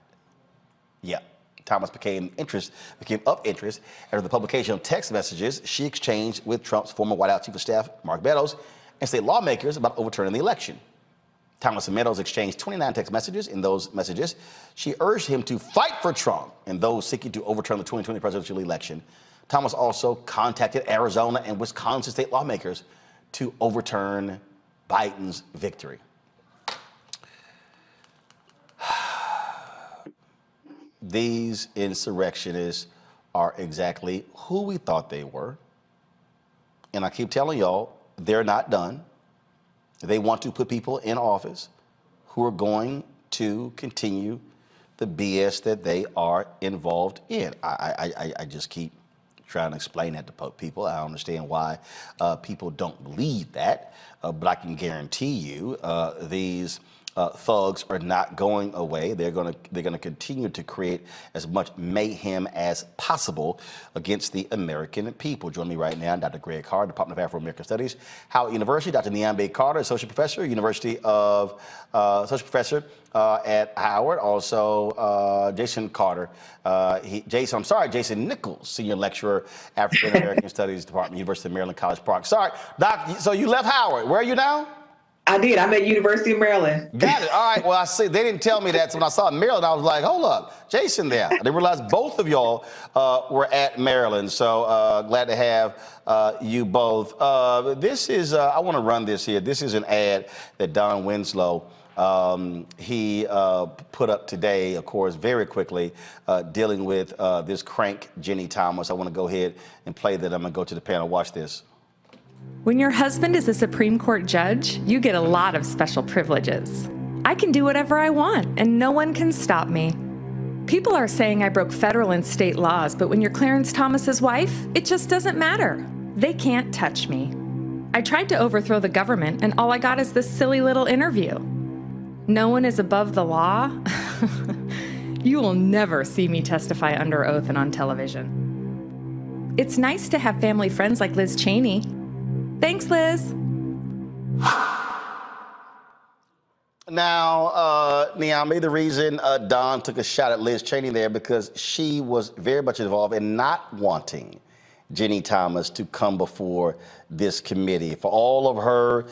Yeah. Thomas became of interest after the publication of text messages she exchanged with Trump's former White House Chief of Staff, Mark Meadows, and state lawmakers about overturning the election. Thomas and Meadows exchanged 29 text messages. In those messages, she urged him to fight for Trump and those seeking to overturn the 2020 presidential election. Thomas also contacted Arizona and Wisconsin state lawmakers to overturn Biden's victory. These insurrectionists are exactly who we thought they were. And I keep telling y'all, they're not done. They want to put people in office who are going to continue the BS that they are involved in. I just keep trying to explain that to people. I understand why people don't believe that, but I can guarantee you these thugs are not going away. They're going to continue to create as much mayhem as possible against the American people. Join me right now, Dr. Greg Carr, Department of Afro-American Studies, Howard University. Dr. Nyambe Carter, Associate Professor, University of Associate Professor at Howard. Also, Jason Carter. Jason Nichols, Senior Lecturer, African American Studies Department, University of Maryland, College Park. Sorry, Doc. So you left Howard. Where are you now? I did. I'm at University of Maryland. Got it. All right. Well, I see. They didn't tell me that. So when I saw Maryland, I was like, hold up, Jason there. I didn't realize both of y'all were at Maryland. So glad to have you both. This is, I want to run this here. This is an ad that Don Winslow, he put up today, of course, very quickly, dealing with this crank Ginni Thomas. I want to go ahead and play that. I'm going to go to the panel. Watch this. When your husband is a Supreme Court judge, you get a lot of special privileges. I can do whatever I want, and no one can stop me. People are saying I broke federal and state laws, but when you're Clarence Thomas's wife, it just doesn't matter. They can't touch me. I tried to overthrow the government, and all I got is this silly little interview. No one is above the law. You will never see me testify under oath and on television. It's nice to have family friends like Liz Cheney. Thanks, Liz. Now, Nyambe, the reason Don took a shot at Liz Cheney there because she was very much involved in not wanting Ginni Thomas to come before this committee. For all of her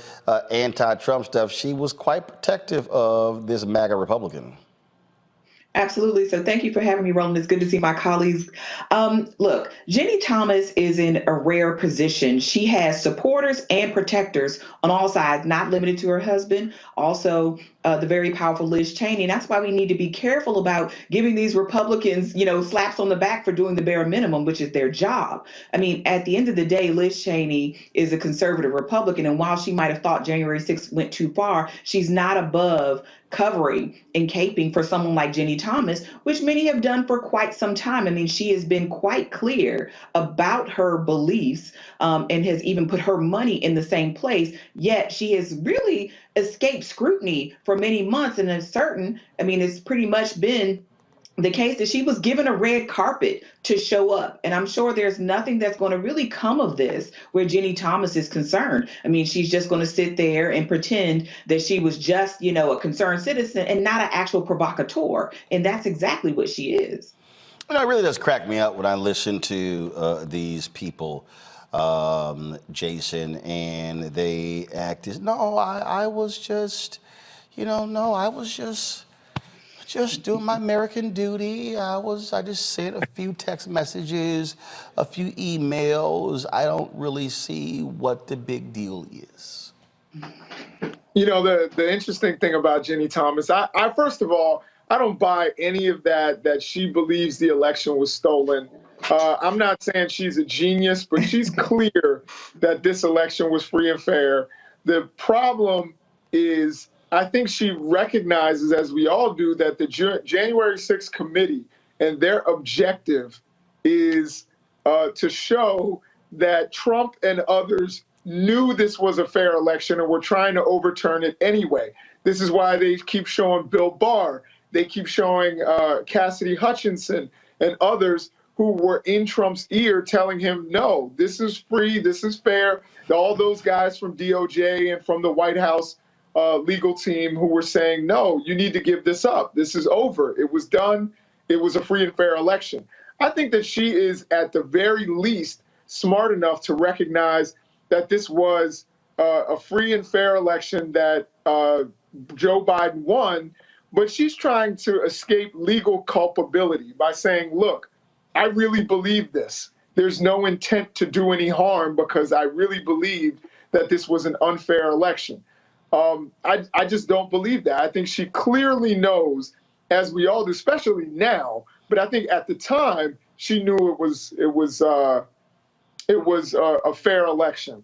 anti-Trump stuff, she was quite protective of this MAGA Republican. Absolutely. So thank you for having me, Roland. It's good to see my colleagues. Look, Ginni Thomas is in a rare position. She has supporters and protectors on all sides, not limited to her husband, also the very powerful Liz Cheney. And that's why we need to be careful about giving these Republicans, slaps on the back for doing the bare minimum, which is their job. I mean, at the end of the day, Liz Cheney is a conservative Republican. And while she might have thought January 6th went too far, she's not above covering and caping for someone like Ginni Thomas, which many have done for quite some time. I mean, she has been quite clear about her beliefs and has even put her money in the same place, yet she has really escaped scrutiny for many months. And it's pretty much been the case that she was given a red carpet to show up. And I'm sure there's nothing that's going to really come of this where Ginni Thomas is concerned. I mean, she's just going to sit there and pretend that she was just, a concerned citizen and not an actual provocateur. And that's exactly what she is. It really does crack me up when I listen to these people Jason, and they acted. No, I was just, no, I was just doing my American duty. I just sent a few text messages, a few emails. I don't really see what the big deal is. The interesting thing about Ginni Thomas, I first of all, I don't buy any of that she believes the election was stolen. I'm not saying she's a genius, but she's clear that this election was free and fair. The problem is, I think she recognizes, as we all do, that the January 6th committee and their objective is to show that Trump and others knew this was a fair election and were trying to overturn it anyway. This is why they keep showing Bill Maher. They keep showing Cassidy Hutchinson and others who were in Trump's ear telling him, no, this is free, this is fair. All those guys from DOJ and from the White House legal team who were saying, no, you need to give this up. This is over. It was done. It was a free and fair election. I think that she is, at the very least, smart enough to recognize that this was a free and fair election that Joe Biden won, but she's trying to escape legal culpability by saying, look, I really believe this. There's no intent to do any harm because I really believed that this was an unfair election. I just don't believe that. I think she clearly knows, as we all do, especially now, but I think at the time she knew it was a fair election.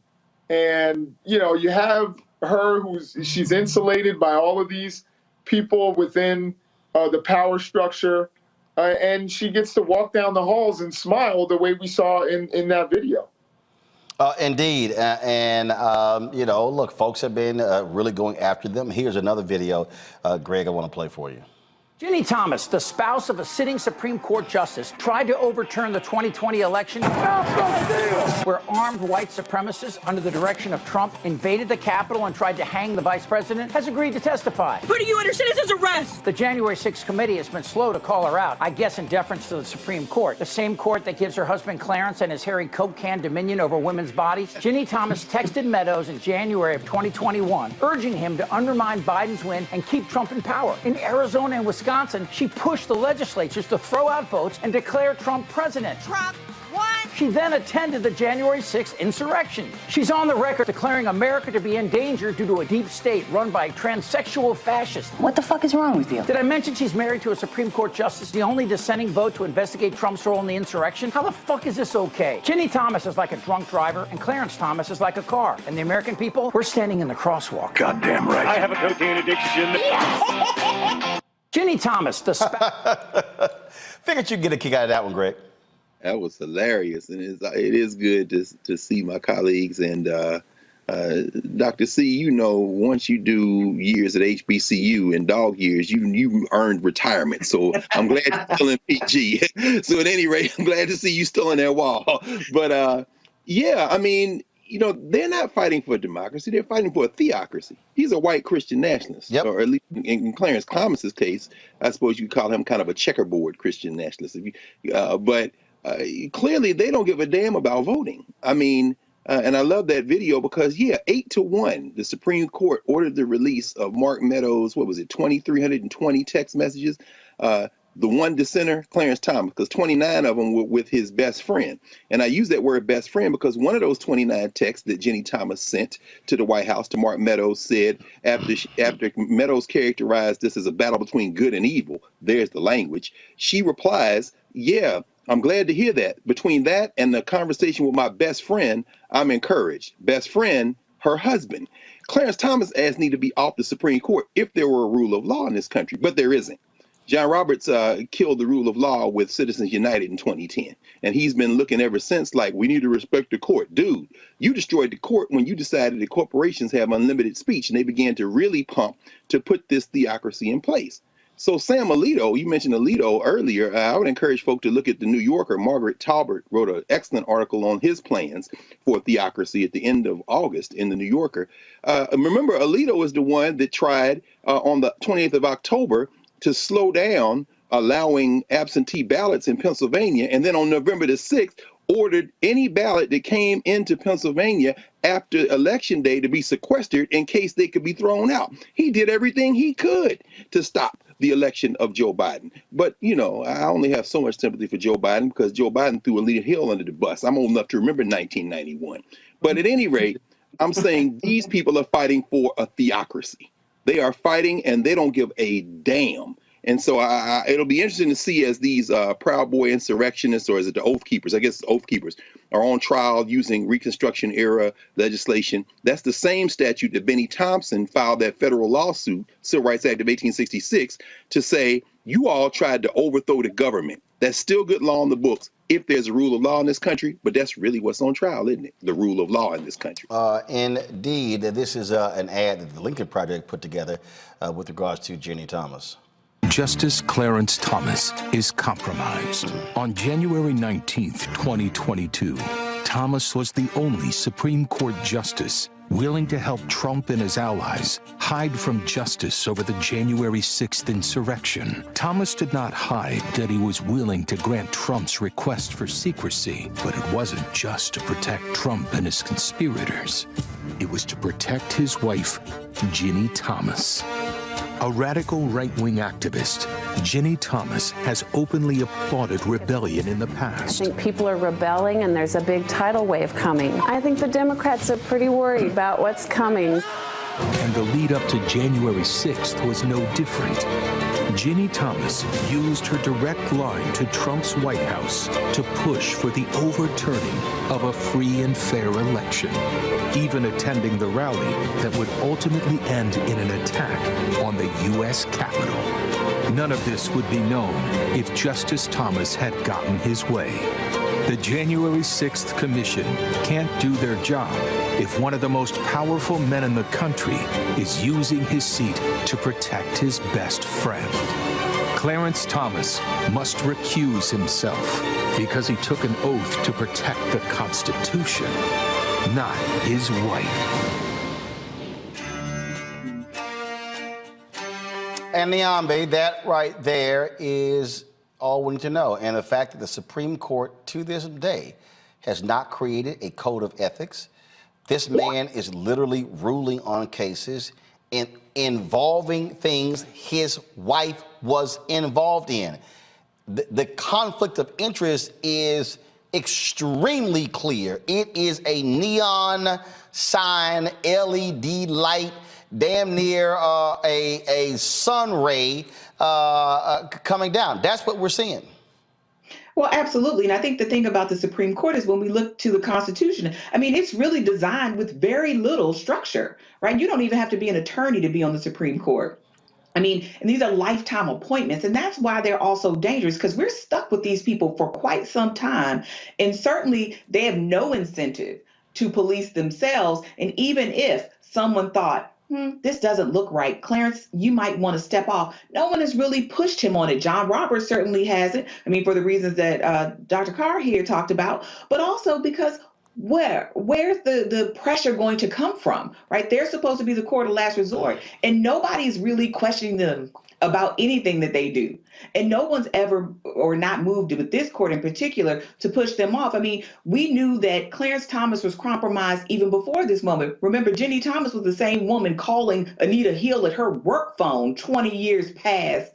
And, you have her she's insulated by all of these people within the power structure. And she gets to walk down the halls and smile the way we saw in that video. Indeed. Look, folks have been really going after them. Here's another video, Greg, I want to play for you. Ginni Thomas, the spouse of a sitting Supreme Court justice, tried to overturn the 2020 election where armed white supremacists under the direction of Trump invaded the Capitol and tried to hang the vice president, has agreed to testify. Putting you under citizen's arrest! The January 6th committee has been slow to call her out, I guess in deference to the Supreme Court, the same court that gives her husband Clarence and his hairy Coke can dominion over women's bodies. Ginni Thomas texted Meadows in January of 2021, urging him to undermine Biden's win and keep Trump in power. In Arizona and Wisconsin, she pushed the legislatures to throw out votes and declare Trump president. Trump won! She then attended the January 6th insurrection. She's on the record declaring America to be in danger due to a deep state run by transsexual fascists. What the fuck is wrong with you? Did I mention she's married to a Supreme Court justice, the only dissenting vote to investigate Trump's role in the insurrection? How the fuck is this okay? Ginni Thomas is like a drunk driver, and Clarence Thomas is like a car. And the American people, we're standing in the crosswalk. Goddamn right. I have a cocaine addiction. Ginni Thomas, the Figured you'd get a kick out of that one, Greg. That was hilarious, and it is good to see my colleagues. And Dr. C, once you do years at HBCU and dog years, you earned retirement. So I'm glad you're still in PG. So at any rate, I'm glad to see you still in that wall. But yeah, I mean, they're not fighting for democracy. They're fighting for a theocracy. He's a white Christian nationalist. Yep. Or at least in Clarence Thomas's case, I suppose you could call him kind of a checkerboard Christian nationalist. But clearly they don't give a damn about voting. I mean, and I love that video because, 8-1, the Supreme Court ordered the release of Mark Meadows', 2,320 text messages. The one dissenter, Clarence Thomas, because 29 of them were with his best friend. And I use that word best friend because one of those 29 texts that Ginni Thomas sent to the White House to Mark Meadows said, after Meadows characterized this as a battle between good and evil, there's the language, she replies, yeah, I'm glad to hear that. Between that and the conversation with my best friend, I'm encouraged. Best friend, her husband. Clarence Thomas asked me to be off the Supreme Court if there were a rule of law in this country, but there isn't. John Roberts killed the rule of law with Citizens United in 2010. And he's been looking ever since like, we need to respect the court. Dude, you destroyed the court when you decided that corporations have unlimited speech and they began to really pump to put this theocracy in place. So Sam Alito, you mentioned Alito earlier, I would encourage folk to look at the New Yorker. Margaret Talbert wrote an excellent article on his plans for theocracy at the end of August in the New Yorker. Remember, Alito is the one that tried on the 28th of October to slow down allowing absentee ballots in Pennsylvania. And then on November the 6th, ordered any ballot that came into Pennsylvania after Election Day to be sequestered in case they could be thrown out. He did everything he could to stop the election of Joe Biden. But, you know, I only have so much sympathy for Joe Biden because Joe Biden threw Anita Hill under the bus. I'm old enough to remember 1991. But at any rate, I'm saying these people are fighting for a theocracy. They are fighting and they don't give a damn. And so it'll be interesting to see as these Proud Boy insurrectionists, or is it the Oath Keepers? I guess Oath Keepers are on trial using Reconstruction era legislation. That's the same statute that Benny Thompson filed that federal lawsuit, Civil Rights Act of 1866, to say you all tried to overthrow the government. That's still good law in the books if there's a rule of law in this country, but that's really what's on trial, isn't it? The rule of law in this country. Indeed, this is an ad that the Lincoln Project put together with regards to Ginni Thomas. Justice Clarence Thomas is compromised. On January 19th, 2022, Thomas was the only Supreme Court justice willing to help Trump and his allies hide from justice over the January 6th insurrection. Thomas did not hide that he was willing to grant Trump's request for secrecy, but it wasn't just to protect Trump and his conspirators. It was to protect his wife, Ginni Thomas. A radical right-wing activist, Ginni Thomas has openly applauded rebellion in the past. I think people are rebelling and there's a big tidal wave coming. I think the Democrats are pretty worried about what's coming. And the lead up to January 6th was no different. Ginni Thomas used her direct line to Trump's White House to push for the overturning of a free and fair election, even attending the rally that would ultimately end in an attack on the U.S. Capitol. None of this would be known if Justice Thomas had gotten his way. The January 6th Commission can't do their job if one of the most powerful men in the country is using his seat to protect his best friend. Clarence Thomas must recuse himself because he took an oath to protect the Constitution, not his wife. And Niambe, that right there is all we need to know. And the fact that the Supreme Court to this day has not created a code of ethics. This man is literally ruling on cases involving things his wife was involved in. The conflict of interest is extremely clear. It is a neon sign, LED light, damn near a sun ray coming down. That's what we're seeing. Well, absolutely. And I think the thing about the Supreme Court is when we look to the Constitution, I mean, it's really designed with very little structure, right? You don't even have to be an attorney to be on the Supreme Court. I mean, and these are lifetime appointments. And that's why they're also dangerous, because we're stuck with these people for quite some time. And certainly they have no incentive to police themselves. And even if someone thought, this doesn't look right, Clarence, you might want to step off, no one has really pushed him on it. John Roberts certainly hasn't. I mean, for the reasons that Dr. Carr here talked about, but also because where's the pressure going to come from, right? They're supposed to be the court of last resort, and nobody's really questioning them about anything that they do. And no one's ever, or not moved with this court in particular, to push them off. I mean, we knew that Clarence Thomas was compromised even before this moment. Remember, Ginni Thomas was the same woman calling Anita Hill at her work phone 20 years past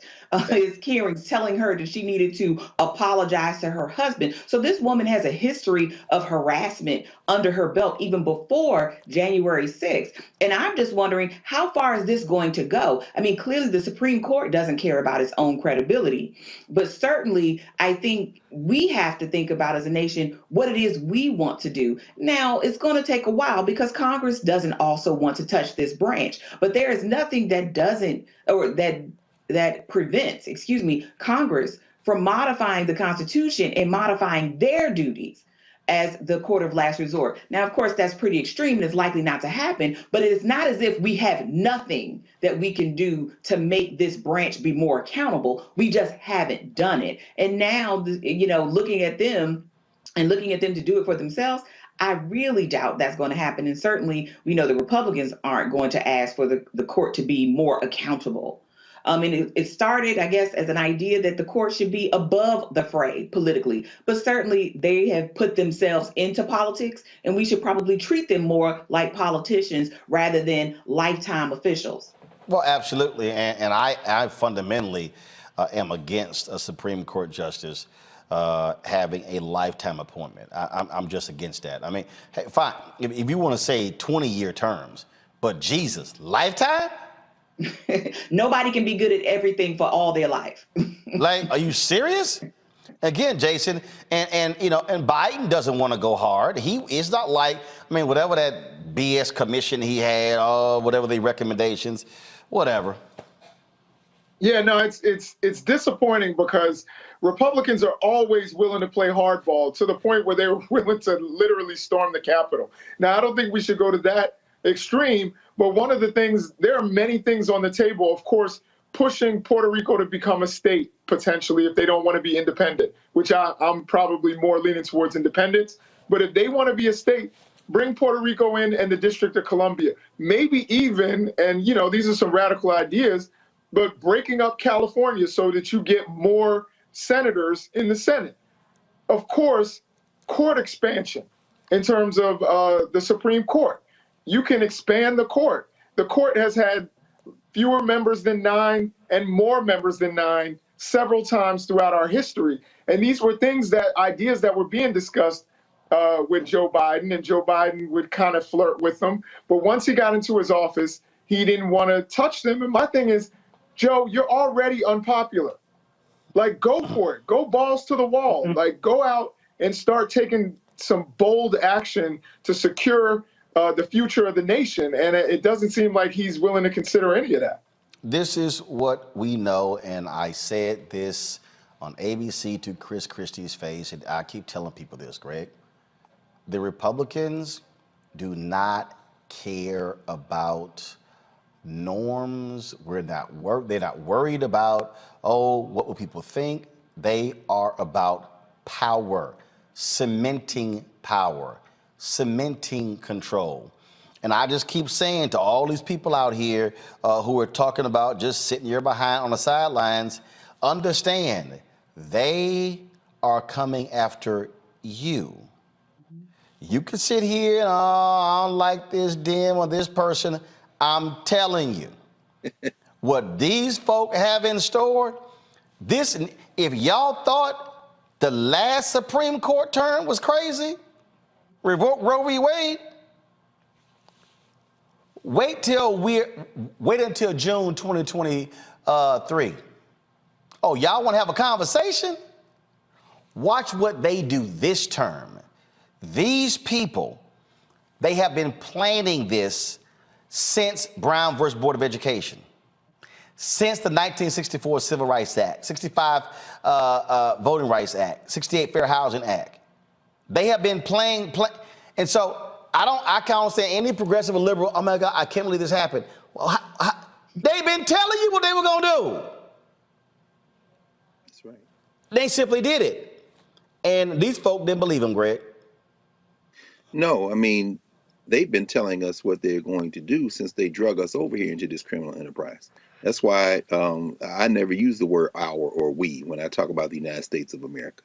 his hearings, telling her that she needed to apologize to her husband. So this woman has a history of harassment under her belt even before January 6th. And I'm just wondering, how far is this going to go? I mean, clearly the Supreme Court doesn't care about its own credibility, but certainly I think we have to think about as a nation what it is we want to do. Now, it's going to take a while because Congress doesn't also want to touch this branch, but there is nothing that doesn't, or that prevents, Congress from modifying the Constitution and modifying their duties as the court of last resort. Now, of course, that's pretty extreme and it's likely not to happen, but it is not as if we have nothing that we can do to make this branch be more accountable. We just haven't done it. And now, looking at them to do it for themselves, I really doubt that's going to happen. And certainly, we know the Republicans aren't going to ask for the court to be more accountable. And it started, I guess, as an idea that the court should be above the fray politically. But certainly they have put themselves into politics, and we should probably treat them more like politicians rather than lifetime officials. Well, absolutely. And I fundamentally am against a Supreme Court justice having a lifetime appointment. I'm just against that. I mean, hey, fine, if you want to say 20-year terms, but Jesus, lifetime? Nobody can be good at everything for all their life. Like, are you serious? Again, Jason, and Biden doesn't want to go hard. It's not like, I mean, whatever that BS commission he had, whatever the recommendations, whatever. Yeah, no, it's disappointing because Republicans are always willing to play hardball to the point where they were willing to literally storm the Capitol. Now, I don't think we should go to that extreme, but one of the things, there are many things on the table, of course, pushing Puerto Rico to become a state, potentially, if they don't want to be independent, which I'm probably more leaning towards independence. But if they want to be a state, bring Puerto Rico in and the District of Columbia. Maybe even, and these are some radical ideas, but breaking up California so that you get more senators in the Senate. Of course, court expansion in terms of the Supreme Court. You can expand the court. The court has had fewer members than 9 and more members than 9 several times throughout our history. And these were ideas that were being discussed with Joe Biden, and Joe Biden would kind of flirt with them. But once he got into his office, he didn't want to touch them. And my thing is, Joe, you're already unpopular. Like, go for it. Go balls to the wall. Like, go out and start taking some bold action to secure the future of the nation. And it doesn't seem like he's willing to consider any of that. This is what we know, and I said this on ABC to Chris Christie's face, and I keep telling people this, Greg. The Republicans do not care about norms. They're not worried about, what will people think? They are about power, cementing control. And I just keep saying to all these people out here who are talking about just sitting here behind on the sidelines, understand they are coming after you. You can sit here and, I don't like this dim or this person. I'm telling you, what these folk have in store, if y'all thought the last Supreme Court term was crazy, revoke Roe v. Wade, wait until June 2023. Oh, y'all want to have a conversation? Watch what they do this term. These people, they have been planning this since Brown versus Board of Education, since the 1964 Civil Rights Act, 65 Voting Rights Act, 68 Fair Housing Act. They have been playing, and so I can't understand any progressive or liberal, oh my God, I can't believe this happened. Well, they've been telling you what they were gonna do. That's right. They simply did it. And these folk didn't believe them, Greg. No, I mean, they've been telling us what they're going to do since they drug us over here into this criminal enterprise. That's why I never use the word our or we when I talk about the United States of America.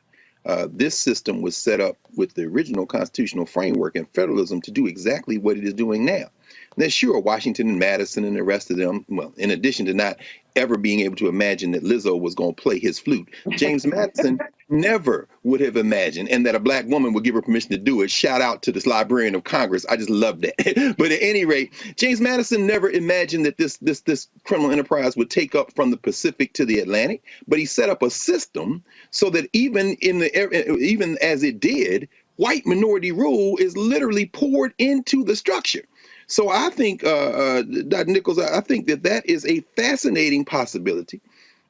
This system was set up with the original constitutional framework and federalism to do exactly what it is doing now. Now, sure, Washington and Madison and the rest of them, well, in addition to not ever being able to imagine that Lizzo was going to play his flute, James Madison never would have imagined, and that a black woman would give her permission to do it. Shout out to this Librarian of Congress. I just love that. But at any rate, James Madison never imagined that this criminal enterprise would take up from the Pacific to the Atlantic. But he set up a system so that even as it did, white minority rule is literally poured into the structure. So I think, Dr. Nichols, I think that is a fascinating possibility.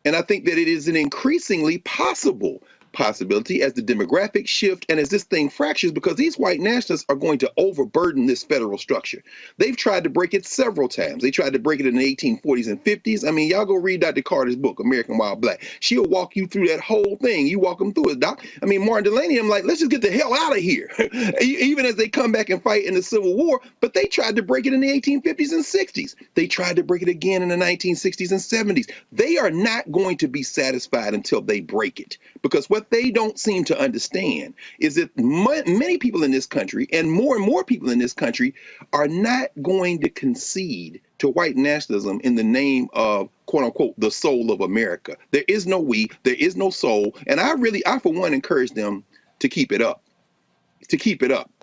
And I think that it is an increasingly possible possibility as the demographics shift and as this thing fractures, because these white nationalists are going to overburden this federal structure. They've tried to break it several times. They tried to break it in the 1840s and 50s. I mean, y'all go read Dr. Carter's book, American Wild Black. She'll walk you through that whole thing. You walk them through it, Doc. I mean, Martin Delaney, I'm like, let's just get the hell out of here. Even as they come back and fight in the Civil War, but they tried to break it in the 1850s and 60s. They tried to break it again in the 1960s and 70s. They are not going to be satisfied until they break it, because what they don't seem to understand is that many people in this country, and more people in this country, are not going to concede to white nationalism in the name of, quote unquote, the soul of America. There is no we, there is no soul. And I for one, encourage them to keep it up.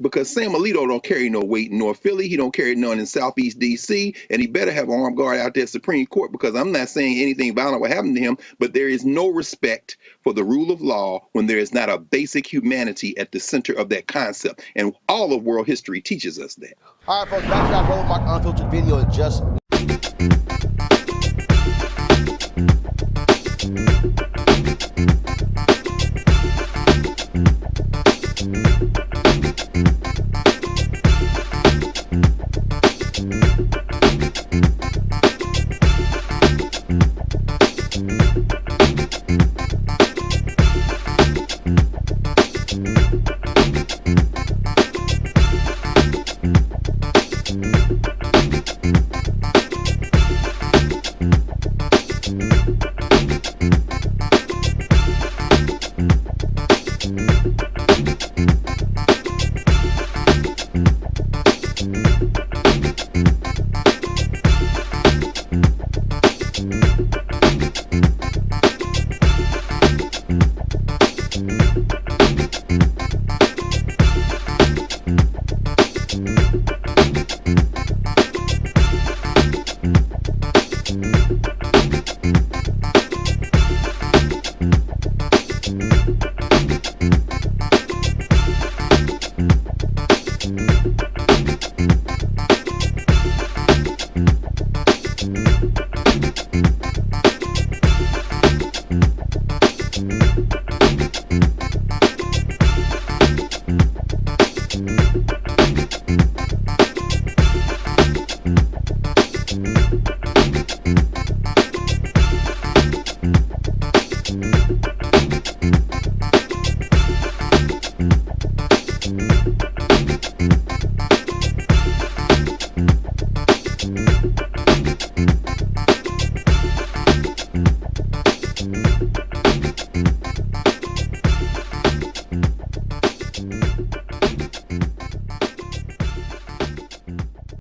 Because Sam Alito don't carry no weight in North Philly. He don't carry none in Southeast DC, and he better have an armed guard out there at Supreme Court, because I'm not saying anything violent will happen to him, but there is no respect for the rule of law when there is not a basic humanity at the center of that concept. And all of world history teaches us that. All right, folks, back to our Roland Mark Unfiltered video in just